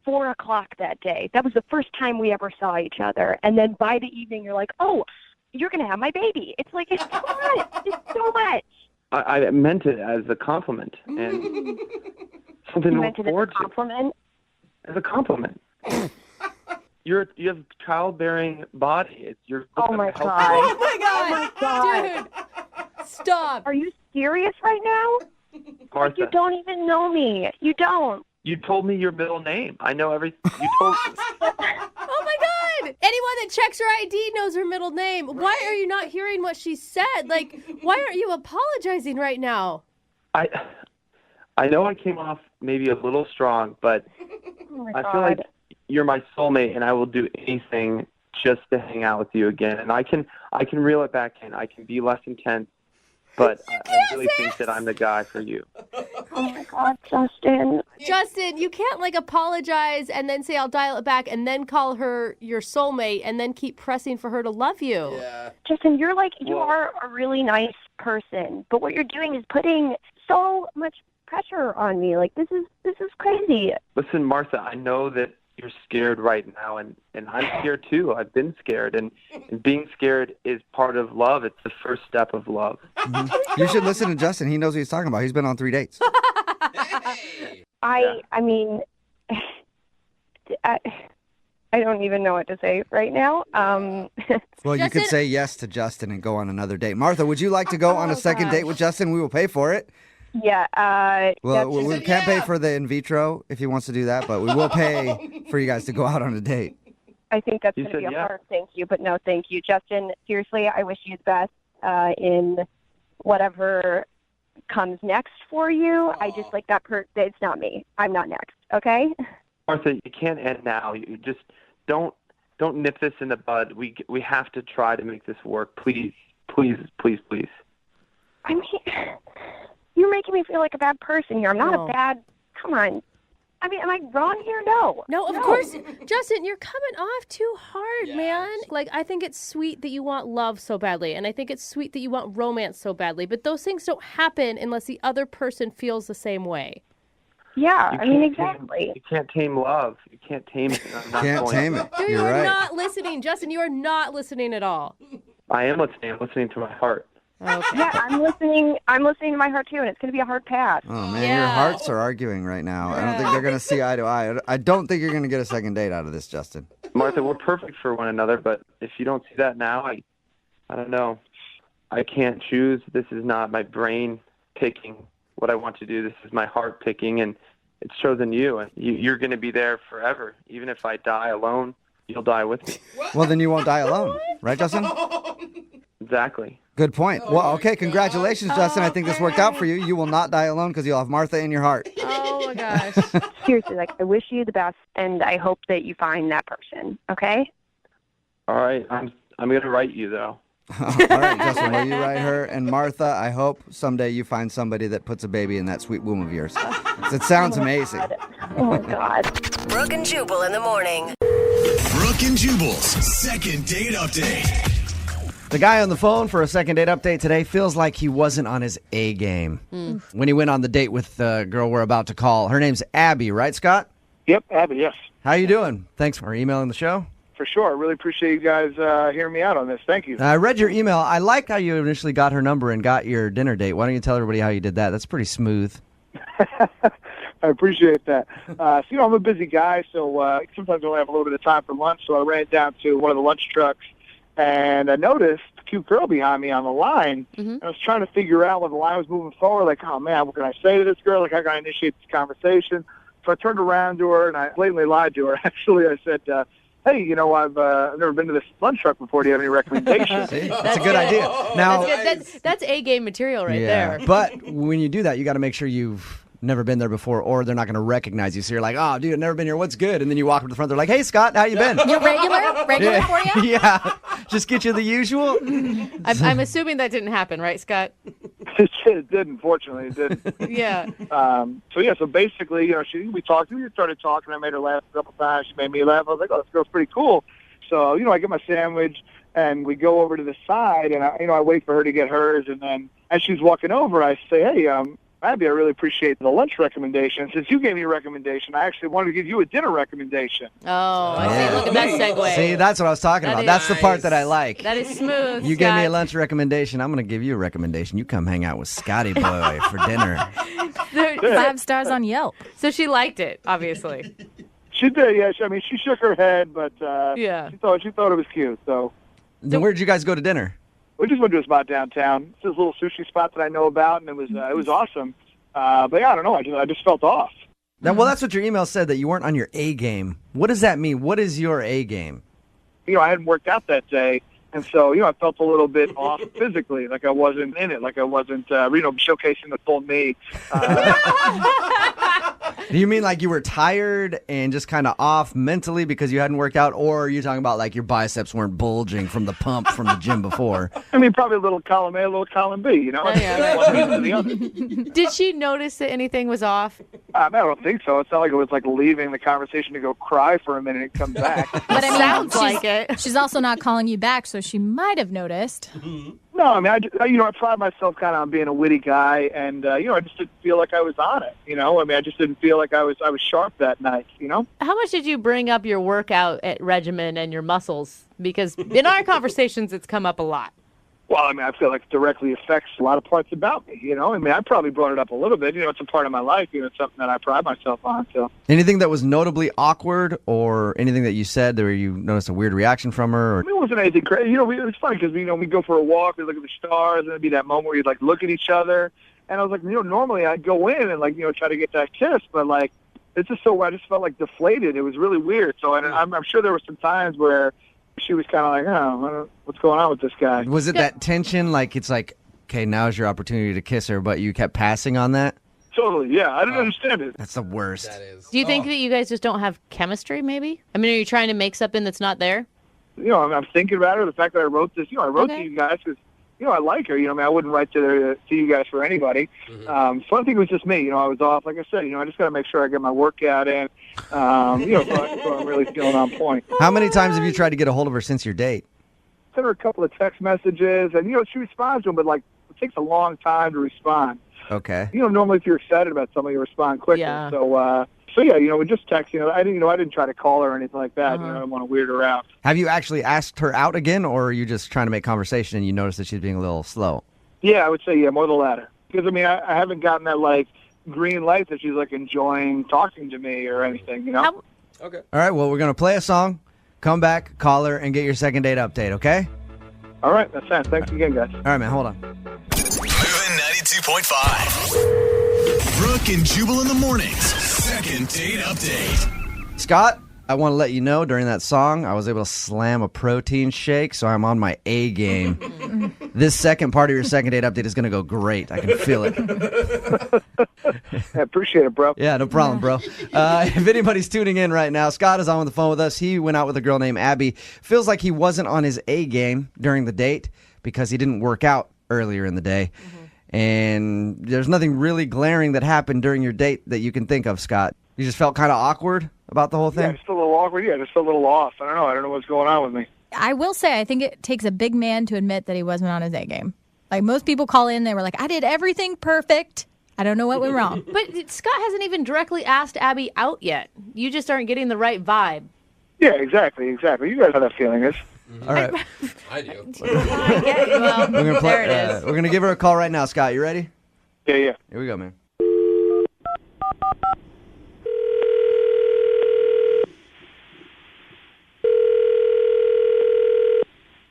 Speaker 10: 4:00 that day. That was the first time we ever saw each other. And then by the evening, you're like, "Oh, you're going to have my baby." It's like, it's so much. It's so much.
Speaker 4: I meant it as a compliment and something
Speaker 10: You
Speaker 4: to
Speaker 10: meant
Speaker 4: look
Speaker 10: it as a
Speaker 4: forward to.
Speaker 10: compliment.
Speaker 4: As a compliment. You have childbearing body. You're
Speaker 10: Oh my
Speaker 4: healthy.
Speaker 10: God.
Speaker 3: Oh my God.
Speaker 10: Oh my God.
Speaker 3: Dude. Stop.
Speaker 10: Are you serious right now?
Speaker 4: Martha,
Speaker 10: You don't even know me. You don't.
Speaker 4: you told me your middle name. I know everything. You told me.
Speaker 3: Oh my God. Anyone that checks her ID knows her middle name. Why are you not hearing what she said? Like, why aren't you apologizing right now?
Speaker 4: I know I came off maybe a little strong, but
Speaker 10: Oh my
Speaker 4: I
Speaker 10: God.
Speaker 4: feel like you're my soulmate, and I will do anything just to hang out with you again. And I can reel it back in. I can be less intense, but I really think that I'm the guy for you.
Speaker 10: Oh my God, Justin.
Speaker 3: Justin, you can't like apologize and then say I'll dial it back and then call her your soulmate and then keep pressing for her to love you.
Speaker 5: Yeah.
Speaker 10: Justin, you
Speaker 4: Well-
Speaker 10: are a really nice person, but what you're doing is putting so much pressure on me. Like this is crazy.
Speaker 4: Listen, Martha, I know that you're scared right now, and I'm scared too. I've been scared, and being scared is part of love. It's the first step of love.
Speaker 2: You should listen to Justin. He knows what he's talking about. He's been on 3 dates.
Speaker 5: Hey.
Speaker 10: I mean, I don't even know what to say right now.
Speaker 2: Well, you could
Speaker 3: Justin-
Speaker 2: say yes to Justin and go on another date. Martha, would you like to go on a second date with Justin? We will pay for it.
Speaker 10: Yeah.
Speaker 2: Well,
Speaker 10: Justin,
Speaker 2: we
Speaker 5: said
Speaker 2: can't pay
Speaker 5: yeah.
Speaker 2: for the in vitro if he wants to do that, but we will pay for you guys to go out on a date.
Speaker 10: I think that's
Speaker 4: You
Speaker 10: going to be
Speaker 4: said
Speaker 10: a
Speaker 4: yeah.
Speaker 10: hard thank you, but no thank you. Justin, seriously, I wish you the best in whatever comes next for you. I just like that it's not me. I'm not next, okay?
Speaker 4: Martha, you can't end now. You just don't nip this in the bud. We have to try to make this work. Please, please, please, please.
Speaker 10: I mean, you're making me feel like a bad person here. I'm not a bad. Come on. I mean, am I wrong here? No.
Speaker 3: No, of course. Justin, you're coming off too hard, man. Like, I think it's sweet that you want love so badly, and I think it's sweet that you want romance so badly, but those things don't happen unless the other person feels the same way.
Speaker 10: Yeah, I mean, exactly.
Speaker 4: You can't tame love. You can't tame it.
Speaker 2: Can't tame it.
Speaker 3: Dude,
Speaker 2: You're
Speaker 3: you are
Speaker 2: right.
Speaker 3: not listening. Justin, you are not listening at all.
Speaker 4: I am listening. I'm listening to my heart.
Speaker 3: Okay.
Speaker 10: Yeah, I'm listening to my heart too, and it's going to be a hard pass.
Speaker 2: Oh, man, your hearts are arguing right now. I don't think they're going to see eye to eye. I don't think you're going to get a second date out of this, Justin.
Speaker 4: Martha, we're perfect for one another, but if you don't see that now, I don't know. I can't choose. This is not my brain picking what I want to do. This is my heart picking, and it's chosen you. And you're going to be there forever. Even if I die alone, you'll die with me.
Speaker 2: Well, then you won't die alone. Right, Justin?
Speaker 4: Exactly.
Speaker 2: Good point. Well, okay, congratulations, Justin. I think this worked out for you. You will not die alone because you'll have Martha in your heart.
Speaker 3: Oh, my gosh.
Speaker 10: Seriously, like, I wish you the best, and I hope that you find that person, okay?
Speaker 4: All right. I'm going to write you, though.
Speaker 2: All right, Justin, will you write her? And Martha, I hope someday you find somebody that puts a baby in that sweet womb of yours. It sounds amazing.
Speaker 10: Oh, my God.
Speaker 7: Brooke and Jubal in the morning.
Speaker 1: Brooke and Jubal's second date update.
Speaker 2: The guy on the phone for a second date update today feels like he wasn't on his A game when he went on the date with the girl we're about to call. Her name's Abby, right, Scott?
Speaker 8: Yep, Abby, yes.
Speaker 2: How you doing? Thanks for emailing the show.
Speaker 8: For sure. I really appreciate you guys hearing me out on this. Thank you.
Speaker 2: I read your email. I liked how you initially got her number and got your dinner date. Why don't you tell everybody how you did that? That's pretty smooth.
Speaker 8: I appreciate that. So, I'm a busy guy, so sometimes I only have a little bit of time for lunch, so I ran down to one of the lunch trucks, and I noticed a cute girl behind me on the line. And I was trying to figure out when the line was moving forward, like, oh, man, what can I say to this girl? Like, how can I initiate this conversation? So I turned around to her, and I blatantly lied to her. Actually, I said, hey, I've never been to this lunch truck before. Do you have any recommendations?
Speaker 2: See? That's a good idea. Now,
Speaker 3: That's A-game material right there.
Speaker 2: But when you do that, you got to make sure you've never been there before, or they're not going to recognize you. So you're like, oh, dude, I've never been here. What's good? And then you walk up to the front. They're like, hey, Scott, how you been?
Speaker 3: You're regular for you?
Speaker 2: Yeah. Just get you the usual.
Speaker 3: I'm assuming that didn't happen, right, Scott?
Speaker 8: It didn't, fortunately. It didn't.
Speaker 3: Yeah.
Speaker 8: So basically, we started talking. I made her laugh a couple times. She made me laugh. I was like, oh, this girl's pretty cool. So, I get my sandwich, and we go over to the side, and I wait for her to get hers. And then as she's walking over, I say, hey, Abby, I really appreciate the lunch recommendation. Since you gave me a recommendation, I actually wanted to give you a dinner recommendation.
Speaker 3: Oh, I see. Look at that segue.
Speaker 2: See, that's what I was talking about. That's the part that I like.
Speaker 3: That is smooth,
Speaker 2: You gave me a lunch recommendation. I'm going to give you a recommendation. You come hang out with Scotty Boy for dinner.
Speaker 3: 5 stars on Yelp. So she liked it, obviously.
Speaker 8: She did, yeah. She shook her head, but
Speaker 3: yeah,
Speaker 8: she thought it was cute. So,
Speaker 2: then where did you guys go to dinner?
Speaker 8: We just went to a spot downtown. It's this little sushi spot that I know about, and it was awesome. But yeah, I don't know. I just felt off.
Speaker 2: Well, that's what your email said, that you weren't on your A game. What does that mean? What is your A game?
Speaker 8: I hadn't worked out that day, and so I felt a little bit off physically, like I wasn't in it, like I wasn't showcasing the full me.
Speaker 2: Do you mean like you were tired and just kind of off mentally because you hadn't worked out, or are you talking about like your biceps weren't bulging from the pump from the gym before?
Speaker 8: Probably a little column A, a little column B, One reason or the other.
Speaker 3: Did she notice that anything was off?
Speaker 8: I don't think so. It's not like it was like leaving the conversation to go cry for a minute and come back.
Speaker 11: But
Speaker 3: Sounds like it.
Speaker 11: She's also not calling you back, so she might have noticed.
Speaker 8: No, I pride myself kind of on being a witty guy, and I just didn't feel like I was on it. I just didn't feel like I was sharp that night.
Speaker 3: How much did you bring up your workout regimen and your muscles? Because in our conversations, it's come up a lot.
Speaker 8: Well, I feel like it directly affects a lot of parts about me, I probably brought it up a little bit. It's a part of my life. It's something that I pride myself on. So,
Speaker 2: anything that was notably awkward, or anything that you said where you noticed a weird reaction from her? Or...
Speaker 8: It wasn't anything crazy. It's funny because we go for a walk, we look at the stars, and it'd be that moment where you'd look at each other. And I was like, normally I'd go in and try to get that kiss, but it's just so I just felt deflated. It was really weird. So I'm sure there were some times where she was kind of like, oh, what's going on with this guy?
Speaker 2: Was it that tension? It's okay, now's your opportunity to kiss her, but you kept passing on that?
Speaker 12: Totally, yeah. I didn't understand it.
Speaker 2: That's the worst.
Speaker 5: That is.
Speaker 3: Do you think that you guys just don't have chemistry, maybe? I mean, are you trying to make something that's not there?
Speaker 12: I'm thinking about her. The fact that I wrote this, I wrote to you guys because, I like her. I wouldn't write to you guys for anybody. So I think it was just me. I was off. Like I said, I just got to make sure I get my workout in. So I'm really feeling on point.
Speaker 2: How many times have you tried to get a hold of her since your date?
Speaker 12: Sent her a couple of text messages, and, she responds to them, but, it takes a long time to respond.
Speaker 2: Okay.
Speaker 12: Normally if you're excited about something, you respond quickly.
Speaker 3: Yeah.
Speaker 12: So yeah, we just text. I didn't try to call her or anything like that. I don't want to weird her out.
Speaker 2: Have you actually asked her out again, or are you just trying to make conversation and you notice that she's being a little slow?
Speaker 12: Yeah, I would say more the latter. Because I haven't gotten that green light that she's enjoying talking to me or anything.
Speaker 5: Okay.
Speaker 2: All right. Well, we're gonna play a song, come back, call her, and get your second date update. Okay?
Speaker 12: All right, that's fine. Thanks again, guys.
Speaker 2: All right, man. Hold on.
Speaker 1: Moving 92.5. Brooke and Jubal in the mornings. Second date update.
Speaker 2: Scott, I want to let you know during that song, I was able to slam a protein shake, so I'm on my A game. This second part of your second date update is going to go great. I can feel it.
Speaker 12: I appreciate it, bro.
Speaker 2: Yeah, no problem, bro. If anybody's tuning in right now, Scott is on the phone with us. He went out with a girl named Abby. Feels like he wasn't on his A game during the date because he didn't work out earlier in the day. And there's nothing really glaring that happened during your date that you can think of, Scott. You just felt kind of awkward about the whole thing?
Speaker 12: Yeah, just a little awkward. Yeah, just a little off. I don't know what's going on with me.
Speaker 11: I will say, I think it takes a big man to admit that he wasn't on his A game. Most people call in, they were like, I did everything perfect. I don't know what went wrong.
Speaker 3: But Scott hasn't even directly asked Abby out yet. You just aren't getting the right vibe.
Speaker 12: Yeah, exactly. You guys know how that feeling is.
Speaker 2: All right.
Speaker 5: I do.
Speaker 3: Well,
Speaker 2: We're gonna
Speaker 3: there it is.
Speaker 2: We're going to give her a call right now, Scott. You ready?
Speaker 12: Yeah.
Speaker 2: Here we go, man.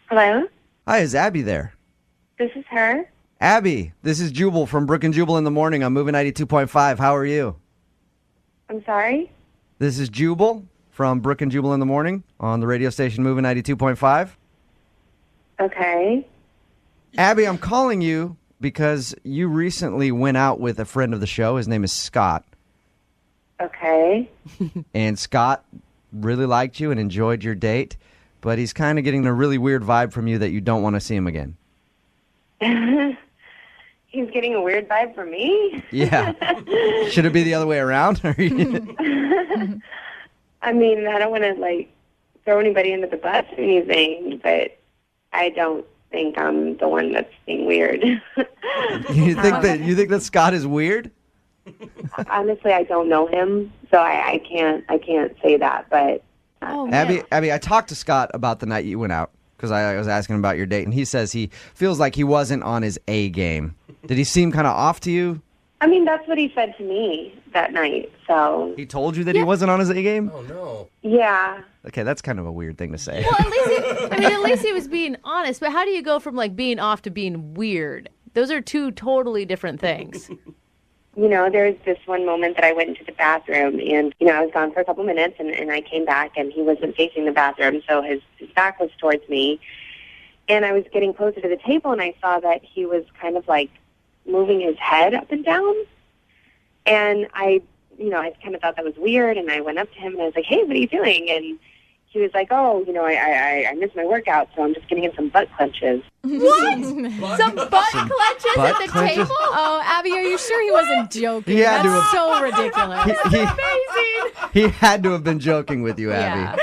Speaker 10: Hello?
Speaker 2: Hi, is Abby there?
Speaker 10: This is her.
Speaker 2: Abby, this is Jubal from Brooke and Jubal in the morning. I'm moving 92.5. How are you?
Speaker 10: I'm sorry?
Speaker 2: This is Jubal from Brooke and Jubal in the morning on the radio station Moving 92.5.
Speaker 10: Okay.
Speaker 2: Abby, I'm calling you because you recently went out with a friend of the show. His name is Scott.
Speaker 10: Okay.
Speaker 2: And Scott really liked you and enjoyed your date, but he's kind of getting a really weird vibe from you that you don't want to see him again.
Speaker 10: He's getting a weird vibe from me?
Speaker 2: Yeah. Should it be the other way around?
Speaker 10: I mean, I don't want to, throw anybody under the bus or anything, but I don't think I'm the one that's being weird.
Speaker 2: You think that Scott is weird?
Speaker 10: Honestly, I don't know him, so I can't say that, but...
Speaker 2: Abby, I talked to Scott about the night you went out because I was asking him about your date, and he says he feels like he wasn't on his A game. Did he seem kind of off to you?
Speaker 10: I mean, that's what he said to me that night, so...
Speaker 2: He told you that he wasn't on his A game?
Speaker 5: Oh, no.
Speaker 10: Yeah.
Speaker 2: Okay, that's kind of a weird thing to say.
Speaker 3: Well, at least he was being honest. But how do you go from being off to being weird? Those are two totally different things.
Speaker 10: There's this one moment that I went into the bathroom, and, I was gone for a couple minutes, and I came back, and he wasn't facing the bathroom, so his back was towards me. And I was getting closer to the table, and I saw that he was kind of, moving his head up and down. And I kind of thought that was weird, and I went up to him, and I was like, hey, what are you doing? And he was like, oh, I missed my workout, so I'm just getting in some butt clenches.
Speaker 3: What? Some butt clutches at the table?
Speaker 11: Oh, Abby, are you sure he wasn't joking?
Speaker 2: He had to
Speaker 11: That's
Speaker 2: have-
Speaker 11: so ridiculous.
Speaker 3: Amazing.
Speaker 2: He had to have been joking with you, Abby.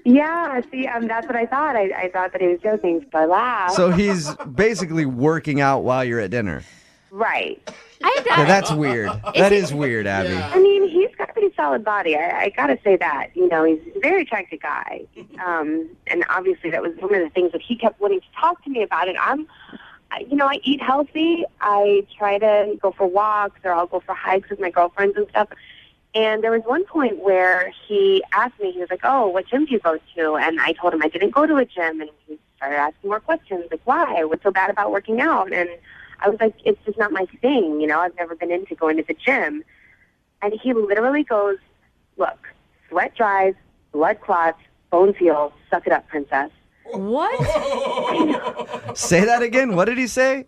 Speaker 10: Yeah, see, that's what I thought. I thought that he was joking, so I laughed.
Speaker 2: So he's basically working out while you're at dinner.
Speaker 10: Right.
Speaker 2: Yeah, that's weird. That is weird, Abby.
Speaker 10: I mean, he's got a pretty solid body. I got to say that. He's a very attractive guy. And obviously that was one of the things that he kept wanting to talk to me about. And I eat healthy. I try to go for walks, or I'll go for hikes with my girlfriends and stuff. And there was one point where he asked me, he was like, oh, what gym do you go to? And I told him I didn't go to a gym. And he started asking more questions, like, why? What's so bad about working out? And I was like, it's just not my thing. I've never been into going to the gym. And he literally goes, look, sweat dries, blood clots, bones heal, suck it up, princess.
Speaker 3: What?
Speaker 2: Say that again. What did he say?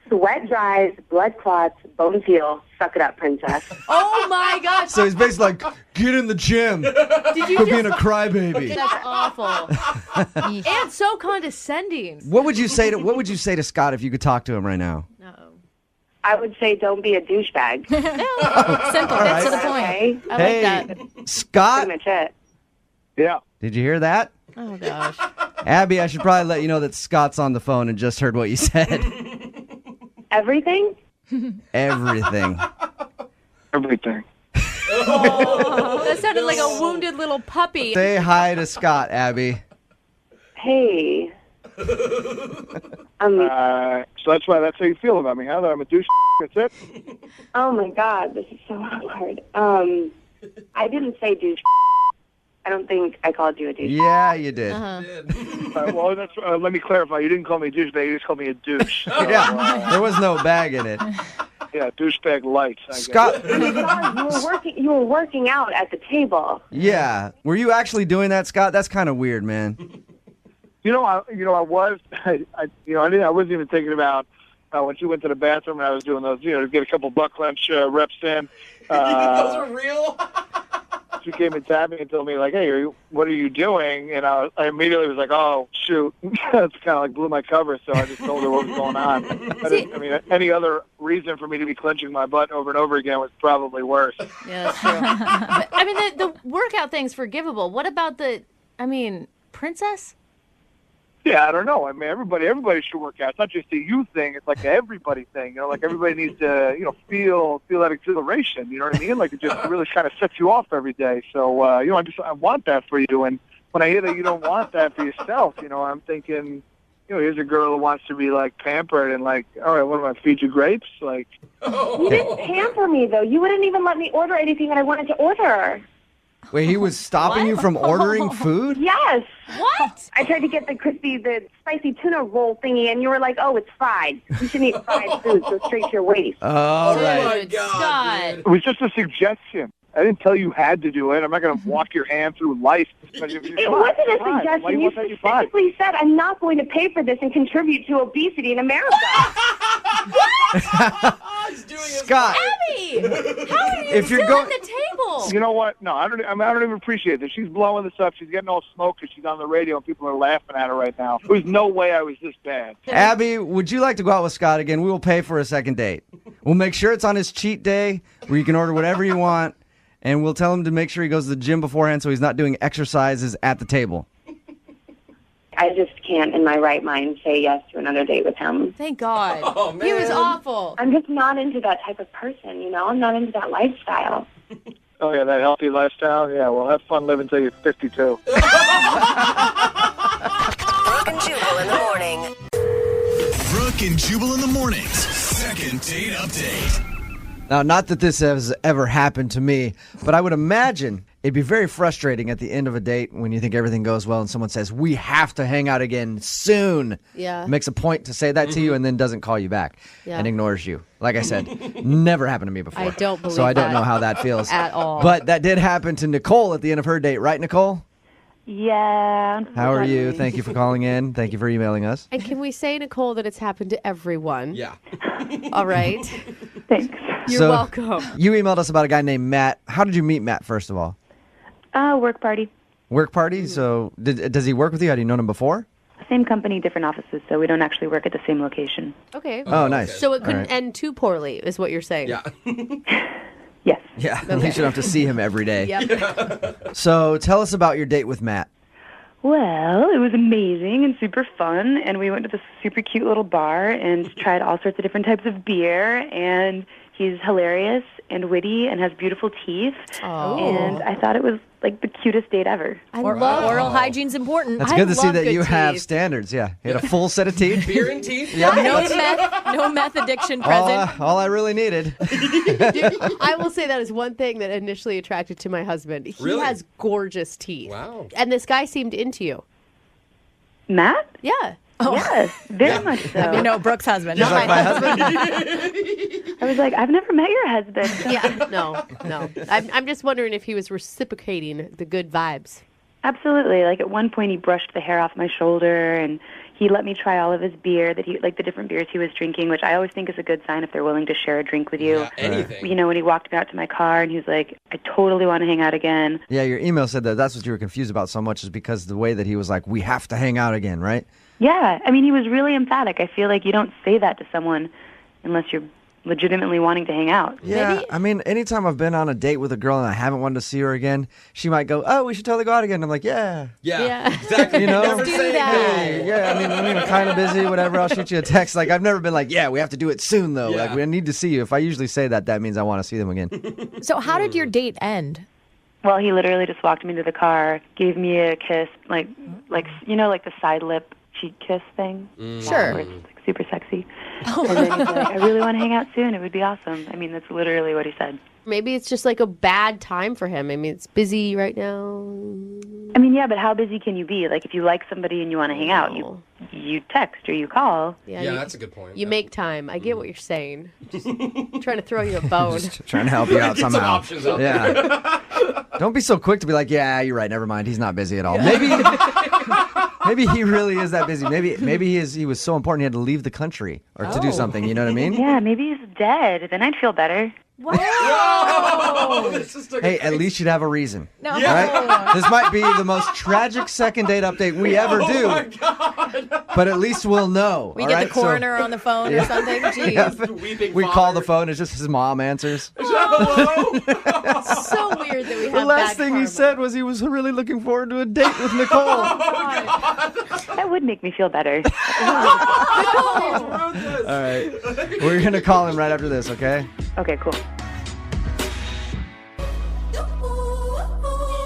Speaker 13: Sweat dries, blood clots, bones heal. Suck it up, princess.
Speaker 3: Oh my gosh.
Speaker 2: So he's basically like, get in the gym.
Speaker 3: Did you
Speaker 2: Quit being a crybaby.
Speaker 3: That's awful. And so condescending.
Speaker 2: What would you say to Scott if you could talk to him right now?
Speaker 13: I would say don't be a douchebag.
Speaker 11: Simple.
Speaker 2: All
Speaker 11: That's to the
Speaker 2: right.
Speaker 11: point.
Speaker 13: Okay?
Speaker 3: I
Speaker 2: Hey,
Speaker 3: like that.
Speaker 2: Scott,
Speaker 13: Pretty much it.
Speaker 12: Yeah.
Speaker 2: did you hear that?
Speaker 3: Oh gosh.
Speaker 2: Abby, I should probably let you know that Scott's on the phone and just heard what you said.
Speaker 13: Everything?
Speaker 2: Everything.
Speaker 12: Everything.
Speaker 3: Oh, that sounded like a wounded little puppy.
Speaker 2: Say hi to Scott, Abby.
Speaker 13: Hey.
Speaker 12: So that's how you feel about me, huh? That I'm a douche. That's it?
Speaker 13: Oh my God, this is so awkward. I didn't say douche. I don't think I called you a douche.
Speaker 2: Yeah, you did.
Speaker 12: Well, let me clarify. You didn't call me a douchebag. You just called me a douche.
Speaker 2: Yeah, there was no bag in it.
Speaker 12: Yeah, douchebag light. I guess.
Speaker 2: Scott,
Speaker 13: You were working out at the table.
Speaker 2: yeah, were you actually doing that, Scott? That's kind of weird, man.
Speaker 12: I was. I wasn't even thinking about when she went to the bathroom and I was doing those. To get a couple butt clench reps in.
Speaker 5: Those are real?
Speaker 12: She came and tapped me and told me, like, hey, what are you doing? And I immediately was like, oh, shoot. It's kind of like blew my cover, so I just told her what was going on. Any other reason for me to be clenching my butt over and over again was probably worse.
Speaker 3: Yeah, that's true. But, the workout thing's forgivable. What about princess?
Speaker 12: Yeah, I don't know. I mean, everybody should work out. It's not just a you thing. It's like an everybody thing. Like everybody needs to, feel that exhilaration. You know what I mean? Like it just really kind of sets you off every day. So, I want that for you. And when I hear that you don't want that for yourself, I'm thinking, here's a girl who wants to be like pampered and like, all right, what am I, feed you grapes? Like,
Speaker 13: You didn't pamper me though. You wouldn't even let me order anything that I wanted to order.
Speaker 2: Wait, he was stopping you from ordering food?
Speaker 13: Yes.
Speaker 3: What?
Speaker 13: I tried to get the spicy tuna roll thingy, and you were like, oh, it's fried. You shouldn't eat fried food. Go straight to your waist.
Speaker 2: All right.
Speaker 5: my God,
Speaker 3: Scott.
Speaker 5: dude.
Speaker 12: it was just a suggestion. I didn't tell you had to do it. I'm not going to walk your hand through life.
Speaker 13: It wasn't a suggestion. You specifically said, I'm not going to pay for this and contribute to obesity in America.
Speaker 2: Scott,
Speaker 3: Abby! How are you
Speaker 2: If you're
Speaker 3: still
Speaker 2: going-
Speaker 3: at the table?
Speaker 12: You know what? No, I don't even appreciate this. She's blowing this up. She's getting all smoke because she's on the radio and people are laughing at her right now. There's no way I was this bad.
Speaker 2: Abby, would you like to go out with Scott again? We will pay for a second date. We'll make sure it's on his cheat day where you can order whatever you want, and we'll tell him to make sure he goes to the gym beforehand so he's not doing exercises at the table.
Speaker 13: I just can't, in my right mind, say yes to another date with him.
Speaker 3: Thank God.
Speaker 5: Oh, man.
Speaker 3: He was awful.
Speaker 13: I'm just not into that type of person, I'm not into that lifestyle.
Speaker 12: Oh, yeah, that healthy lifestyle? Yeah, well, have fun living till you're 52.
Speaker 7: Brooke and Jubal in the morning.
Speaker 1: Brooke and Jubal in the mornings. Second date update.
Speaker 2: Now, not that this has ever happened to me, but I would imagine it'd be very frustrating at the end of a date when you think everything goes well and someone says, we have to hang out again soon.
Speaker 3: Yeah.
Speaker 2: Makes a point to say that to you and then doesn't call you back
Speaker 3: Yeah.
Speaker 2: and ignores you. Like I said, never happened to me before.
Speaker 3: I don't believe
Speaker 2: So I don't
Speaker 3: that
Speaker 2: know how that feels.
Speaker 3: at all.
Speaker 2: But that did happen to Nicole at the end of her date, right, Nicole?
Speaker 14: Yeah.
Speaker 2: How are you? Thank you for calling in. Thank you for emailing us.
Speaker 3: And can we say, Nicole, that it's happened to everyone?
Speaker 5: Yeah.
Speaker 3: All right.
Speaker 14: Thanks.
Speaker 3: You're welcome.
Speaker 2: You emailed us about a guy named Matt. How did you meet Matt, first of all?
Speaker 14: Work party.
Speaker 2: Work party? So does he work with you? Had you known him before?
Speaker 14: Same company, different offices, so we don't actually work at the same location.
Speaker 3: Okay.
Speaker 2: Oh, nice.
Speaker 3: So it couldn't
Speaker 2: All right.
Speaker 3: end too poorly, is what you're saying.
Speaker 5: Yeah.
Speaker 14: Yes.
Speaker 2: Yeah, at least you don't have to see him every day.
Speaker 3: Yep.
Speaker 2: So tell us about your date with Matt.
Speaker 14: Well, it was amazing and super fun, and we went to this super cute little bar and tried all sorts of different types of beer, and he's hilarious and witty and has beautiful teeth, and I thought it was like the cutest date ever.
Speaker 3: I love
Speaker 11: Oral hygiene's important.
Speaker 2: That's good to see that you have standards. Yeah, you had a full set of teeth.
Speaker 5: Beer and teeth?
Speaker 2: Yeah.
Speaker 11: No meth addiction present.
Speaker 2: All I really needed.
Speaker 3: I will say that is one thing that initially attracted to my husband. He
Speaker 5: Really?
Speaker 3: has gorgeous teeth.
Speaker 5: Wow.
Speaker 3: And this guy seemed into you.
Speaker 14: Matt?
Speaker 3: Yeah.
Speaker 14: Yes, very much so.
Speaker 11: You know, Brooke's husband.
Speaker 2: He's like my husband.
Speaker 14: I was like, I've never met your husband.
Speaker 3: Yeah. No. I'm just wondering if he was reciprocating the good vibes.
Speaker 14: Absolutely. Like at one point he brushed the hair off my shoulder and He let me try all of his beer, the different beers he was drinking, which I always think is a good sign if they're willing to share a drink with you.
Speaker 5: Yeah, anything.
Speaker 14: You know, when he walked me out to my car and he was like, I totally want to hang out again.
Speaker 2: Yeah, your email said that's what you were confused about so much is because the way that he was like, we have to hang out again, right?
Speaker 14: Yeah, I mean, he was really emphatic. I feel like you don't say that to someone unless you're legitimately wanting to hang out.
Speaker 2: Yeah,
Speaker 3: Maybe-
Speaker 2: I mean, anytime I've been on a date with a girl and I haven't wanted to see her again, she might go, "Oh, we should totally go out again." I'm like, "Yeah,
Speaker 3: Yeah.
Speaker 5: Exactly.
Speaker 2: You know?
Speaker 5: Never
Speaker 11: Do
Speaker 5: say
Speaker 11: that.
Speaker 2: hey, yeah." I'm kind of busy, whatever. I'll shoot you a text. Like, I've never been like, "Yeah, we have to do it soon, though."
Speaker 5: Yeah.
Speaker 2: Like, we need to see you. If I usually say that, that means I want to see them again.
Speaker 11: So how did your date end?
Speaker 14: Well, he literally just walked me to the car, gave me a kiss, like you know, like the side lip cheek kiss thing.
Speaker 11: Sure.
Speaker 14: Where it's like super sexy. And then he's like, I really want to hang out soon. It would be awesome. I mean, that's literally what he said.
Speaker 3: Maybe it's just like a bad time for him. I mean, it's busy right now.
Speaker 14: I mean, yeah, but how busy can you be? Like, if you like somebody and you want to hang out, you text or you call.
Speaker 5: Yeah, that's a good point.
Speaker 3: You make time. I get what you're saying. Just trying to throw you a bone.
Speaker 2: Just trying to help you out
Speaker 5: Get some
Speaker 2: somehow.
Speaker 5: options out
Speaker 2: Yeah. Don't be so quick to be like, "Yeah, you're right. Never mind. He's not busy at all." Maybe he really is that busy. Maybe he was so important he had to leave the country or to do something. You know what I mean?
Speaker 14: Yeah, maybe he's dead. Then I'd feel better.
Speaker 5: Whoa! This just took
Speaker 2: Hey, at least you'd have a reason.
Speaker 11: No.
Speaker 2: Right? This might be the most tragic second date update we ever do.
Speaker 5: Oh my God!
Speaker 2: But at least we'll know.
Speaker 11: We
Speaker 2: all
Speaker 11: get
Speaker 2: right?
Speaker 11: the coroner on the phone or something. Jeez.
Speaker 5: Weeping
Speaker 2: We
Speaker 5: father.
Speaker 2: call the phone. It's just his mom answers.
Speaker 5: Hello.
Speaker 3: It's so weird that we have
Speaker 2: The last
Speaker 3: bad
Speaker 2: thing
Speaker 3: karma.
Speaker 2: he said was he was really looking forward to a date with Nicole.
Speaker 14: That would make me feel better.
Speaker 2: All right. We're going to call him right after this, okay?
Speaker 14: Okay, cool.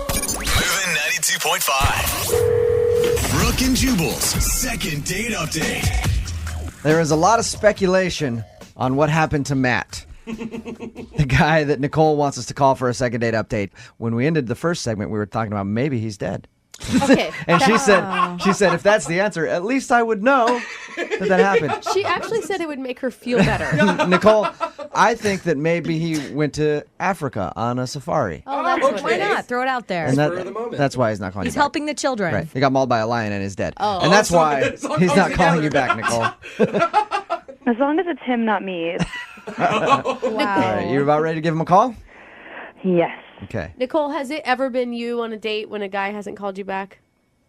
Speaker 1: Moving 92.5. Brooke and Jubal's second date update.
Speaker 2: There is a lot of speculation on what happened to Matt, the guy that Nicole wants us to call for a second date update. When we ended the first segment, we were talking about maybe he's dead.
Speaker 3: Okay.
Speaker 2: And she said, if that's the answer, at least I would know that happened.
Speaker 3: She actually said it would make her feel better.
Speaker 2: Nicole, I think that maybe he went to Africa on a safari.
Speaker 3: Oh, that's
Speaker 5: okay.
Speaker 3: what
Speaker 11: Why
Speaker 3: it is.
Speaker 11: not? Throw it out there.
Speaker 2: And
Speaker 5: Spur of the moment.
Speaker 2: that's why he's not calling
Speaker 11: He's
Speaker 2: you back.
Speaker 11: helping the children.
Speaker 2: Right. He got mauled by a lion and is dead.
Speaker 3: Oh.
Speaker 2: And that's
Speaker 5: so
Speaker 2: why
Speaker 5: it's all
Speaker 2: he's
Speaker 5: goes
Speaker 2: not calling
Speaker 5: together.
Speaker 2: you back, Nicole.
Speaker 14: As long as it's him, not me.
Speaker 11: Wow.
Speaker 2: All right, you about ready to give him a call?
Speaker 14: Yes.
Speaker 2: Okay.
Speaker 3: Nicole, has it ever been you on a date when a guy hasn't called you back?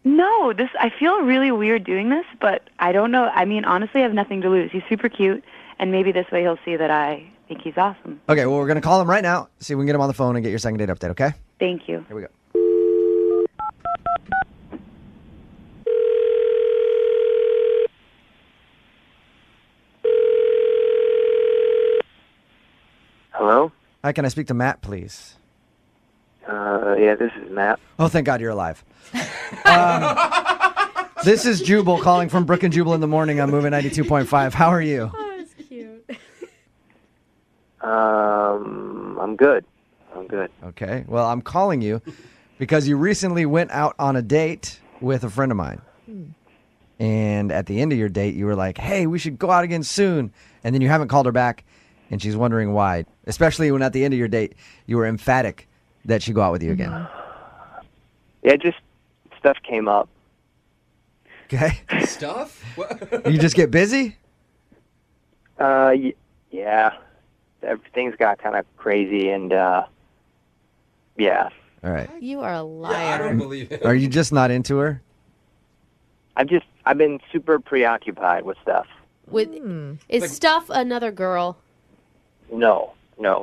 Speaker 14: No, I feel really weird doing this, but I don't know. I mean, honestly, I have nothing to lose. He's super cute, and maybe this way he'll see that I think he's awesome.
Speaker 2: Okay, well, we're going to call him right now, see if we can get him on the phone and get your second date update, okay?
Speaker 14: Thank you.
Speaker 2: Here we go.
Speaker 15: Hello?
Speaker 2: Hi, can I speak to Matt, please?
Speaker 15: Yeah, this is Matt.
Speaker 2: Oh, thank God you're alive. This is Jubal calling from Brooke and Jubal in the morning. I'm moving 92.5. How are you?
Speaker 3: Oh, that's cute.
Speaker 15: I'm good. I'm good.
Speaker 2: Okay, well, I'm calling you because you recently went out on a date with a friend of mine. And at the end of your date, you were like, hey, we should go out again soon. And then you haven't called her back, and she's wondering why. Especially when at the end of your date, you were emphatic that she'd go out with you again.
Speaker 15: Yeah, just stuff came up.
Speaker 2: Okay?
Speaker 5: Stuff?
Speaker 2: You just get busy?
Speaker 15: Yeah. Everything's got kind of crazy, and, yeah.
Speaker 2: All right.
Speaker 3: You are a liar.
Speaker 5: Yeah, I don't believe it.
Speaker 2: Are you just not into her?
Speaker 15: I've been super preoccupied with stuff.
Speaker 3: Is Stuff another girl?
Speaker 15: No,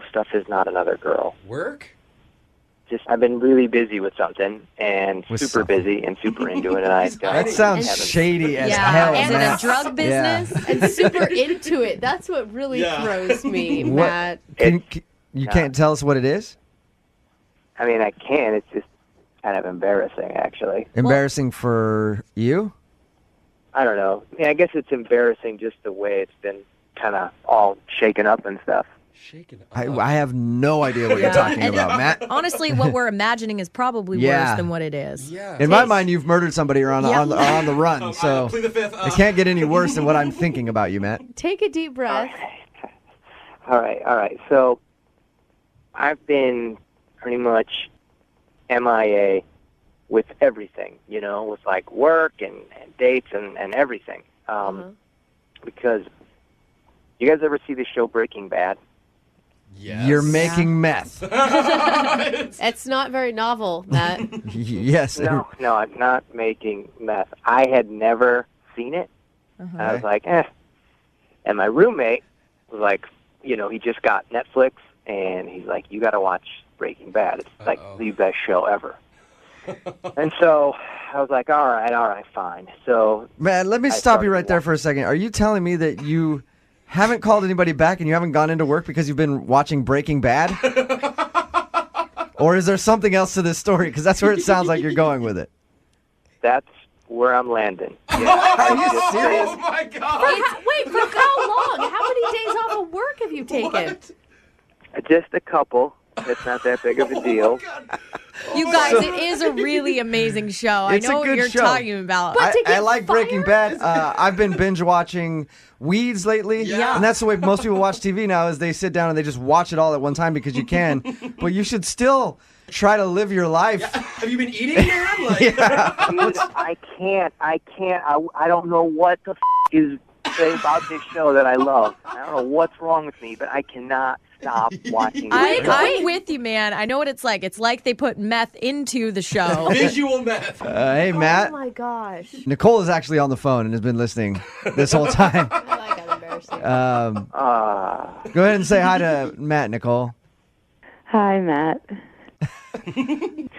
Speaker 15: stuff is not another girl.
Speaker 5: Work?
Speaker 15: Just, I've been really busy with something, and
Speaker 2: With
Speaker 15: super
Speaker 2: something.
Speaker 15: busy and super into it, and I don't.
Speaker 2: That sounds
Speaker 15: haven't-
Speaker 2: shady as
Speaker 11: Yeah,
Speaker 2: hell,
Speaker 11: and in a
Speaker 2: Matt.
Speaker 11: drug business.
Speaker 3: And super into it. That's what really
Speaker 5: Yeah.
Speaker 3: throws me,
Speaker 2: What-
Speaker 3: Matt.
Speaker 2: You can't tell us what it is?
Speaker 15: I mean, I can. It's just kind of embarrassing, actually.
Speaker 2: Embarrassing for you?
Speaker 15: I don't know. I mean, I guess it's embarrassing just the way it's been kind of all shaken up and stuff.
Speaker 5: Shaking up.
Speaker 2: I have no idea what you're talking
Speaker 11: And
Speaker 2: about, Matt.
Speaker 11: honestly, what we're imagining is probably
Speaker 2: Yeah.
Speaker 11: worse than what it is.
Speaker 5: Yeah.
Speaker 2: In my mind, you've murdered somebody or on the run,
Speaker 5: Oh,
Speaker 2: so
Speaker 5: plead the fifth.
Speaker 2: it can't get any worse than what I'm thinking about you, Matt.
Speaker 3: Take a deep breath.
Speaker 15: All right. So I've been pretty much MIA with everything, with like work and dates and everything. Because you guys ever see the show Breaking Bad?
Speaker 5: Yes.
Speaker 2: You're making meth.
Speaker 16: It's not very novel, Matt.
Speaker 2: Yes.
Speaker 15: No, I'm not making meth. I had never seen it. I was like, And my roommate was like, he just got Netflix, and he's like, you got to watch Breaking Bad. It's like the best show ever. And so I was like, all right, fine. So,
Speaker 2: man, let me stop you right there for a second. Are you telling me that you haven't called anybody back and you haven't gone into work because you've been watching Breaking Bad? Or is there something else to this story? Because that's where it sounds like you're going with it.
Speaker 15: That's where I'm landing. Yeah.
Speaker 2: Are you serious?
Speaker 5: Oh, my God.
Speaker 16: Wait, for how long? How many days off of work have you taken?
Speaker 15: Just a couple. It's not that big of a deal.
Speaker 17: You guys, it is a really amazing show. I
Speaker 2: It's
Speaker 17: know
Speaker 2: a
Speaker 17: what
Speaker 2: good
Speaker 17: you're
Speaker 2: show.
Speaker 17: talking about.
Speaker 2: I like Breaking Bad. I've been binge watching Weeds lately.
Speaker 17: Yeah.
Speaker 2: And that's the way most people watch TV now is they sit down and they just watch it all at one time because you can. But you should still try to live your life.
Speaker 5: Yeah. Have you been eating, man? Like...
Speaker 15: Dude, I can't. I don't know what the is about this show that I love. I don't know what's wrong with me, but I cannot stop watching this show.
Speaker 17: I'm with you, man. I know what it's like. It's like they put meth into the show.
Speaker 5: Visual meth.
Speaker 2: Hey, Matt.
Speaker 16: Oh my gosh.
Speaker 2: Nicole is actually on the phone and has been listening this whole time. Go ahead and say hi to Matt, Nicole.
Speaker 14: Hi, Matt.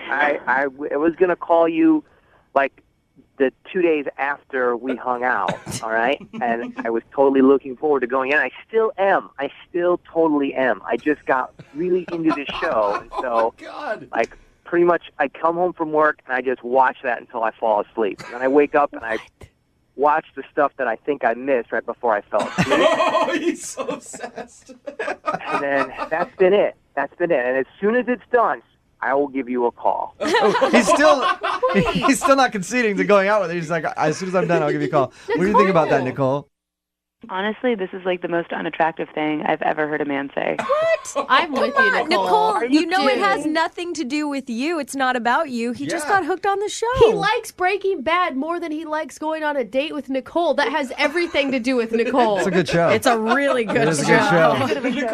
Speaker 15: I was going to call you like the 2 days after we hung out, all right? And I was totally looking forward to going in. I still am. I still totally am. I just got really into this show. And so, like, pretty much I come home from work and I just watch that until I fall asleep. And then I wake up and I watch the stuff that I think I missed right before I fell asleep.
Speaker 5: Oh, he's so obsessed.
Speaker 15: And then that's been it. And as soon as it's done, I will give you a call.
Speaker 2: He's still not conceding to going out with her. He's like, as soon as I'm done, I'll give you a call. What do you think about that, Nicole?
Speaker 14: Honestly, this is like the most unattractive thing I've ever heard a man say.
Speaker 17: What?
Speaker 16: I'm with you, Nicole.
Speaker 17: Nicole, you know it has nothing to do with you. It's not about you. He just got hooked on the show.
Speaker 16: He likes Breaking Bad more than he likes going on a date with Nicole. That has everything to do with Nicole.
Speaker 2: It's a good show.
Speaker 17: It's a really good
Speaker 2: It is a good show.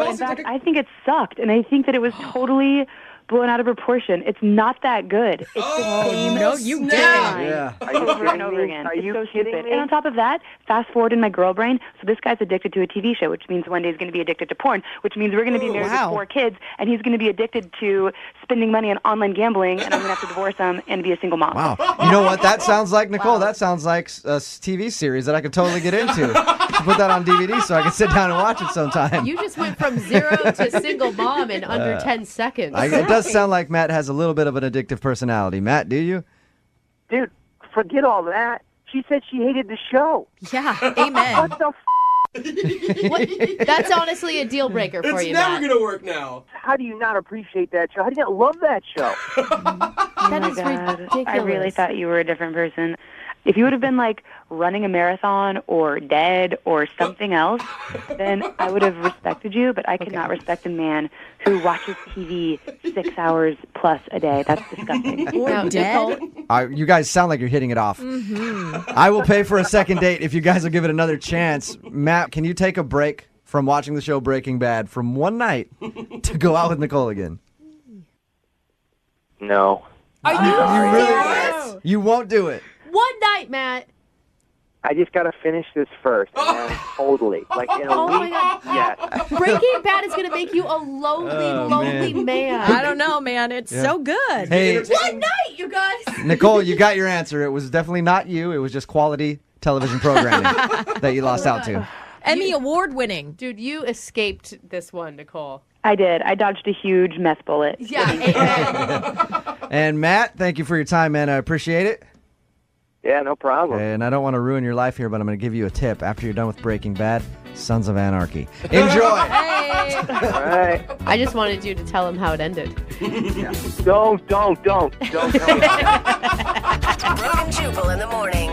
Speaker 14: In fact, I think it sucked, and I think that it was totally blown out of proportion. It's not that good. It's the same.
Speaker 17: No, you didn't.
Speaker 2: Yeah.
Speaker 14: Over and over again.
Speaker 15: Are you
Speaker 14: it's so
Speaker 15: kidding
Speaker 14: stupid.
Speaker 15: me?
Speaker 14: And on top of that, fast forward in my girl brain, so this guy's addicted to a TV show, which means one day he's going to be addicted to porn, which means we're going to be married with 4 kids, and he's going to be addicted to spending money on online gambling, and I'm going to have to divorce him and be a single mom.
Speaker 2: Wow. You know what that sounds like, Nicole? That sounds like a TV series that I could totally get into. To put that on DVD so I can sit down and watch it sometime.
Speaker 16: You just went from 0 to single mom in under 10 seconds.
Speaker 2: It does sound like Matt has a little bit of an addictive personality. Matt, do you?
Speaker 15: Dude, forget all that. She said she hated the show.
Speaker 17: Yeah, amen.
Speaker 15: What the
Speaker 16: What? That's honestly a deal breaker for
Speaker 5: It's
Speaker 16: you,
Speaker 5: never
Speaker 16: Matt.
Speaker 5: going to work now.
Speaker 15: How do you not appreciate that show? How do you not love that show?
Speaker 16: That is ridiculous.
Speaker 14: I really thought you were a different person. If you would have been like running a marathon or dead or something else, then I would have respected you, but I could not respect a man who watches TV 6 hours plus a day. That's disgusting.
Speaker 16: Now, Nicole,
Speaker 2: You guys sound like you're hitting it off. I will pay for a second date if you guys will give it another chance. Matt, can you take a break from watching the show Breaking Bad from one night to go out with Nicole again?
Speaker 15: No.
Speaker 16: are you serious?
Speaker 2: You won't do it.
Speaker 16: One night, Matt.
Speaker 15: I just got to finish this first. And then totally. Like in a
Speaker 16: Oh my
Speaker 15: week,
Speaker 16: God.
Speaker 15: yes.
Speaker 16: Breaking Bad is going to make you a lonely man.
Speaker 17: I don't know, man. It's so good.
Speaker 2: Hey,
Speaker 16: One night, you guys.
Speaker 2: Nicole, you got your answer. It was definitely not you. It was just quality television programming that you lost out to.
Speaker 17: Emmy award winning.
Speaker 16: Dude, you escaped this one, Nicole.
Speaker 14: I did. I dodged a huge meth bullet.
Speaker 16: Yeah, amen.
Speaker 2: And Matt, thank you for your time, man. I appreciate it.
Speaker 15: Yeah, no problem.
Speaker 2: And I don't want to ruin your life here, but I'm going to give you a tip. After you're done with Breaking Bad, Sons of Anarchy. Enjoy.
Speaker 17: Hey.
Speaker 15: All right.
Speaker 16: I just wanted you to tell him how it ended.
Speaker 15: Don't tell me.
Speaker 7: Brooke and Jubal in the morning.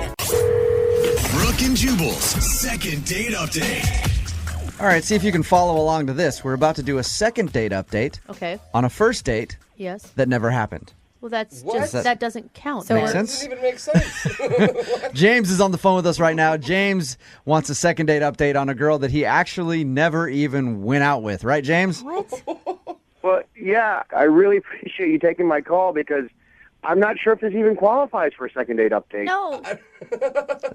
Speaker 1: Brooke and Jubal's second date update.
Speaker 2: All right, see if you can follow along to this. We're about to do a second date update
Speaker 16: Okay.
Speaker 2: on a first date
Speaker 16: Yes.
Speaker 2: that never happened.
Speaker 3: Well, that's
Speaker 2: What?
Speaker 3: just that doesn't count.
Speaker 2: So
Speaker 3: man.
Speaker 2: Makes sense?
Speaker 5: Doesn't even make sense.
Speaker 2: James is on the phone with us right now. James wants a second date update on a girl that he actually never even went out with. Right, James?
Speaker 15: Well, yeah, I really appreciate you taking my call because I'm not sure if this even qualifies for a second date update.
Speaker 3: No.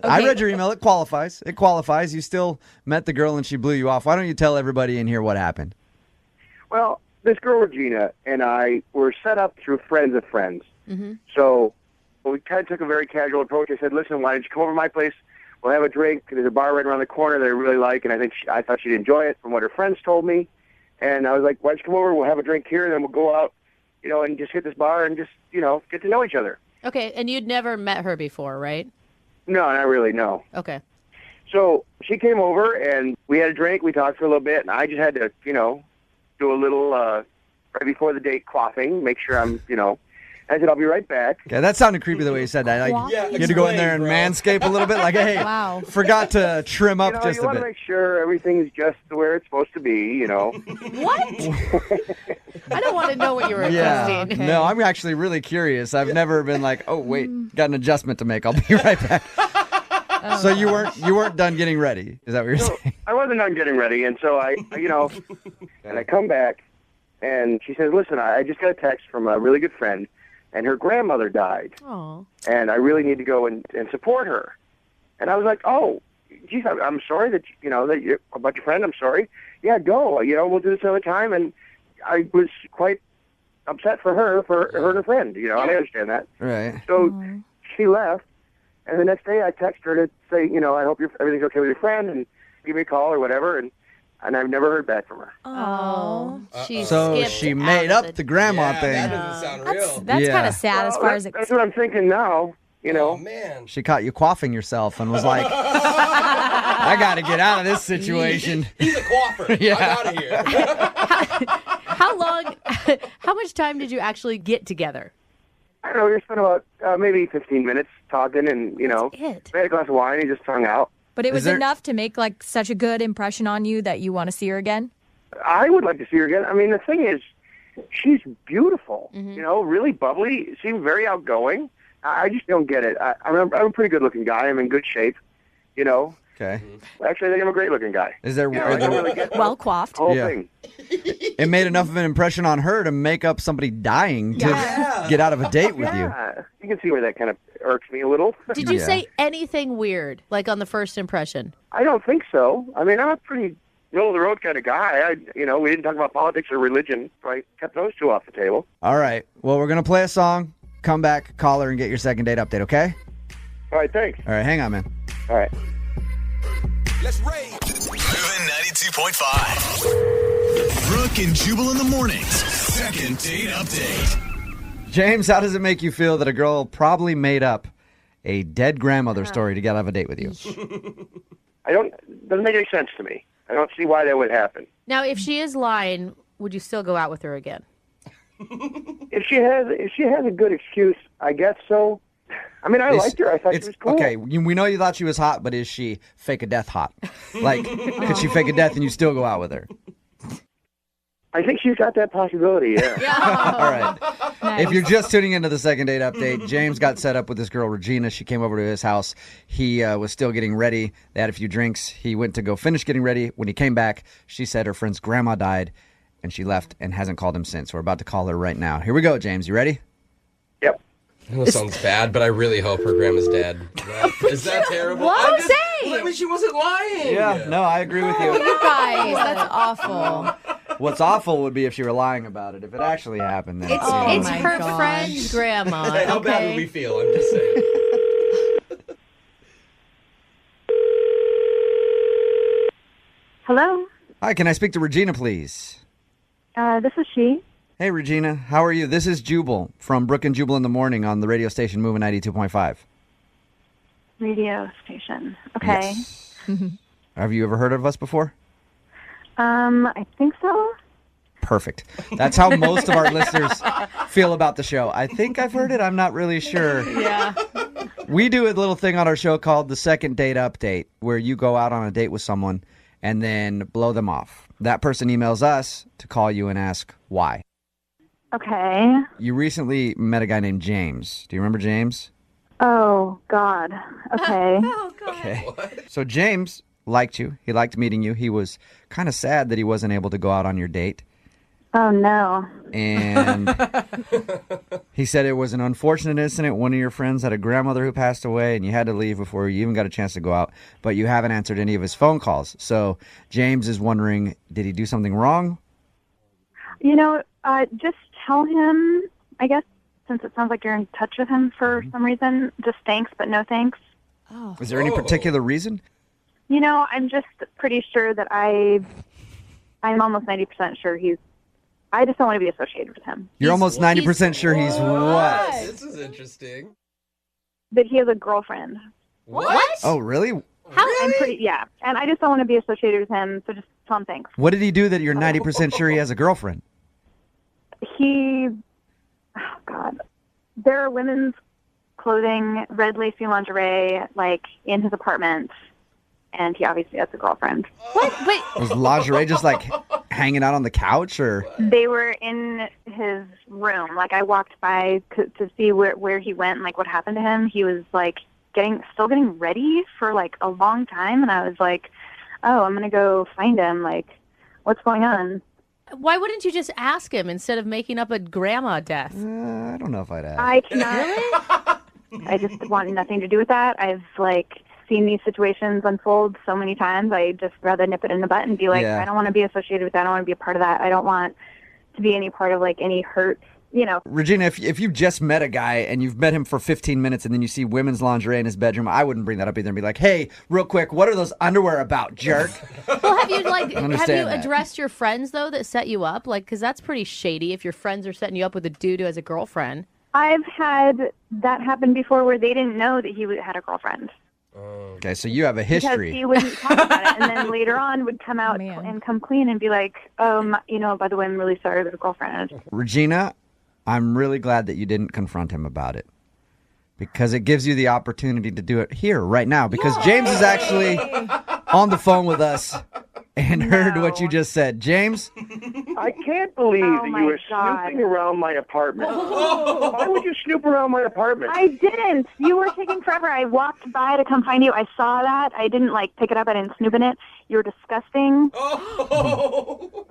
Speaker 2: I read your email. It qualifies. It qualifies. You still met the girl and she blew you off. Why don't you tell everybody in here what happened?
Speaker 15: Well, this girl, Regina, and I were set up through friends of friends.
Speaker 3: Mm-hmm.
Speaker 15: So we kind of took a very casual approach. I said, listen, why don't you come over to my place? We'll have a drink. There's a bar right around the corner that I really like, and I thought she'd enjoy it from what her friends told me. And I was like, why don't you come over? We'll have a drink here, and then we'll go out, and just hit this bar and just, get to know each other.
Speaker 3: Okay, and you'd never met her before, right?
Speaker 15: No, not really, no.
Speaker 3: Okay.
Speaker 15: So she came over, and we had a drink. We talked for a little bit, and I just had to, do a little, right before the date, coughing, make sure I'm, I said, I'll be right back.
Speaker 2: Okay, that sounded creepy the way you said that. Like, you had to go in there and manscape a little bit. Like, hey, forgot to trim up just
Speaker 15: you
Speaker 2: a
Speaker 15: want
Speaker 2: bit.
Speaker 15: to make sure everything's just where it's supposed to be,
Speaker 3: What? I don't want to know what you were
Speaker 2: Yeah.
Speaker 3: adjusting.
Speaker 2: No, I'm actually really curious. I've never been like, oh, wait, got an adjustment to make. I'll be right back. So you weren't done getting ready. Is that what you're saying?
Speaker 15: I wasn't done getting ready, and so I and I come back, and she says, listen, I just got a text from a really good friend, and her grandmother died,
Speaker 3: Oh.
Speaker 15: and I really need to go and support her. And I was like, oh, geez, I'm sorry that, that you're about your friend. I'm sorry. Yeah, go. We'll do this another time. And I was quite upset for her and her friend. And I understand that.
Speaker 2: Right.
Speaker 15: So she left, and the next day I text her to say, I hope everything's okay with your friend, and give me a call or whatever. And I've never heard back from her.
Speaker 3: Oh.
Speaker 2: So she made up the grandma thing.
Speaker 5: That doesn't sound real.
Speaker 11: That's kind of sad as far as it.
Speaker 15: That's what I'm thinking now.
Speaker 5: Oh, man.
Speaker 2: She caught you quaffing yourself and was like, I got to get out of this situation.
Speaker 5: He's a quaffer.
Speaker 2: Yeah.
Speaker 5: I'm out of here.
Speaker 3: How much time did you actually get together?
Speaker 15: I don't know. We spent about maybe 15 minutes talking, and we had a glass of wine and just hung out.
Speaker 11: But it was enough to make like such a good impression on you that you want to see her again?
Speaker 15: I would like to see her again. I mean, the thing is, she's beautiful, really bubbly, seemed very outgoing. I just don't get it. I'm a pretty good-looking guy. I'm in good shape,
Speaker 2: Okay.
Speaker 15: Actually, I think I'm a great-looking guy.
Speaker 2: Is there
Speaker 15: I don't really get
Speaker 11: well coiffed?
Speaker 15: the whole
Speaker 2: Yeah.
Speaker 15: thing.
Speaker 2: It made enough of an impression on her to make up somebody dying to get out of a date with you.
Speaker 15: Yeah, you can see where that kind of irks me a little.
Speaker 3: Did you say anything weird, like on the first impression?
Speaker 15: I don't think so. I mean, I'm a pretty middle-of-the-road kind of guy. We didn't talk about politics or religion, so I kept those two off the table.
Speaker 2: All right. Well, we're going to play a song. Come back, call her, and get your second date update, okay?
Speaker 15: All right, thanks.
Speaker 2: All right, hang on, man.
Speaker 15: All right.
Speaker 1: Let's rage. Moving 92.5. Brooke and Jubal in the mornings. Second date update.
Speaker 2: James, how does it make you feel that a girl probably made up a dead grandmother story to get out of a date with you?
Speaker 15: Doesn't make any sense to me. I don't see why that would happen.
Speaker 3: Now, if she is lying, would you still go out with her again?
Speaker 15: If she has a good excuse, I guess so. I mean, I liked her. I thought she was cool.
Speaker 2: Okay, we know you thought she was hot, but is she fake a death hot? Like, could she fake a death and you still go out with her?
Speaker 15: I think she's got that possibility, yeah.
Speaker 2: All right. If you're just tuning into the second date update, James got set up with this girl, Regina. She came over to his house. He was still getting ready. They had a few drinks. He went to go finish getting ready. When he came back, she said her friend's grandma died, and she left and hasn't called him since. We're about to call her right now. Here we go, James. You ready?
Speaker 15: Yep.
Speaker 5: I know it sounds bad, but I really hope her grandma's dead. Is that terrible?
Speaker 3: What?
Speaker 5: Well, I mean, she wasn't lying.
Speaker 2: Yeah, no, I agree with you.
Speaker 11: You guys, that's awful.
Speaker 2: What's awful would be if she were lying about it. If it actually happened, then
Speaker 3: It's
Speaker 11: my
Speaker 3: her
Speaker 11: gosh.
Speaker 3: friend's grandma.
Speaker 5: Hey, how bad would we feel? I'm just saying.
Speaker 10: Hello,
Speaker 2: Hi, can I speak to Regina, please?
Speaker 10: this is she.
Speaker 2: Hey, Regina. How are you? This is Jubal from Brooke and Jubal in the morning on the radio station Moving 92.5.
Speaker 10: Radio station. Okay.
Speaker 2: Yes. Have you ever heard of us before?
Speaker 10: I think so.
Speaker 2: Perfect. That's how most of our listeners feel about the show. I think I've heard it. I'm not really sure.
Speaker 3: Yeah.
Speaker 2: We do a little thing on our show called the second date update, where you go out on a date with someone and then blow them off. That person emails us to call you and ask why.
Speaker 18: Okay.
Speaker 2: You recently met a guy named James. Do you remember James?
Speaker 18: Oh, God. Okay.
Speaker 2: Okay. So James liked you. He liked meeting you. He was kind of sad that he wasn't able to go out on your date.
Speaker 18: Oh, no.
Speaker 2: And he said it was an unfortunate incident. One of your friends had a grandmother who passed away, and you had to leave before you even got a chance to go out. But you haven't answered any of his phone calls. So James is wondering, did he do something wrong?
Speaker 18: You know, just tell him, I guess, since it sounds like you're in touch with him for some reason, just thanks, but no thanks.
Speaker 11: Oh.
Speaker 2: Is there any particular reason?
Speaker 18: You know, I'm just pretty sure that I'm almost 90% sure I just don't want to be associated with him.
Speaker 2: You're almost 90% sure he's what?
Speaker 5: This is interesting.
Speaker 18: That he has a girlfriend.
Speaker 5: What?
Speaker 2: Oh, really?
Speaker 18: I'm pretty, yeah. And I just don't want to be associated with him, so just tell him thanks.
Speaker 2: What did he do that you're 90% sure he has a girlfriend?
Speaker 18: Oh, God. There are women's clothing, red lacy lingerie, like, in his apartment. And he obviously has a girlfriend.
Speaker 3: What? Wait.
Speaker 2: Was lingerie just like hanging out on the couch, or?
Speaker 18: They were in his room. Like, I walked by to see where he went and, like, what happened to him. He was, like, still getting ready for, like, a long time. And I was like, oh, I'm going to go find him. Like, what's going on?
Speaker 3: Why wouldn't you just ask him instead of making up a grandma death?
Speaker 2: I don't know if I'd ask.
Speaker 18: I cannot. I just want nothing to do with that. I've, like, seen these situations unfold so many times. I just rather nip it in the butt and be like,
Speaker 2: Yeah.
Speaker 18: I don't want to be associated with that. I don't want to be a part of that. I don't want to be any part of, like, any hurt, you know.
Speaker 2: Regina, if you just met a guy and you've met him for 15 minutes and then you see women's lingerie in his bedroom, I wouldn't bring that up either and be like, hey, real quick, what are those underwear about, jerk?
Speaker 3: Well, have you
Speaker 2: Understand that.
Speaker 3: addressed your friends though that set you up? Like, because that's pretty shady if your friends are setting you up with a dude who has a girlfriend.
Speaker 18: I've had that happen before where they didn't know that he had a girlfriend.
Speaker 2: Okay, so you have a
Speaker 18: Because
Speaker 2: history.
Speaker 18: he wouldn't talk about it, and then later on would come out and come clean and be like, you know, by the way, I'm really sorry I have a girlfriend.
Speaker 2: Regina, I'm really glad that you didn't confront him about it, because it gives you the opportunity to do it here, right now, because James is actually on the phone with us and heard what you just said. James?
Speaker 19: I can't believe that you were snooping around my apartment. Why would you snoop around my apartment?
Speaker 18: I didn't. You were taking forever. I walked by to come find you. I saw that. I didn't, like, pick it up. I didn't snoop in it. You were disgusting.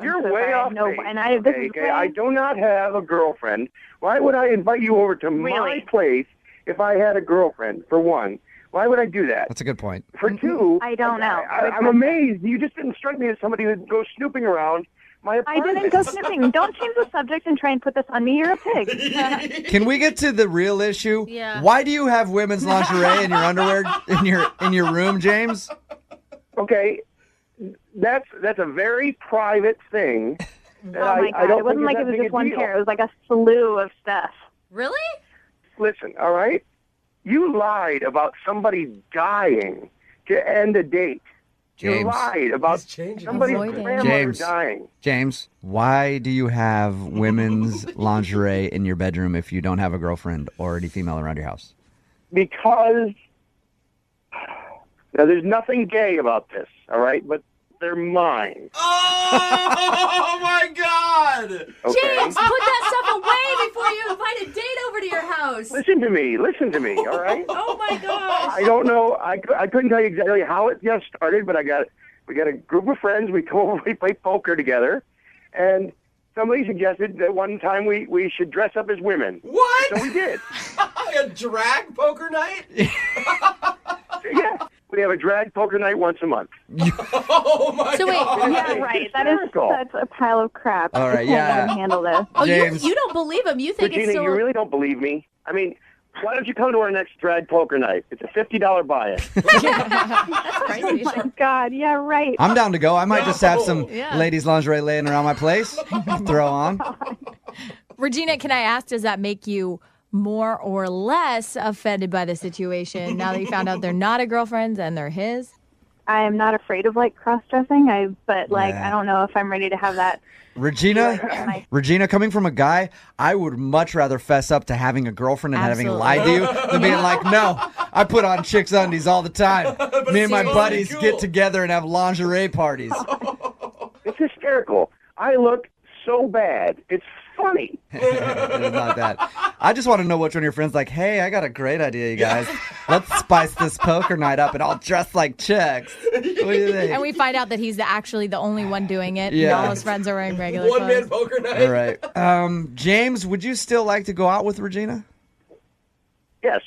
Speaker 19: You're way off
Speaker 18: No,
Speaker 19: base.
Speaker 18: and this is
Speaker 19: Okay, I do not have a girlfriend. Why would I invite you over to my place if I had a girlfriend, for one? Why would I do that?
Speaker 2: That's a good point.
Speaker 19: For two,
Speaker 18: I don't know.
Speaker 19: I'm amazed. You just didn't strike me as somebody who'd go snooping around my
Speaker 18: I
Speaker 19: apartment.
Speaker 18: didn't go snooping. Don't change the subject and try and put this on me. You're a pig.
Speaker 2: Can we get to the real issue?
Speaker 18: Yeah.
Speaker 2: Why do you have women's lingerie in your underwear in your room, James?
Speaker 19: Okay, that's a very private thing. That
Speaker 18: Oh, my
Speaker 19: I
Speaker 18: God.
Speaker 19: don't
Speaker 18: It wasn't
Speaker 19: think
Speaker 18: like
Speaker 19: is
Speaker 18: it was
Speaker 19: that big
Speaker 18: just
Speaker 19: a
Speaker 18: one
Speaker 19: deal.
Speaker 18: pair. It was like a slew of stuff.
Speaker 3: Really?
Speaker 19: Listen, all right? You lied about somebody dying to end a date. You
Speaker 2: James.
Speaker 19: lied about somebody's grandmother dying.
Speaker 2: James, why do you have women's lingerie in your bedroom if you don't have a girlfriend or any female around your house?
Speaker 19: Because now there's nothing gay about this, all right? But they're mine.
Speaker 5: Oh my God!
Speaker 19: Okay.
Speaker 16: James, put that stuff away before you invite a date over to your house.
Speaker 19: Listen to me, all right?
Speaker 16: Oh my gosh.
Speaker 19: I don't know. I couldn't tell you exactly how it just started, but we got a group of friends. We go over, we play poker together, and somebody suggested that one time we should dress up as women.
Speaker 5: What?
Speaker 19: So we did.
Speaker 5: A drag poker night?
Speaker 19: Yeah. We have a drag poker night once a month.
Speaker 5: Oh my
Speaker 18: So wait,
Speaker 5: God!
Speaker 18: yeah, right. That is such a pile of crap.
Speaker 2: All right,
Speaker 18: I
Speaker 2: yeah.
Speaker 18: can't handle this.
Speaker 3: Oh,
Speaker 2: James.
Speaker 3: you don't believe him. You think
Speaker 19: Regina,
Speaker 3: it's so...
Speaker 19: you really don't believe me? I mean, why don't you come to our next drag poker night? It's a $50 buy-in.
Speaker 18: Oh my God, yeah, right.
Speaker 2: I'm down to go. I might just have some
Speaker 11: Yeah.
Speaker 2: ladies' lingerie laying around my place. Throw on.
Speaker 11: Regina, can I ask, does that make you more or less offended by the situation now that you found out they're not a girlfriend and they're his?
Speaker 18: I am not afraid of, like, cross-dressing, but, like,
Speaker 2: Yeah.
Speaker 18: I don't know if I'm ready to have that.
Speaker 2: Regina, coming from a guy, I would much rather fess up to having a girlfriend and having lied to you than being like, no, I put on chicks' undies all the time. Me and my buddies get together and have lingerie parties.
Speaker 19: It's hysterical. I look so bad. It's funny.
Speaker 2: It's not that. I just want to know which one of your friends like, hey, I got a great idea, you guys. Let's spice this poker night up and I'll dress like chicks. What do you think?
Speaker 11: And we find out that he's actually the only one doing it.
Speaker 2: Yeah.
Speaker 11: And all his friends are wearing regular
Speaker 5: One-man
Speaker 11: clothes.
Speaker 5: poker night.
Speaker 2: All right. James, would you still like to go out with Regina?
Speaker 19: Yes.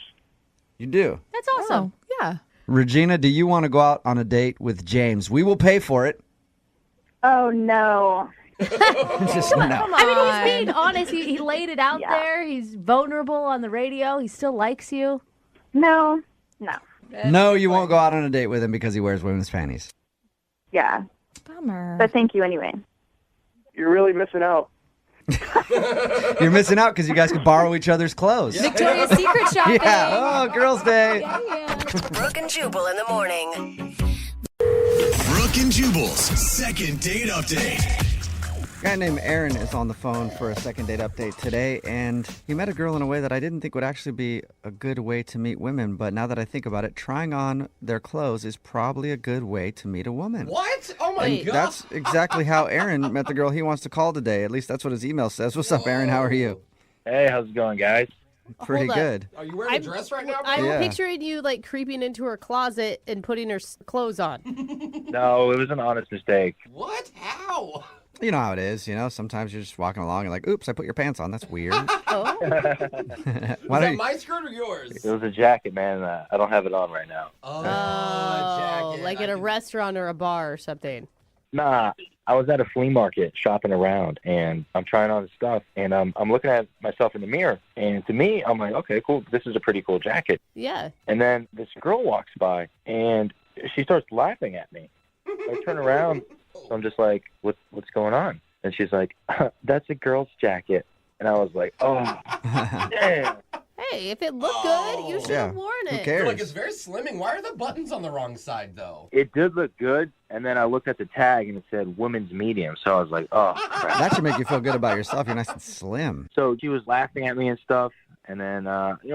Speaker 2: You do?
Speaker 11: That's awesome. Yeah.
Speaker 2: Regina, do you want to go out on a date with James? We will pay for it.
Speaker 18: Oh, no.
Speaker 2: Just no.
Speaker 16: I mean, he's being honest. He laid it out
Speaker 18: Yeah.
Speaker 16: there. He's vulnerable on the radio. He still likes you.
Speaker 18: No.
Speaker 2: No, you won't go out on a date with him because he wears women's panties.
Speaker 18: Yeah.
Speaker 11: Bummer.
Speaker 18: But thank you anyway.
Speaker 19: You're really missing out.
Speaker 2: You're missing out because you guys could borrow each other's clothes.
Speaker 11: Victoria's Secret shopping.
Speaker 2: Yeah. Oh, girls' day.
Speaker 7: Brooke and Jubal in the morning.
Speaker 1: Brooke and Jubal's second date update.
Speaker 2: A guy named Aaron is on the phone for a second date update today, and he met a girl in a way that I didn't think would actually be a good way to meet women. But now that I think about it, trying on their clothes is probably a good way to meet a woman.
Speaker 5: What? Oh my
Speaker 2: And
Speaker 5: god.
Speaker 2: that's exactly how Aaron met the girl he wants to call today. At least that's what his email says. What's up, Aaron? How are you?
Speaker 20: Hey, how's it going, guys?
Speaker 2: Pretty
Speaker 16: Hold up.
Speaker 2: good.
Speaker 5: Are you wearing a dress right now?
Speaker 16: I'm
Speaker 2: Yeah.
Speaker 16: picturing you like creeping into her closet and putting her clothes on.
Speaker 20: No, it was an honest mistake.
Speaker 5: What? How?
Speaker 2: You know how it is, sometimes you're just walking along and like, oops, I put your pants on. That's weird.
Speaker 16: Oh.
Speaker 2: Why
Speaker 5: Is
Speaker 2: don't
Speaker 5: that
Speaker 2: you?
Speaker 5: my skirt or yours?
Speaker 20: It was a jacket, man. I don't have it on right now.
Speaker 5: Oh, jacket.
Speaker 16: Like at a restaurant or a bar or something.
Speaker 20: Nah, I was at a flea market shopping around, and I'm trying on stuff, and I'm looking at myself in the mirror, and to me, I'm like, okay, cool, this is a pretty cool jacket.
Speaker 16: Yeah.
Speaker 20: And then this girl walks by, and she starts laughing at me. I turn around, so I'm just like, what's going on? And she's like, that's a girl's jacket. And I was like, oh, damn.
Speaker 16: Hey, if it looked good, you should have worn
Speaker 2: Who
Speaker 16: it.
Speaker 2: cares?
Speaker 5: Like, it's very slimming. Why are the buttons on the wrong side, though?
Speaker 20: It did look good, and then I looked at the tag, and it said women's medium, so I was like, oh, crap.
Speaker 2: That should make you feel good about yourself. You're nice and slim.
Speaker 20: So she was laughing at me and stuff, and then,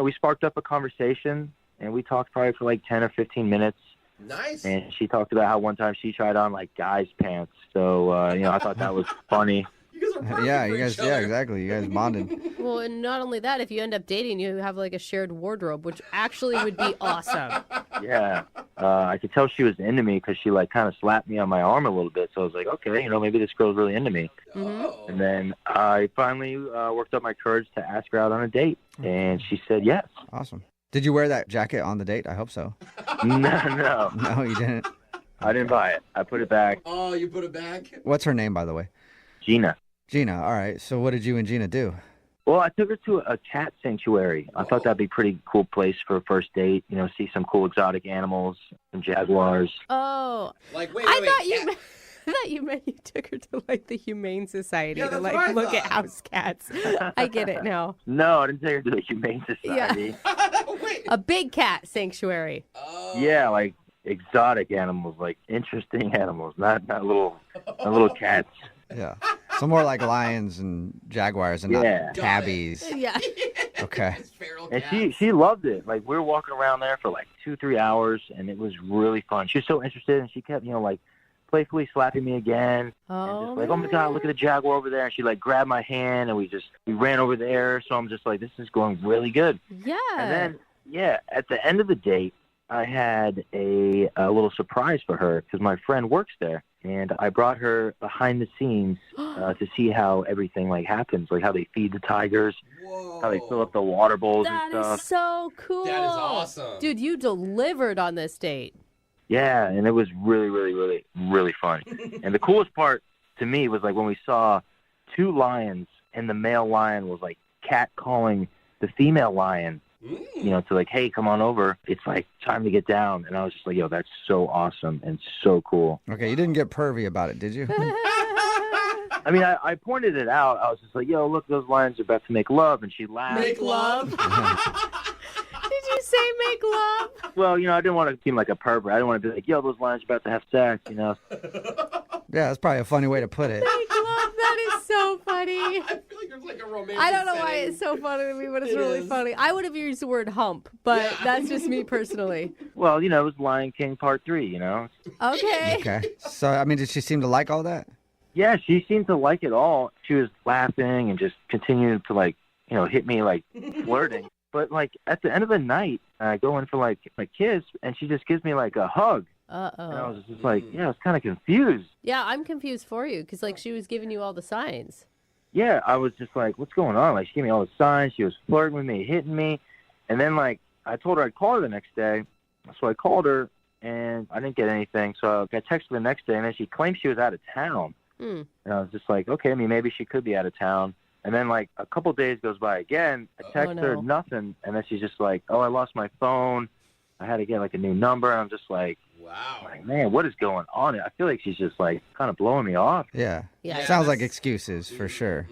Speaker 20: we sparked up a conversation, and we talked probably for like 10 or 15 minutes.
Speaker 5: Nice.
Speaker 20: And she talked about how one time she tried on like guys' pants. So, I thought that was funny.
Speaker 5: You guys are perfect
Speaker 2: Yeah,
Speaker 5: for
Speaker 2: you guys.
Speaker 5: each other.
Speaker 2: Yeah, exactly. You guys bonded.
Speaker 16: Well, and not only that, if you end up dating, you have like a shared wardrobe, which actually would be awesome.
Speaker 20: Yeah. I could tell she was into me because she like kind of slapped me on my arm a little bit. So I was like, okay, maybe this girl's really into me.
Speaker 5: Oh.
Speaker 20: And then I finally worked up my courage to ask her out on a date, and she said yes.
Speaker 2: Awesome. Did you wear that jacket on the date? I hope so.
Speaker 20: No,
Speaker 2: No, you didn't.
Speaker 20: I didn't buy it. I put it back.
Speaker 5: Oh, you put it back?
Speaker 2: What's her name, by the way?
Speaker 20: Gina.
Speaker 2: Gina. All right. So what did you and Gina do?
Speaker 20: Well, I took her to a cat sanctuary. I thought that'd be a pretty cool place for a first date. See some cool exotic animals, some jaguars.
Speaker 16: Oh.
Speaker 5: Like, wait,
Speaker 16: I thought you meant you took her to like the Humane Society
Speaker 5: Yeah,
Speaker 16: to
Speaker 5: that's
Speaker 16: like
Speaker 5: what I
Speaker 16: look at
Speaker 5: thought.
Speaker 16: house cats. I get it now.
Speaker 20: No, I didn't take her to the Humane Society.
Speaker 5: Wait.
Speaker 16: A big cat sanctuary.
Speaker 20: Yeah, like exotic animals, like interesting animals, not little cats.
Speaker 2: Yeah. So more like lions and jaguars and
Speaker 20: Yeah.
Speaker 2: not tabbies.
Speaker 16: Yeah.
Speaker 2: Okay.
Speaker 20: And she loved it. Like we were walking around there for like 2-3 hours, and it was really fun. She was so interested, and she kept like playfully slapping me again. And just like, oh my god, look at the jaguar over there. And she like grabbed my hand, and we ran over there. So I'm just like, this is going really good.
Speaker 16: Yeah.
Speaker 20: And then at the end of the date, I had a little surprise for her because my friend works there, and I brought her behind the scenes to see how everything like happens, like how they feed the tigers, how they fill up the water bowls
Speaker 16: That
Speaker 20: and stuff.
Speaker 16: is so cool.
Speaker 5: That is awesome.
Speaker 16: Dude, you delivered on this date.
Speaker 20: Yeah, and it was really, really, really, really fun. And the coolest part to me was like when we saw 2 lions, and the male lion was like catcalling the female lion. To like, hey, come on over. It's like time to get down. And I was just like, yo, that's so awesome and so cool.
Speaker 2: Okay, you didn't get pervy about it, did you?
Speaker 20: I mean, I pointed it out. I was just like, yo, look, those lions are about to make love. And she laughed.
Speaker 5: Make love?
Speaker 16: Did you say make love?
Speaker 20: Well, I didn't want to seem like a pervert. I didn't want to be like, yo, those lions are about to have sex,
Speaker 2: Yeah, that's probably a funny way to put it.
Speaker 16: Make love. That is so funny.
Speaker 5: I feel like there's like a romantic
Speaker 16: I don't know why
Speaker 5: setting.
Speaker 16: it's so funny to me, but it's
Speaker 5: It
Speaker 16: really
Speaker 5: is.
Speaker 16: funny. I would have used the word hump, but that's just me personally.
Speaker 20: Well, it was Lion King Part 3,
Speaker 16: Okay.
Speaker 2: Okay. So, I mean, did she seem to like all that?
Speaker 20: Yeah, she seemed to like it all. She was laughing and just continuing to, like, hit me, like, flirting. But, like, at the end of the night, I go in for, like, my kiss, and she just gives me, like, a hug.
Speaker 3: Uh-oh.
Speaker 20: And I was just like, I was kind of confused.
Speaker 3: Yeah, I'm confused for you because, like, she was giving you all the signs.
Speaker 20: Yeah, I was just like, what's going on? Like, she gave me all the signs. She was flirting with me, hitting me. And then, like, I told her I'd call her the next day. So I called her, and I didn't get anything. So I texted her the next day, and then she claimed she was out of town. And I was just like, okay, I mean, maybe she could be out of town. And then, like, a couple days goes by again. I text her, nothing. And then she's just like, oh, I lost my phone. I had to get, like, a new number. And I'm just like, wow. Like, man, what is going on? I feel like she's just, like, kind of blowing me off.
Speaker 2: Yeah. Sounds like excuses for sure.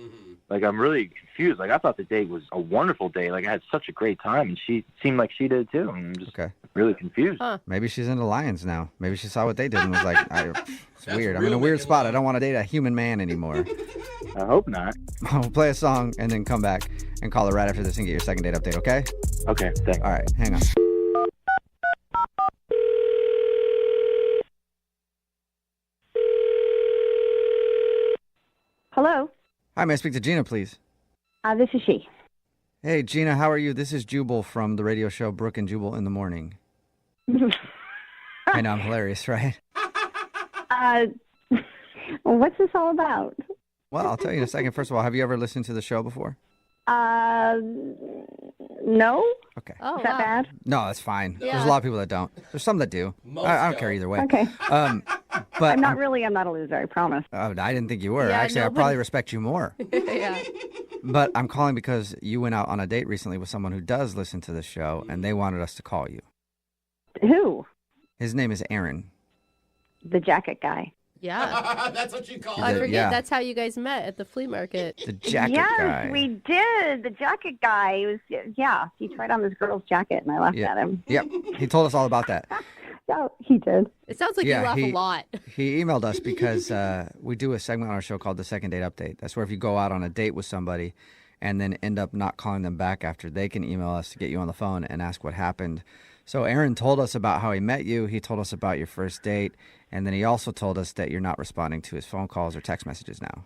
Speaker 20: Like, I'm really confused. Like, I thought the date was a wonderful day. Like, I had such a great time, and she seemed like she did, too. And I'm just really confused.
Speaker 2: Maybe she's into lions now. Maybe she saw what they did and was like, it's weird. I'm in a weird spot. I don't want to date a human man anymore.
Speaker 20: I hope not.
Speaker 2: We'll play a song and then come back and call her right after this and get your second date update, okay?
Speaker 20: Okay, thanks.
Speaker 2: All right, hang on.
Speaker 10: Hello.
Speaker 2: Hi, may I speak to Gina, please?
Speaker 10: This is she.
Speaker 2: Hey, Gina, how are you? This is Jubal from the radio show Brooke and Jubal in the Morning. I know, I'm hilarious, right?
Speaker 10: What's this all about?
Speaker 2: Well, I'll tell you in a second. First of all, have you ever listened to the show before?
Speaker 10: No.
Speaker 2: Okay.
Speaker 10: Is that bad?
Speaker 2: No, that's fine.
Speaker 10: Yeah.
Speaker 2: There's a lot of people that don't. There's some that do. I don't care either way.
Speaker 10: Okay.
Speaker 2: But
Speaker 10: I'm not a loser, I promise.
Speaker 2: Oh, I didn't think you were.
Speaker 10: Yeah,
Speaker 2: Actually, I probably respect you more.
Speaker 3: Yeah.
Speaker 2: But I'm calling because you went out on a date recently with someone who does listen to the show, and they wanted us to call you.
Speaker 10: Who?
Speaker 2: His name is Aaron.
Speaker 10: The jacket guy.
Speaker 3: Yeah.
Speaker 5: That's what you call
Speaker 3: I
Speaker 5: it.
Speaker 3: forget.
Speaker 2: Yeah.
Speaker 3: That's how you guys met at the flea market.
Speaker 2: The jacket
Speaker 10: yes,
Speaker 2: guy.
Speaker 10: we did. The jacket guy he tried on this girl's jacket, and I laughed at him.
Speaker 2: Yep. He told us all about that.
Speaker 10: Yeah, he did.
Speaker 3: It sounds like you laugh a lot.
Speaker 2: He emailed us because we do a segment on our show called the Second Date Update. That's where if you go out on a date with somebody and then end up not calling them back after, they can email us to get you on the phone and ask what happened. So Aaron told us about how he met you. He told us about your first date. And then he also told us that you're not responding to his phone calls or text messages now.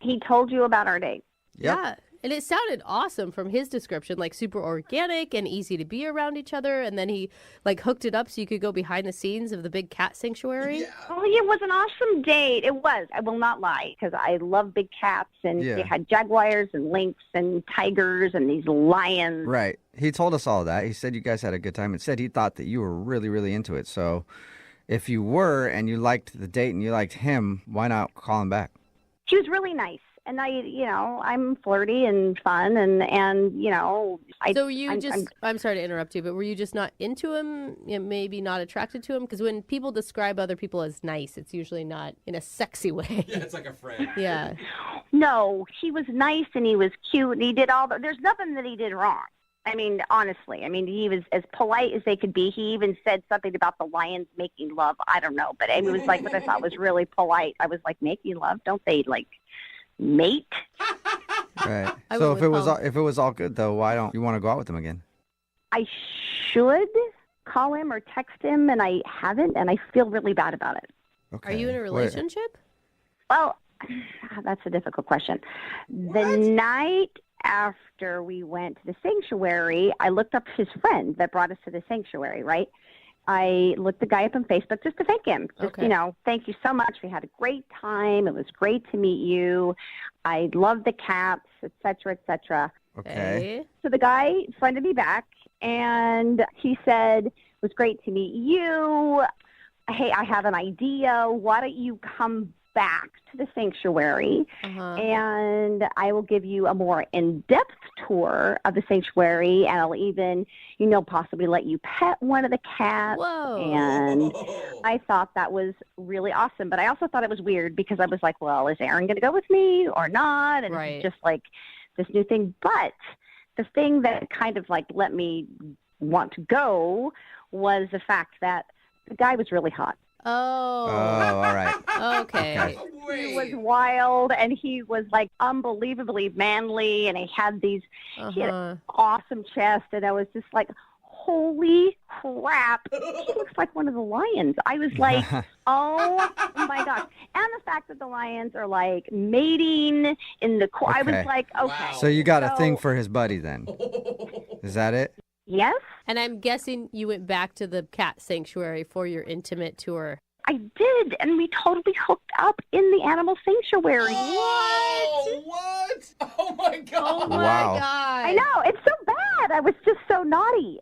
Speaker 10: He told you about our date.
Speaker 2: Yep.
Speaker 3: Yeah. And it sounded awesome from his description, like super organic and easy to be around each other. And then he like hooked it up so you could go behind the scenes of the big cat sanctuary.
Speaker 10: Oh, yeah, it was an awesome date. It was. I will not lie, because I love big cats, and they had jaguars and lynx and tigers and these lions.
Speaker 2: Right. He told us all of that. He said you guys had a good time and said he thought that you were really, really into it. So if you were and you liked the date and you liked him, why not call him back?
Speaker 10: She was really nice. And I'm flirty and fun, and
Speaker 3: So I'm sorry to interrupt you, but were you just not into him, maybe not attracted to him? Because when people describe other people as nice, it's usually not in a sexy way.
Speaker 5: Yeah, it's like a friend.
Speaker 3: Yeah.
Speaker 10: No, he was nice and he was cute and he did there's nothing that he did wrong. I mean, honestly, he was as polite as they could be. He even said something about the lions making love. I don't know, but it was like what I thought was really polite. I was like, making love? Don't they like mate?
Speaker 2: Right. So if it was all good though, why don't you want to go out with him again?
Speaker 10: I should call him or text him, and I haven't, and I feel really bad about it.
Speaker 3: Okay. Are you in a relationship?
Speaker 10: Well, that's a difficult question. The night after we went to the sanctuary, I looked up his friend that brought us to the sanctuary, right? I looked the guy up on Facebook just to thank him. Just, thank you so much. We had a great time. It was great to meet you. I love the cats, et cetera, et cetera.
Speaker 2: Okay.
Speaker 10: So the guy friended me back, and he said, it was great to meet you. Hey, I have an idea. Why don't you come back to the sanctuary, and I will give you a more in-depth tour of the sanctuary, and I'll even, possibly let you pet one of the cats.
Speaker 3: Whoa.
Speaker 10: And I thought that was really awesome, but I also thought it was weird because I was like, well, is Aaron going to go with me or not? And it's just like this new thing. But the thing that kind of like let me want to go was the fact that the guy was really hot.
Speaker 3: Oh,
Speaker 2: all right.
Speaker 3: Okay.
Speaker 10: He was wild, and he was like unbelievably manly, and he had he had an awesome chest, and I was just like, holy crap, he looks like one of the lions. I was like,
Speaker 21: Oh my gosh. And the fact that the lions are like mating in the I was
Speaker 2: Okay.
Speaker 21: like, okay.
Speaker 2: So you got a thing for his buddy then? Is that it?
Speaker 21: Yes?
Speaker 3: And I'm guessing you went back to the cat sanctuary for your intimate tour.
Speaker 21: I did, and we totally hooked up in the animal sanctuary.
Speaker 5: What? Oh my god.
Speaker 3: Oh my
Speaker 2: Wow.
Speaker 3: god.
Speaker 21: I know, it's so bad. I was just so naughty.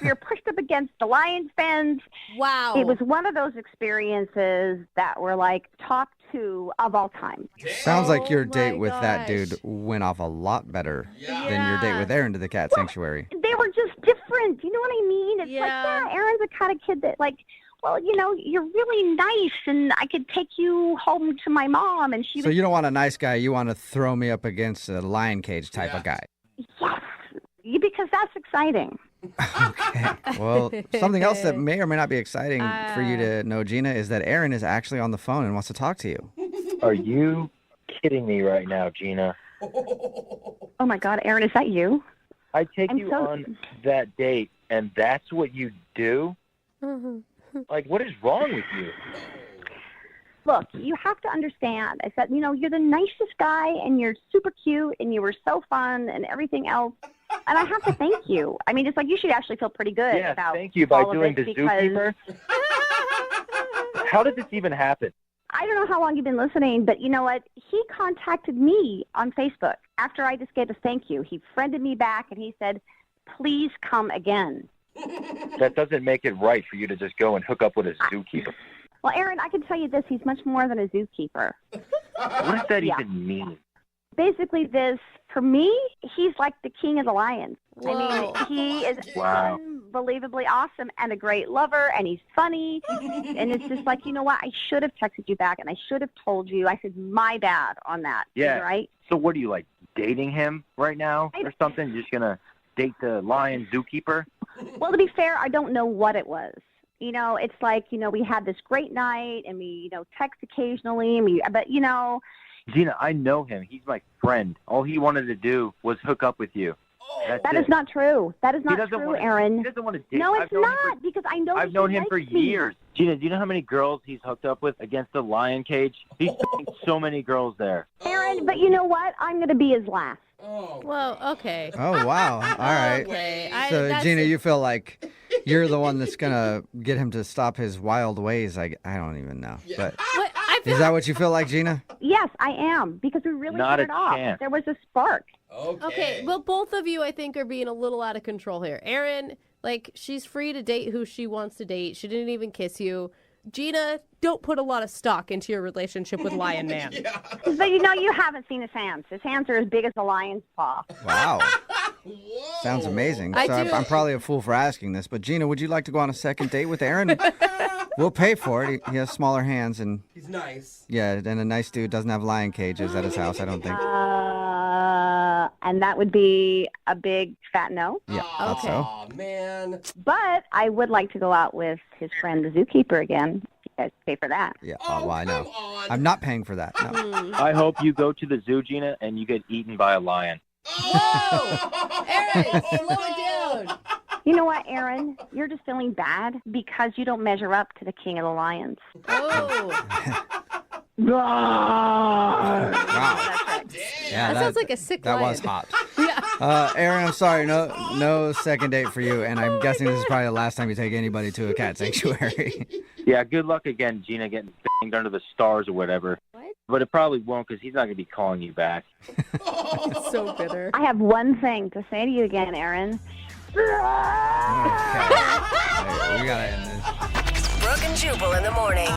Speaker 21: We were pushed up against the lion's fence.
Speaker 3: Wow.
Speaker 21: It was one of those experiences that were like top 2 of all time.
Speaker 2: Sounds like your
Speaker 3: my
Speaker 2: date with that
Speaker 3: gosh.
Speaker 2: dude went off a lot better than your date with Aaron to the cat sanctuary.
Speaker 21: They were just different. You know what I mean? It's like,
Speaker 3: Yeah.
Speaker 21: yeah, Aaron's the kind of kid that like, well, you know, you're really nice, and I could take you home to my mom, and she
Speaker 2: So
Speaker 21: was
Speaker 2: you don't want a nice guy, you want to throw me up against a lion cage type of guy.
Speaker 21: yes, because that's exciting.
Speaker 2: Well, something else that may or may not be exciting for you to know, Gina, is that Aaron is actually on the phone and wants to talk to you.
Speaker 20: Are you kidding me right now, Gina?
Speaker 21: Oh my God, Aaron, is that you?
Speaker 20: I take
Speaker 21: I'm
Speaker 20: you
Speaker 21: so-
Speaker 20: on that date, and that's what you do? Like, what is wrong with you?
Speaker 21: Look, you have to understand. I said, you know, you're the nicest guy, and you're super cute, and you were so fun, and everything else. And I have to thank you. I mean, it's like you should actually feel pretty good
Speaker 20: Yeah,
Speaker 21: about
Speaker 20: thank you by
Speaker 21: all of
Speaker 20: doing
Speaker 21: this
Speaker 20: the
Speaker 21: because
Speaker 20: zookeeper. How did this even happen?
Speaker 21: I don't know how long you've been listening, but you know what? He contacted me on Facebook after I just gave a thank you. He friended me back, and he said, please come again.
Speaker 20: That doesn't make it right for you to just go and hook up with a zookeeper.
Speaker 21: Well, Aaron, I can tell you this. He's much more than a zookeeper.
Speaker 20: What does that
Speaker 21: Yeah.
Speaker 20: even mean?
Speaker 21: Basically, this, for me, he's like the king of the lions.
Speaker 3: Whoa.
Speaker 21: I mean, he is
Speaker 20: Wow.
Speaker 21: unbelievably awesome and a great lover, and he's funny. And it's just like, you know what? I should have texted you back, and I should have told you. I said, my bad on that.
Speaker 20: Yeah.
Speaker 21: Right?
Speaker 20: So what are you, like, dating him right now or something? You're just going to date the lion zookeeper?
Speaker 21: Well, to be fair, I don't know what it was. You know, it's like, you know, we had this great night, and we, you know, text occasionally, but, you know.
Speaker 20: Gina, I know him. He's my friend. All he wanted to do was hook up with you. That's
Speaker 21: That
Speaker 20: it.
Speaker 21: is not true. That is
Speaker 20: He
Speaker 21: not
Speaker 20: doesn't
Speaker 21: true,
Speaker 20: wanna-
Speaker 21: Aaron.
Speaker 20: He doesn't want to date.
Speaker 21: No,
Speaker 20: I've
Speaker 21: it's
Speaker 20: known him
Speaker 21: not, because I know
Speaker 20: I've known him for
Speaker 21: likes me.
Speaker 20: years. Gina, do you know how many girls he's hooked up with against the lion cage? He's so many girls there.
Speaker 21: Aaron, but you know what? I'm going to be his last.
Speaker 3: Well, okay.
Speaker 2: Oh, wow. All right.
Speaker 3: Okay.
Speaker 2: So,
Speaker 3: that's
Speaker 2: Gina,
Speaker 3: it.
Speaker 2: you feel like you're the one that's going to get him to stop his wild ways. I don't even know. But
Speaker 3: What? I feel
Speaker 2: is that what you feel like, Gina?
Speaker 21: Yes, I am, because we really
Speaker 20: Not
Speaker 21: hit
Speaker 20: a
Speaker 21: it off.
Speaker 20: chance.
Speaker 21: There was a spark.
Speaker 3: Okay, well, both of you, I think, are being a little out of control here. Erin, like, she's free to date who she wants to date. She didn't even kiss you. Gina, don't put a lot of stock into your relationship with Lion Man.
Speaker 21: But you know, you haven't seen his hands. His hands are as big as a lion's paw.
Speaker 2: Wow. Sounds amazing.
Speaker 21: I
Speaker 2: So
Speaker 21: do-
Speaker 2: I'm probably a fool for asking this, but Gina, would you like to go on a second date with Aaron? We'll pay for it. He has smaller hands, and
Speaker 5: He's nice.
Speaker 2: yeah, and a nice dude doesn't have lion cages at his house, I don't think.
Speaker 21: And that would be a big fat no.
Speaker 2: Yeah, thought so.
Speaker 5: Aw, man.
Speaker 21: But I would like to go out with his friend, the zookeeper, again. You guys pay for that.
Speaker 2: Yeah, well, I know. I'm not paying for that. No.
Speaker 20: I hope you go to the zoo, Gina, and you get eaten by a lion.
Speaker 3: Aaron, slow it down.
Speaker 21: You know what, Aaron? You're just feeling bad because you don't measure up to the king of the lions.
Speaker 3: Oh.
Speaker 2: Wow. Yeah,
Speaker 3: That sounds like a sick
Speaker 2: That
Speaker 3: lion.
Speaker 2: was hot. Aaron, I'm sorry, no second date for you, and I'm guessing this is probably the last time you take anybody to a cat sanctuary.
Speaker 20: Yeah, good luck again, Gina, getting banged under the stars or whatever. But it probably won't, because he's not going to be calling you back.
Speaker 3: So bitter.
Speaker 21: I have one thing to say to you again, Aaron.
Speaker 2: We gotta end this.
Speaker 7: Brooke and Jubal in the morning.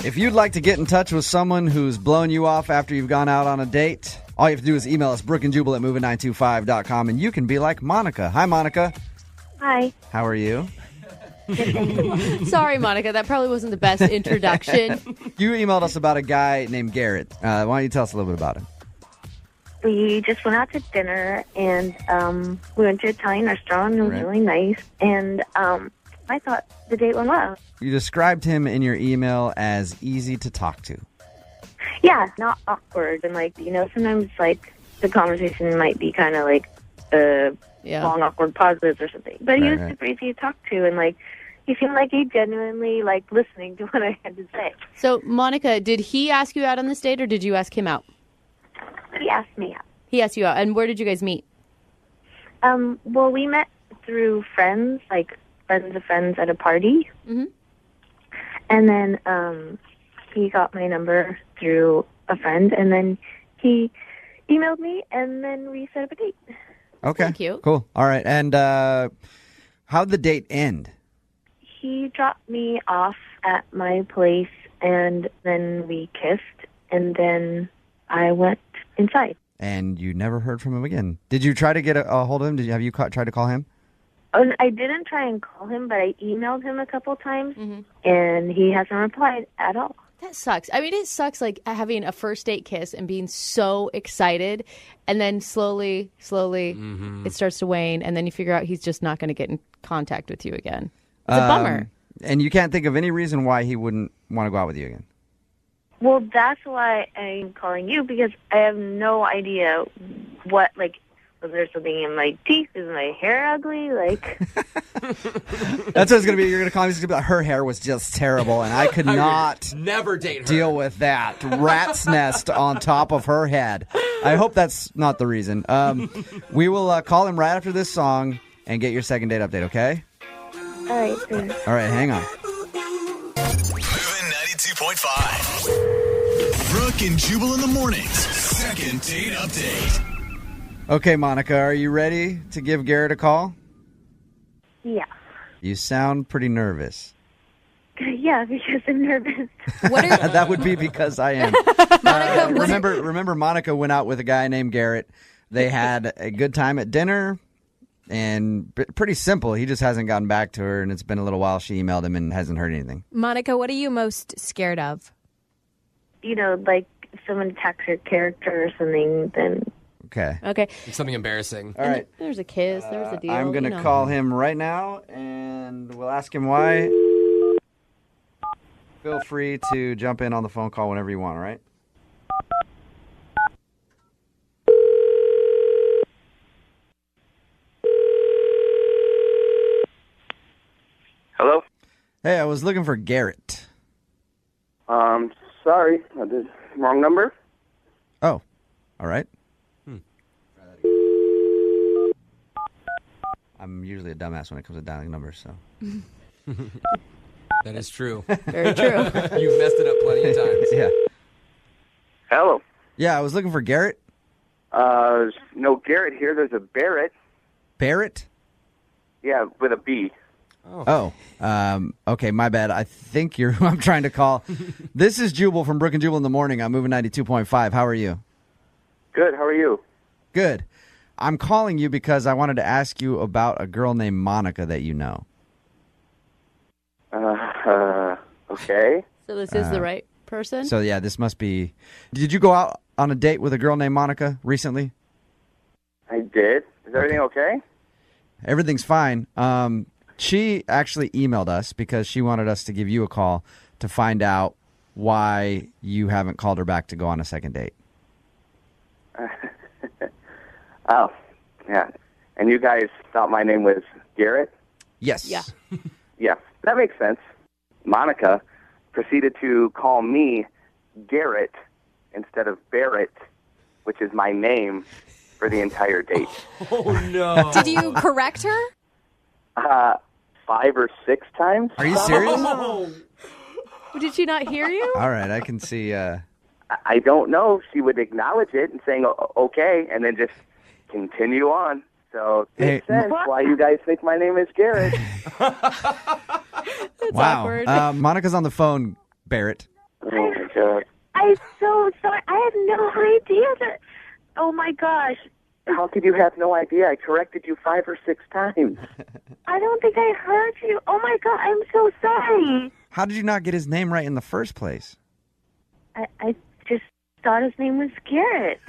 Speaker 2: If you'd like to get in touch with someone who's blown you off after you've gone out on a date, all you have to do is email us, brookeandjubal@moving925.com, and you can be like Monica. Hi, Monica.
Speaker 18: Hi.
Speaker 2: How are you?
Speaker 3: Sorry, Monica. That probably wasn't the best introduction.
Speaker 2: You emailed us about a guy named Garrett. Why don't you tell us a little bit about him?
Speaker 18: We just went out to dinner, and we went to an Italian restaurant. It was
Speaker 2: Right.
Speaker 18: really nice, and I thought the date went well.
Speaker 2: You described him in your email as easy to talk to.
Speaker 18: Yeah, not awkward, and sometimes the conversation might be kind of long awkward pauses or something. But he
Speaker 2: Right,
Speaker 18: was
Speaker 2: right.
Speaker 18: super easy to talk to, and
Speaker 13: he seemed like he genuinely liked listening to what I had to say.
Speaker 16: So, Monica, did he ask you out on this date or did you ask him out?
Speaker 13: He asked me out.
Speaker 16: He asked you out. And where did you guys meet?
Speaker 13: Well, we met through friends, like friends of friends at a party.
Speaker 16: Mm-hmm.
Speaker 13: And then he got my number through a friend, and then he emailed me, and then we set up a date.
Speaker 2: Okay.
Speaker 16: Cute.
Speaker 2: Cool. All right. And how'd the date end?
Speaker 13: He dropped me off at my place, and then we kissed, and then I went inside.
Speaker 2: And you never heard from him again. Did you try to get a hold of him? Have you tried to call him?
Speaker 13: Oh, I didn't try and call him, but I emailed him a couple times, and he hasn't replied at all.
Speaker 16: That sucks. I mean, it sucks like having a first date kiss and being so excited, and then slowly, it starts to wane, and then you figure out he's just not going to get in contact with you again. It's a bummer.
Speaker 2: And you can't think of any reason why he wouldn't want to go out with you again.
Speaker 13: Well, that's why I'm calling you, because I have no idea what, like, was there something in my teeth? Is my hair ugly? Like,
Speaker 2: That's what it's going to be. You're going to call me. It's going to be like, her hair was just terrible, and I could not
Speaker 5: never date her.
Speaker 2: deal with that rat's nest on top of her head. I hope that's not the reason. We will call him right after this song and get your second date update, okay?
Speaker 13: all right, thanks.
Speaker 2: All right, hang on.
Speaker 1: Moving 92.5. Brooke and Jubal in the mornings. Second date update.
Speaker 2: Okay, Monica, are you ready to give Garrett a call?
Speaker 13: Yeah.
Speaker 2: You sound pretty nervous.
Speaker 13: Yeah, because I'm nervous.
Speaker 2: That would be because I am. Remember, Monica went out with a guy named Garrett. They had a good time at dinner, and pretty simple. He just hasn't gotten back to her, and it's been a little while. She emailed him and hasn't heard anything.
Speaker 11: Monica, what are you most scared of?
Speaker 13: You know, like someone attacks your character or something, then...
Speaker 2: Okay.
Speaker 5: Something embarrassing.
Speaker 2: All right.
Speaker 16: There's a kiss. There's a deal.
Speaker 2: I'm going to call him right now, and we'll ask him why. Feel free to jump in on the phone call whenever you want, all right?
Speaker 19: Hello?
Speaker 2: Hey, I was looking for Garrett.
Speaker 19: Sorry, I did wrong number.
Speaker 2: Oh, all right. I'm usually a dumbass when it comes to dialing numbers, so.
Speaker 5: That is true.
Speaker 16: Very true.
Speaker 5: You've messed it up plenty of times.
Speaker 2: Yeah.
Speaker 19: Hello.
Speaker 2: Yeah, I was looking for Garrett.
Speaker 19: No Garrett here. There's a Barrett.
Speaker 2: Barrett?
Speaker 19: Yeah, with a B.
Speaker 2: Okay, my bad. I think you're who I'm trying to call. This is Jubal from Brooke and Jubal in the morning. I'm moving 92.5. How are you?
Speaker 19: Good. How are you?
Speaker 2: Good. I'm calling you because I wanted to ask you about a girl named Monica that you know.
Speaker 19: Okay.
Speaker 16: So this is the right person?
Speaker 2: So, yeah, this must be... Did you go out on a date with a girl named Monica recently?
Speaker 19: I did. Is everything okay?
Speaker 2: Everything's fine. She actually emailed us because she wanted us to give you a call to find out why you haven't called her back to go on a second date.
Speaker 19: Oh, yeah. And you guys thought my name was Garrett?
Speaker 2: Yes.
Speaker 16: Yeah.
Speaker 19: Yeah, that makes sense. Monica proceeded to call me Garrett instead of Barrett, which is my name for the entire date.
Speaker 5: Oh, no.
Speaker 11: Did you correct her?
Speaker 19: 5 or 6 times.
Speaker 2: Are you serious?
Speaker 16: Did she not hear you?
Speaker 2: All right, I can see...
Speaker 19: I don't know. She would acknowledge it and saying, okay, and then just continue on. So it makes sense why you guys think my name is Garrett.
Speaker 16: That's
Speaker 2: wow.
Speaker 16: awkward.
Speaker 2: Monica's on the phone, Barrett.
Speaker 19: Oh, my God.
Speaker 13: I'm so sorry. I had no idea that... Oh, my gosh.
Speaker 19: How could you have no idea? I corrected you 5 or 6 times.
Speaker 13: I don't think I heard you. Oh, my God. I'm so sorry.
Speaker 2: How did you not get his name right in the first place?
Speaker 13: I just thought his name was Garrett.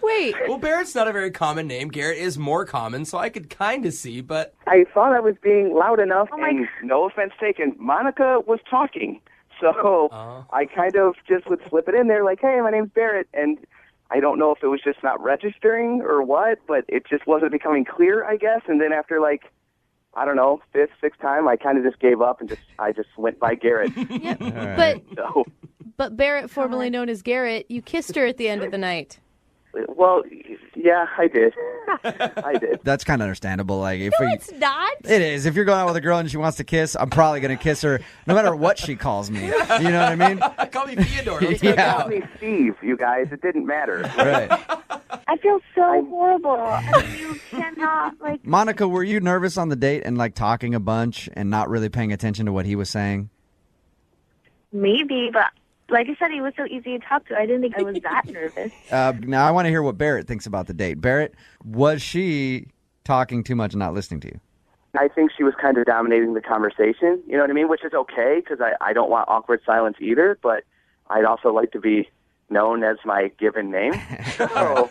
Speaker 16: Wait.
Speaker 5: Well, Barrett's not a very common name. Garrett is more common, so I could kind of see, but...
Speaker 19: I thought I was being loud enough, and no offense taken, Monica was talking. So I kind of just would slip it in there like, hey, my name's Barrett, and I don't know if it was just not registering or what, but it just wasn't becoming clear, I guess. And then after, like,
Speaker 15: I don't know, fifth, sixth time, I kind of just gave up and I just went by Garrett.
Speaker 3: Yep.
Speaker 2: right.
Speaker 3: But Barrett, formerly known as Garrett, you kissed her at the end of the night.
Speaker 15: Well, yeah, I did. I did.
Speaker 2: That's kind of understandable. Like, if
Speaker 3: No, it's not.
Speaker 2: It is. If you're going out with a girl and she wants to kiss, I'm probably going to kiss her no matter what she calls me. You know what I mean?
Speaker 5: Call me Theodore. Let's
Speaker 2: Yeah.
Speaker 5: go.
Speaker 15: Call me Steve, you guys. It didn't matter.
Speaker 2: Right.
Speaker 21: I feel so horrible. I mean, you cannot, like...
Speaker 2: Monica, were you nervous on the date and, like, talking a bunch and not really paying attention to what he was saying?
Speaker 13: Maybe, but like I said, he was so easy to talk to. I didn't think I was that nervous.
Speaker 2: Now, I want to hear what Barrett thinks about the date. Barrett, was she talking too much and not listening to you?
Speaker 15: I think she was kind of dominating the conversation, you know what I mean? Which is okay, because I don't want awkward silence either, but I'd also like to be known as my given name. So,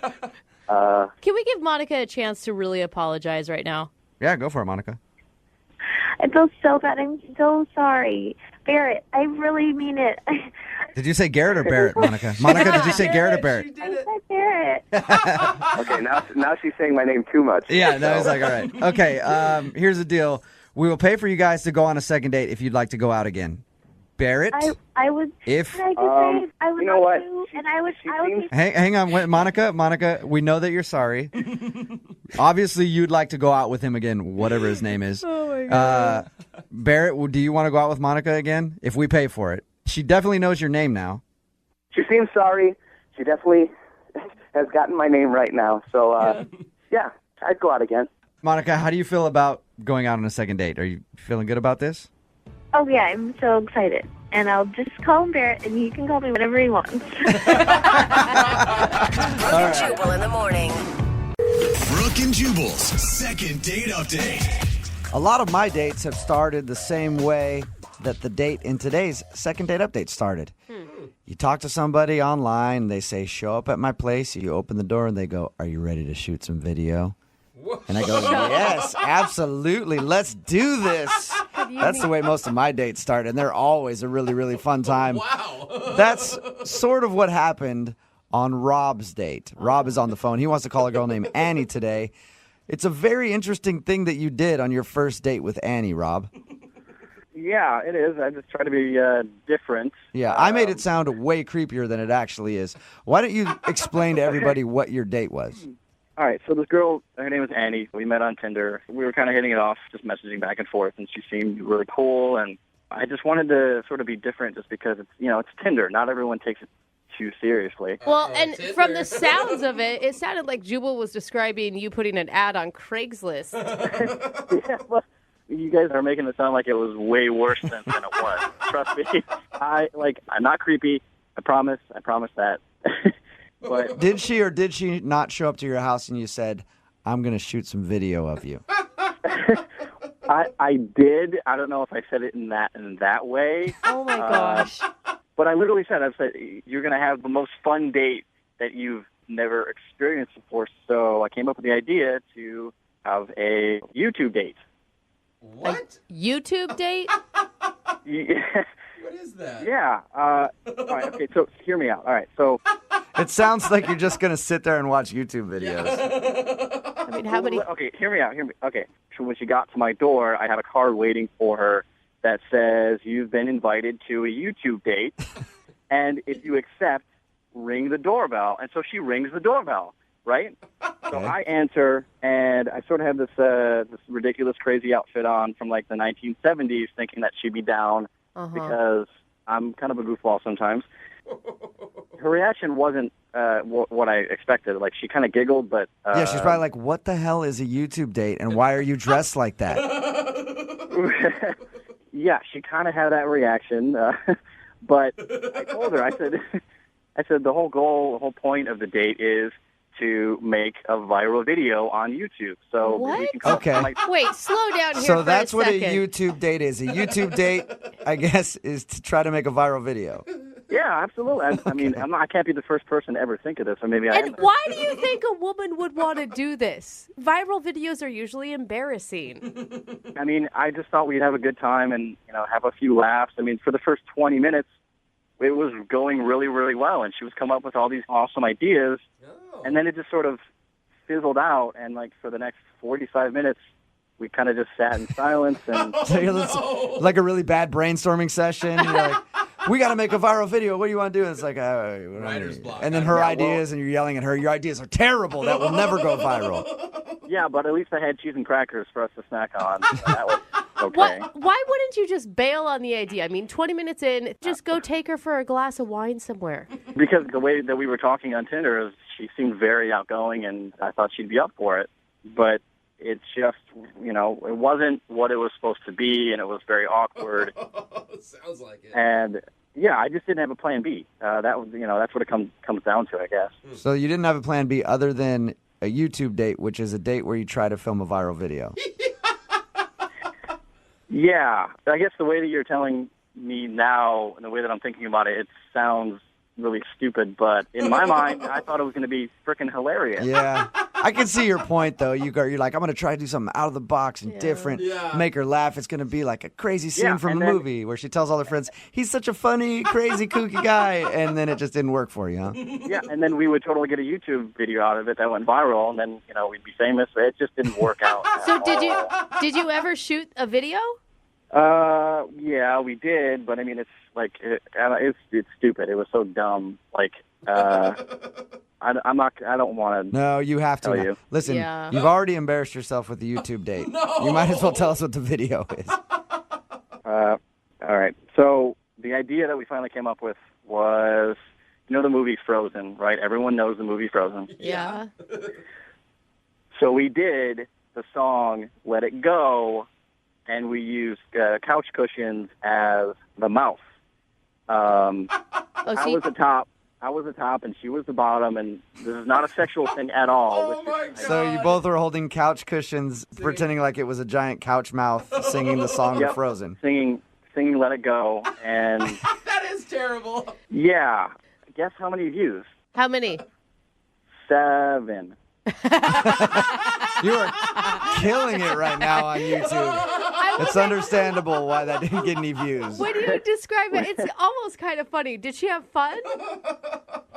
Speaker 3: Can we give Monica a chance to really apologize right now?
Speaker 2: Yeah, go for it, Monica.
Speaker 13: I feel so bad. I'm so sorry. Barrett, I really mean it.
Speaker 2: Did you say Garrett or Barrett, Monica? Monica, did you say Garrett or Barrett?
Speaker 13: I said Barrett.
Speaker 15: okay, now she's saying my name too much.
Speaker 2: Yeah, that was like, all right. Okay, here's the deal. We will pay for you guys to go on a second date if you'd like to go out again. Barrett?
Speaker 13: I was.
Speaker 2: If
Speaker 13: Can I just say I would
Speaker 15: you know what?
Speaker 13: to, and I would.
Speaker 2: hang on, wait, Monica, we know that you're sorry. Obviously, you'd like to go out with him again, whatever his name is.
Speaker 3: Oh my God.
Speaker 2: Barrett, do you want to go out with Monica again? If we pay for it, she definitely knows your name now.
Speaker 15: She seems sorry. She definitely has gotten my name right now. So, yeah, I'd go out again.
Speaker 2: Monica, how do you feel about going out on a second date? Are you feeling good about this?
Speaker 13: Oh yeah, I'm so excited, and I'll just call him Barrett, and he can call me whatever he wants.
Speaker 7: Brooke and Jubal in the morning.
Speaker 1: Brooke and Jubal's second date update.
Speaker 2: A lot of my dates have started the same way that the date in today's second date update started. You talk to somebody online, they say, show up at my place. You open the door and they go, are you ready to shoot some video? And I go, yes, absolutely. Let's do this. That's the way most of my dates start, and they're always a really, really fun time.
Speaker 5: Wow.
Speaker 2: That's sort of what happened on Rob's date. Rob is on the phone. He wants to call a girl named Annie today. It's a very interesting thing that you did on your first date with Annie, Rob.
Speaker 6: Yeah, it is. I just try to be different.
Speaker 2: Yeah, I made it sound way creepier than it actually is. Why don't you explain to everybody what your date was?
Speaker 6: All right, so this girl, her name was Annie. We met on Tinder. We were kind of hitting it off, just messaging back and forth, and she seemed really cool. And I just wanted to sort of be different just because it's Tinder. Not everyone takes it too seriously.
Speaker 3: Well, and from the sounds of it, it sounded like Jubal was describing you putting an ad on Craigslist.
Speaker 6: Yeah, well, you guys are making it sound like it was way worse than it was. Trust me. I'm not creepy. I promise that. But
Speaker 2: Did she or did she not show up to your house and you said, I'm going to shoot some video of you?
Speaker 6: I did. I don't know if I said it in that way.
Speaker 3: Oh my gosh.
Speaker 6: But I literally said, you're going to have the most fun date that you've never experienced before. So I came up with the idea to have a YouTube date.
Speaker 5: What?
Speaker 3: A YouTube date?
Speaker 6: Yeah.
Speaker 5: What is that?
Speaker 6: Yeah. All right. Okay. So hear me out. All right. So
Speaker 2: It sounds like you're just going to sit there and watch YouTube videos.
Speaker 3: I mean, how many?
Speaker 6: Okay. Hear me out. Okay. So when she got to my door, I had a card waiting for her that says, "You've been invited to a YouTube date, and if you accept, ring the doorbell." And so she rings the doorbell, right? So I answer, and I sort of have this ridiculous, crazy outfit on from like the 1970s, thinking that she'd be down because I'm kind of a goofball sometimes. Her reaction wasn't what I expected. Like, she kind of giggled, but...
Speaker 2: yeah, she's probably like, what the hell is a YouTube date, and why are you dressed like that?
Speaker 6: Yeah, she kind of had that reaction. But I told her, I said, the whole point of the date is to make a viral video on YouTube. So
Speaker 3: What?
Speaker 6: we can come
Speaker 2: Okay.
Speaker 3: Wait, slow down here
Speaker 2: So
Speaker 3: for
Speaker 2: that's
Speaker 3: a
Speaker 2: what a
Speaker 3: second.
Speaker 2: YouTube date is. A YouTube date, I guess, is to try to make a viral video.
Speaker 6: Yeah, absolutely. I mean, I can't be the first person to ever think of this, or maybe I am.
Speaker 3: And why do you think a woman would want to do this? Viral videos are usually embarrassing.
Speaker 6: I mean, I just thought we'd have a good time and, have a few laughs. I mean, for the first 20 minutes, it was going really, really well, and she was coming up with all these awesome ideas, and then it just sort of fizzled out, and, like, for the next 45 minutes, we kind of just sat in silence and.
Speaker 2: Like a really bad brainstorming session. You're like, we got to make a viral video. What do you want to do? And it's like,
Speaker 5: Writer's block.
Speaker 2: And then her ideas, and you're yelling at her. Your ideas are terrible. That will never go viral.
Speaker 6: Yeah, but at least I had cheese and crackers for us to snack on. So that was okay.
Speaker 3: Why wouldn't you just bail on the idea? I mean, 20 minutes in, just go take her for a glass of wine somewhere.
Speaker 6: Because the way that we were talking on Tinder, she seemed very outgoing, and I thought she'd be up for it. But it just, it wasn't what it was supposed to be, and it was very awkward.
Speaker 5: Sounds like it.
Speaker 6: And yeah, I just didn't have a plan B. That was, that's what it comes down to, I guess.
Speaker 2: So you didn't have a plan B other than a YouTube date, which is a date where you try to film a viral video.
Speaker 6: Yeah, I guess the way that you're telling me now, and the way that I'm thinking about it, it sounds really stupid, but in my mind, I thought it was going to be freaking hilarious.
Speaker 2: Yeah. I can see your point, though. You're like, I'm going to try to do something out of the box and different, make her laugh. It's going to be like a crazy scene from a movie where she tells all her friends, he's such a funny, crazy, kooky guy, and then it just didn't work for you, huh?
Speaker 6: Yeah, and then we would totally get a YouTube video out of it that went viral, and then, we'd be famous. It just didn't work out.
Speaker 3: So did you ever shoot a video?
Speaker 6: Yeah, we did, but I mean, it's like it's stupid. It was so dumb. Like, I don't want to.
Speaker 2: No, you have to.
Speaker 6: Tell you.
Speaker 2: Listen, you've already embarrassed yourself with the YouTube date. You might as well tell us what the video is.
Speaker 6: All right. So the idea that we finally came up with was, the movie Frozen, right? Everyone knows the movie Frozen.
Speaker 3: Yeah.
Speaker 6: So we did the song "Let It Go." And we used couch cushions as the mouth. I was the top, and she was the bottom, and this is not a sexual thing at all.
Speaker 2: So you both were holding couch cushions, pretending like it was a giant couch mouth, singing the song of Frozen.
Speaker 6: Singing "Let It Go," and
Speaker 5: that is terrible.
Speaker 6: Yeah, guess how many views?
Speaker 3: How many?
Speaker 6: 7.
Speaker 2: You are killing it right now on YouTube. It's understandable why that didn't get any views.
Speaker 3: When you describe it, it's almost kind of funny. Did she have fun?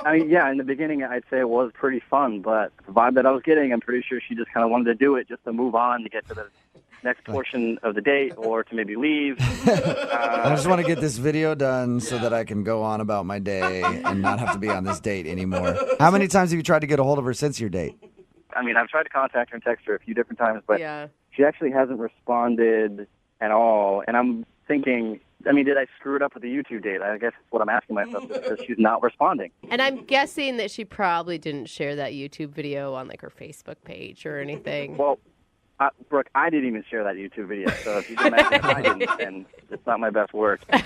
Speaker 6: I mean, yeah, in the beginning, I'd say it was pretty fun, but the vibe that I was getting, I'm pretty sure she just kind of wanted to do it just to move on to get to the next portion of the date or to maybe leave.
Speaker 2: I just want to get this video done so that I can go on about my day and not have to be on this date anymore. How many times have you tried to get a hold of her since your date?
Speaker 6: I mean, I've tried to contact her and text her a few different times, but she actually hasn't responded at all. And I'm thinking, I mean, did I screw it up with the YouTube date? I guess that's what I'm asking myself, because she's not responding.
Speaker 3: And I'm guessing that she probably didn't share that YouTube video on like her Facebook page or anything.
Speaker 6: Well, Brooke, I didn't even share that YouTube video, so if you can imagine I didn't, then it's not my best work.
Speaker 2: All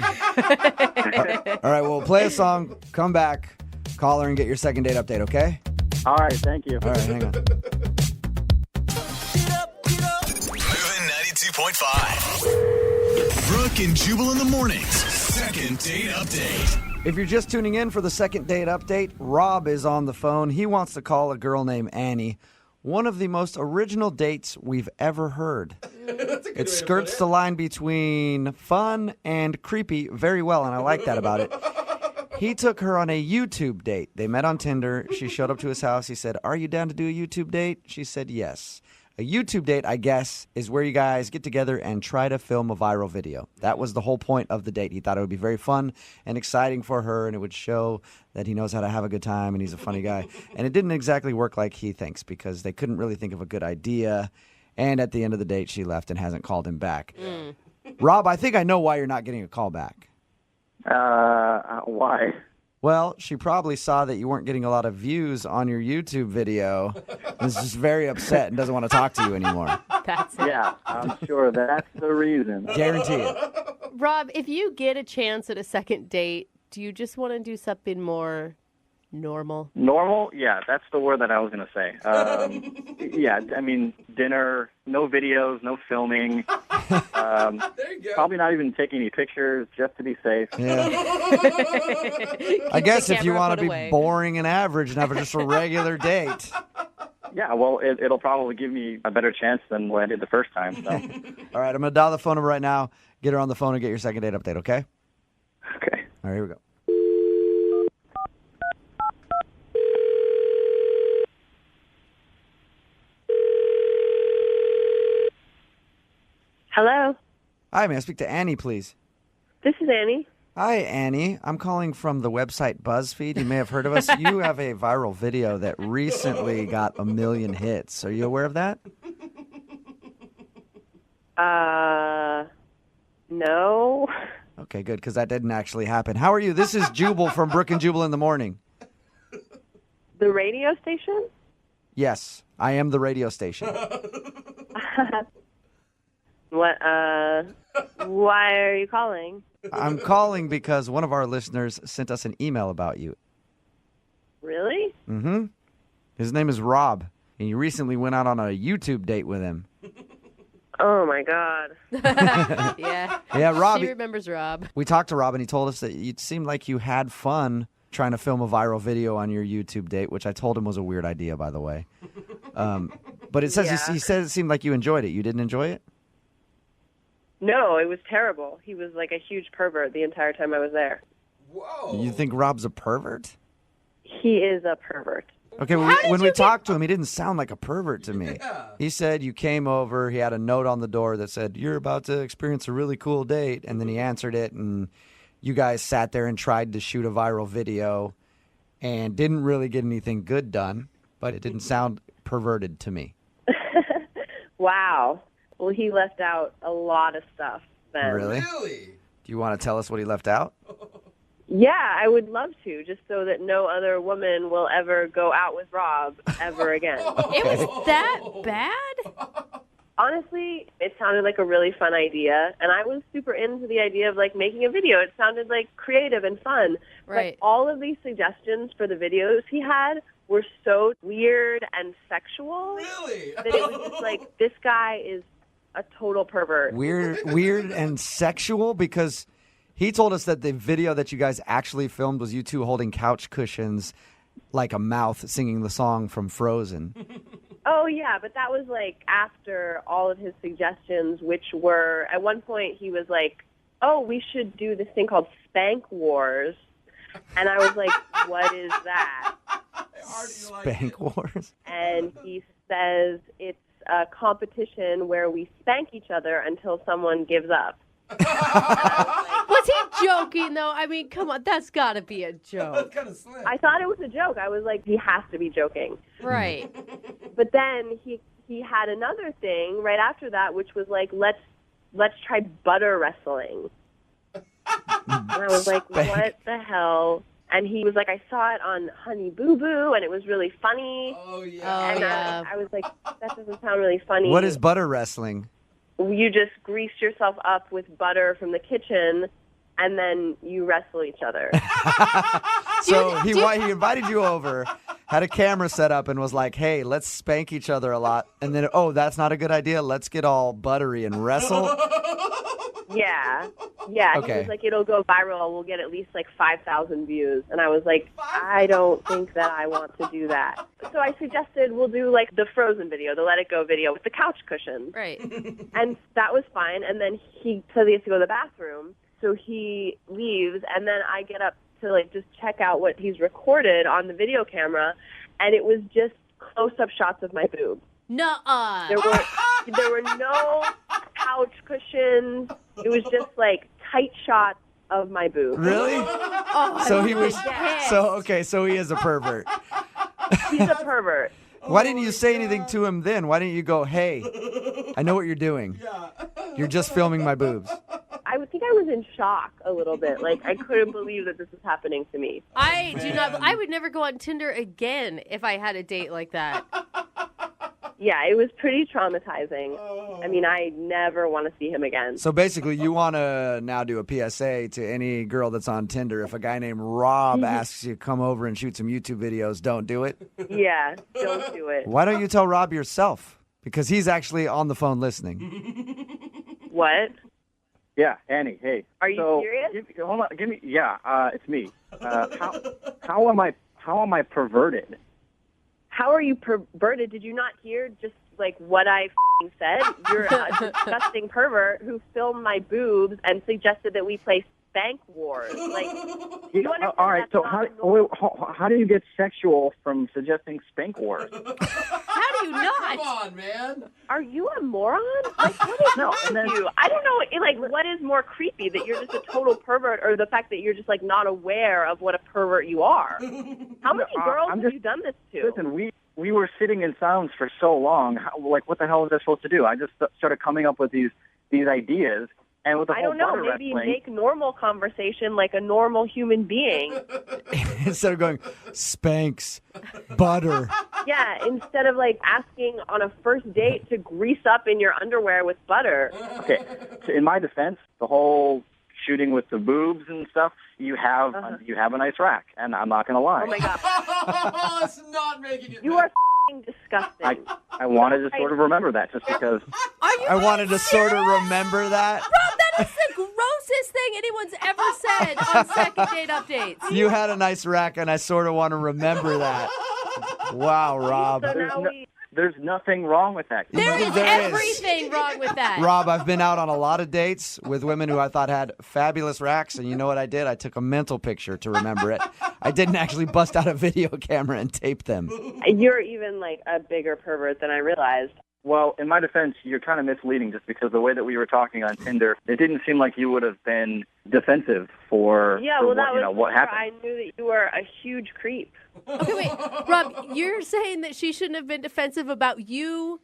Speaker 2: right, well, play a song, come back, call her, and get your second date update, okay?
Speaker 6: All right, thank you.
Speaker 2: All right, hang on.
Speaker 1: Moving 92.5. Brooke and Jubal in the mornings. Second date update.
Speaker 2: If you're just tuning in for the second date update, Rob is on the phone. He wants to call a girl named Annie. One of the most original dates we've ever heard. It skirts the line between fun and creepy very well, and I like that about it. He took her on a YouTube date. They met on Tinder. She showed up to his house. He said, "Are you down to do a YouTube date?" She said, "Yes." A YouTube date, I guess, is where you guys get together and try to film a viral video. That was the whole point of the date. He thought it would be very fun and exciting for her, and it would show that he knows how to have a good time and he's a funny guy. And it didn't exactly work like he thinks, because they couldn't really think of a good idea. And at the end of the date, she left and hasn't called him back. Rob, I think I know why you're not getting a call back.
Speaker 6: Why?
Speaker 2: Well, she probably saw that you weren't getting a lot of views on your YouTube video and is just very upset and doesn't want to talk to you anymore.
Speaker 3: That's it.
Speaker 6: Yeah, I'm sure that's the reason.
Speaker 2: Guarantee it.
Speaker 3: Rob, if you get a chance at a second date, do you just want to do something more normal?
Speaker 6: Normal? Yeah, that's the word that I was going to say. Yeah, I mean, dinner, no videos, no filming. Probably not even taking any pictures, just to be safe.
Speaker 2: Yeah. I guess if you want to be boring and average and have just a regular date.
Speaker 6: Yeah, well, it'll probably give me a better chance than what I did the first time. So.
Speaker 2: All right, I'm going to dial the phone number right now, get her on the phone, and get your second date update, okay?
Speaker 6: Okay.
Speaker 2: All right, here we go.
Speaker 9: Hello,
Speaker 2: Hi, may I speak to Annie, please?
Speaker 9: this is Annie.
Speaker 2: Hi, Annie. I'm calling from the website BuzzFeed. You may have heard of us. You have a viral video that recently got 1 million hits. Are you aware of that?
Speaker 9: No.
Speaker 2: Okay, good, because that didn't actually happen. How are you? This is Jubal from Brooke and Jubal in the morning.
Speaker 9: The radio station?
Speaker 2: Yes, I am the radio station.
Speaker 9: What, why are you calling?
Speaker 2: I'm calling because one of our listeners sent us an email about you.
Speaker 9: Really?
Speaker 2: Mm-hmm. His name is Rob, and you recently went out on a YouTube date with him.
Speaker 9: Oh, my God.
Speaker 3: Yeah.
Speaker 2: Yeah, Rob.
Speaker 3: She remembers Rob.
Speaker 2: We talked to Rob, and he told us that it seemed like you had fun trying to film a viral video on your YouTube date, which I told him was a weird idea, by the way. But it says he said it seemed like you enjoyed it. You didn't enjoy it?
Speaker 9: No, it was terrible. He was like a huge pervert the entire time I was there.
Speaker 2: You think Rob's a pervert?
Speaker 9: He is a pervert.
Speaker 2: Okay, when we talked to him, he didn't sound like a pervert to me. He said you came over, he had a note on the door that said, "You're about to experience a really cool date," and then he answered it, and you guys sat there and tried to shoot a viral video and didn't really get anything good done, but it didn't sound perverted to me.
Speaker 9: Wow. Well, he left out a lot of stuff then.
Speaker 2: Really? Do you want to tell us what he left out?
Speaker 9: Yeah, I would love to, just so that no other woman will ever go out with Rob ever again.
Speaker 3: It was that bad?
Speaker 9: Honestly, it sounded like a really fun idea, and I was super into the idea of, like, making a video. It sounded, like, creative and fun.
Speaker 3: Right.
Speaker 9: But all of these suggestions for the videos he had were so weird and sexual. Really? That it was just like, this guy is a total pervert.
Speaker 2: Weird and sexual, because he told us that the video that you guys actually filmed was you two holding couch cushions like a mouth singing the song from Frozen.
Speaker 9: Oh, yeah, but that was, like, after all of his suggestions, which were, at one point he was like, oh, we should do this thing called Spank Wars. And I was like, what is that?
Speaker 2: Spank Wars?
Speaker 9: And he says it's a competition where we spank each other until someone gives up.
Speaker 3: Was he joking, though? I mean, come on. That's got to be a joke.
Speaker 9: I thought it was a joke. I was like, he has to be joking.
Speaker 3: Right.
Speaker 9: But then he had another thing right after that, which was like, let's try butter wrestling. And I was like, what the hell? And he was like, I saw it on Honey Boo Boo, and it was really funny.
Speaker 3: Oh, yeah.
Speaker 9: I was like, that doesn't sound really funny.
Speaker 2: What is butter wrestling?
Speaker 9: You just grease yourself up with butter from the kitchen, and then you wrestle each other.
Speaker 2: So he invited you over, had a camera set up, and was like, hey, let's spank each other a lot. And then, oh, that's not a good idea. Let's get all buttery and wrestle.
Speaker 9: Yeah. Yeah.
Speaker 2: Okay.
Speaker 9: He was like, it'll go viral. We'll get at least like 5,000 views. And I was like, I don't think that I want to do that. So I suggested we'll do like the Frozen video, the Let It Go video with the couch cushions.
Speaker 3: Right.
Speaker 9: And that was fine. And then he said he has to go to the bathroom. So he leaves. And then I get up to like just check out what he's recorded on the video camera. And it was just close-up shots of my boob.
Speaker 3: Nuh-uh.
Speaker 9: There were no couch cushions. It was just like tight shots of my boob.
Speaker 2: Really?
Speaker 3: Oh,
Speaker 2: So he was.
Speaker 9: Yes.
Speaker 2: So he is a pervert.
Speaker 9: He's a pervert.
Speaker 2: Why didn't you say anything to him then? Why didn't you go, hey, I know what you're doing. You're just filming my boobs.
Speaker 9: I would think I was in shock a little bit. Like, I couldn't believe that this was happening to me.
Speaker 3: I would never go on Tinder again if I had a date like that.
Speaker 9: Yeah, it was pretty traumatizing. I mean, I never want to see him again.
Speaker 2: So basically, you want to now do a PSA to any girl that's on Tinder. If a guy named Rob asks you to come over and shoot some YouTube videos, don't do it.
Speaker 9: Yeah, don't do it.
Speaker 2: Why don't you tell Rob yourself? Because he's actually on the phone listening.
Speaker 9: What?
Speaker 12: Yeah, Annie. Hey.
Speaker 9: Are you serious?
Speaker 12: Hold on. Give me. Yeah, it's me. How am I perverted?
Speaker 9: How are you perverted? Did you not hear just like what I said? You're a disgusting pervert who filmed my boobs and suggested that we play spank wars. Like,
Speaker 6: You
Speaker 9: you understand
Speaker 6: all right,
Speaker 9: that's
Speaker 6: so
Speaker 9: not
Speaker 6: how do you get sexual from suggesting spank wars?
Speaker 9: How do you not?
Speaker 5: Come on, man.
Speaker 9: Are you a moron? Like, what is wrong with you? I don't know. Like, what is more creepy, that you're just a total pervert, or the fact that you're just like not aware of what a pervert you are? How many girls have you done this to?
Speaker 6: Listen, we were sitting in silence for so long. Like, what the hell was I supposed to do? I just started coming up with these ideas, and with the
Speaker 9: I
Speaker 6: whole
Speaker 9: don't know.
Speaker 6: butter
Speaker 9: Maybe
Speaker 6: wrestling,
Speaker 9: make normal conversation like a normal human being.
Speaker 2: Instead of going, spanks, butter.
Speaker 9: Yeah, instead of like asking on a first date to grease up in your underwear with butter.
Speaker 6: Okay, so in my defense, the whole shooting with the boobs and stuff, you have a nice rack, and I'm not going to lie.
Speaker 9: Oh my god,
Speaker 5: It's not making it.
Speaker 9: you are f***ing disgusting.
Speaker 6: I wanted to sort of remember that just because.
Speaker 2: I wanted to sort of remember that.
Speaker 3: Rob, that is the grossest thing anyone's ever said on second date updates.
Speaker 2: You had a nice rack, and I sort of want to remember that. Wow, Rob.
Speaker 6: There's nothing wrong with that.
Speaker 3: There is everything wrong with that.
Speaker 2: Rob, I've been out on a lot of dates with women who I thought had fabulous racks, and you know what I did? I took a mental picture to remember it. I didn't actually bust out a video camera and tape them.
Speaker 9: You're even like a bigger pervert than I realized.
Speaker 6: Well, in my defense, you're kind of misleading just because the way that we were talking on Tinder, it didn't seem like you would have been defensive for, what happened.
Speaker 9: I knew that you were a huge creep.
Speaker 3: Okay, wait. Rob, you're saying that she shouldn't have been defensive about you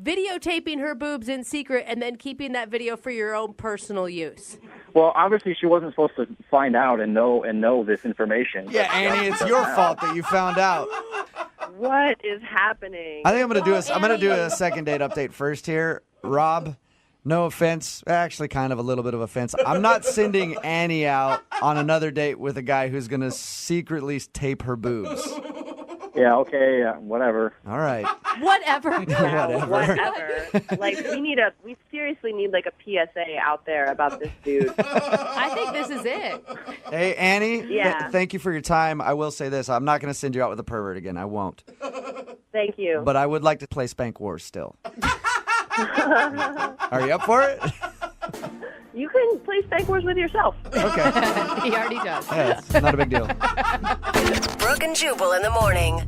Speaker 3: videotaping her boobs in secret and then keeping that video for your own personal use.
Speaker 6: Well, obviously she wasn't supposed to find out and know this information.
Speaker 2: Yeah, Annie, it's your fault that you found out.
Speaker 9: What is happening?
Speaker 2: I think I'm going to do a second date update first here. Rob, no offense, actually kind of a little bit of offense. I'm not sending Annie out on another date with a guy who's going to secretly tape her boobs.
Speaker 6: Yeah, okay, whatever.
Speaker 2: All right.
Speaker 3: Whatever.
Speaker 9: Whatever. Like, we seriously need like a PSA out there about this dude.
Speaker 3: I think this is it.
Speaker 2: Hey, Annie,
Speaker 9: Yeah.
Speaker 2: thank you for your time. I will say this. I'm not going to send you out with a pervert again. I won't.
Speaker 9: Thank you.
Speaker 2: But I would like to play Spank Wars still. Are you up for it?
Speaker 9: You can play Spank Wars with yourself.
Speaker 2: Okay.
Speaker 3: He already does.
Speaker 2: Yeah, it's not a big deal.
Speaker 7: Brooke and Jubal in the morning.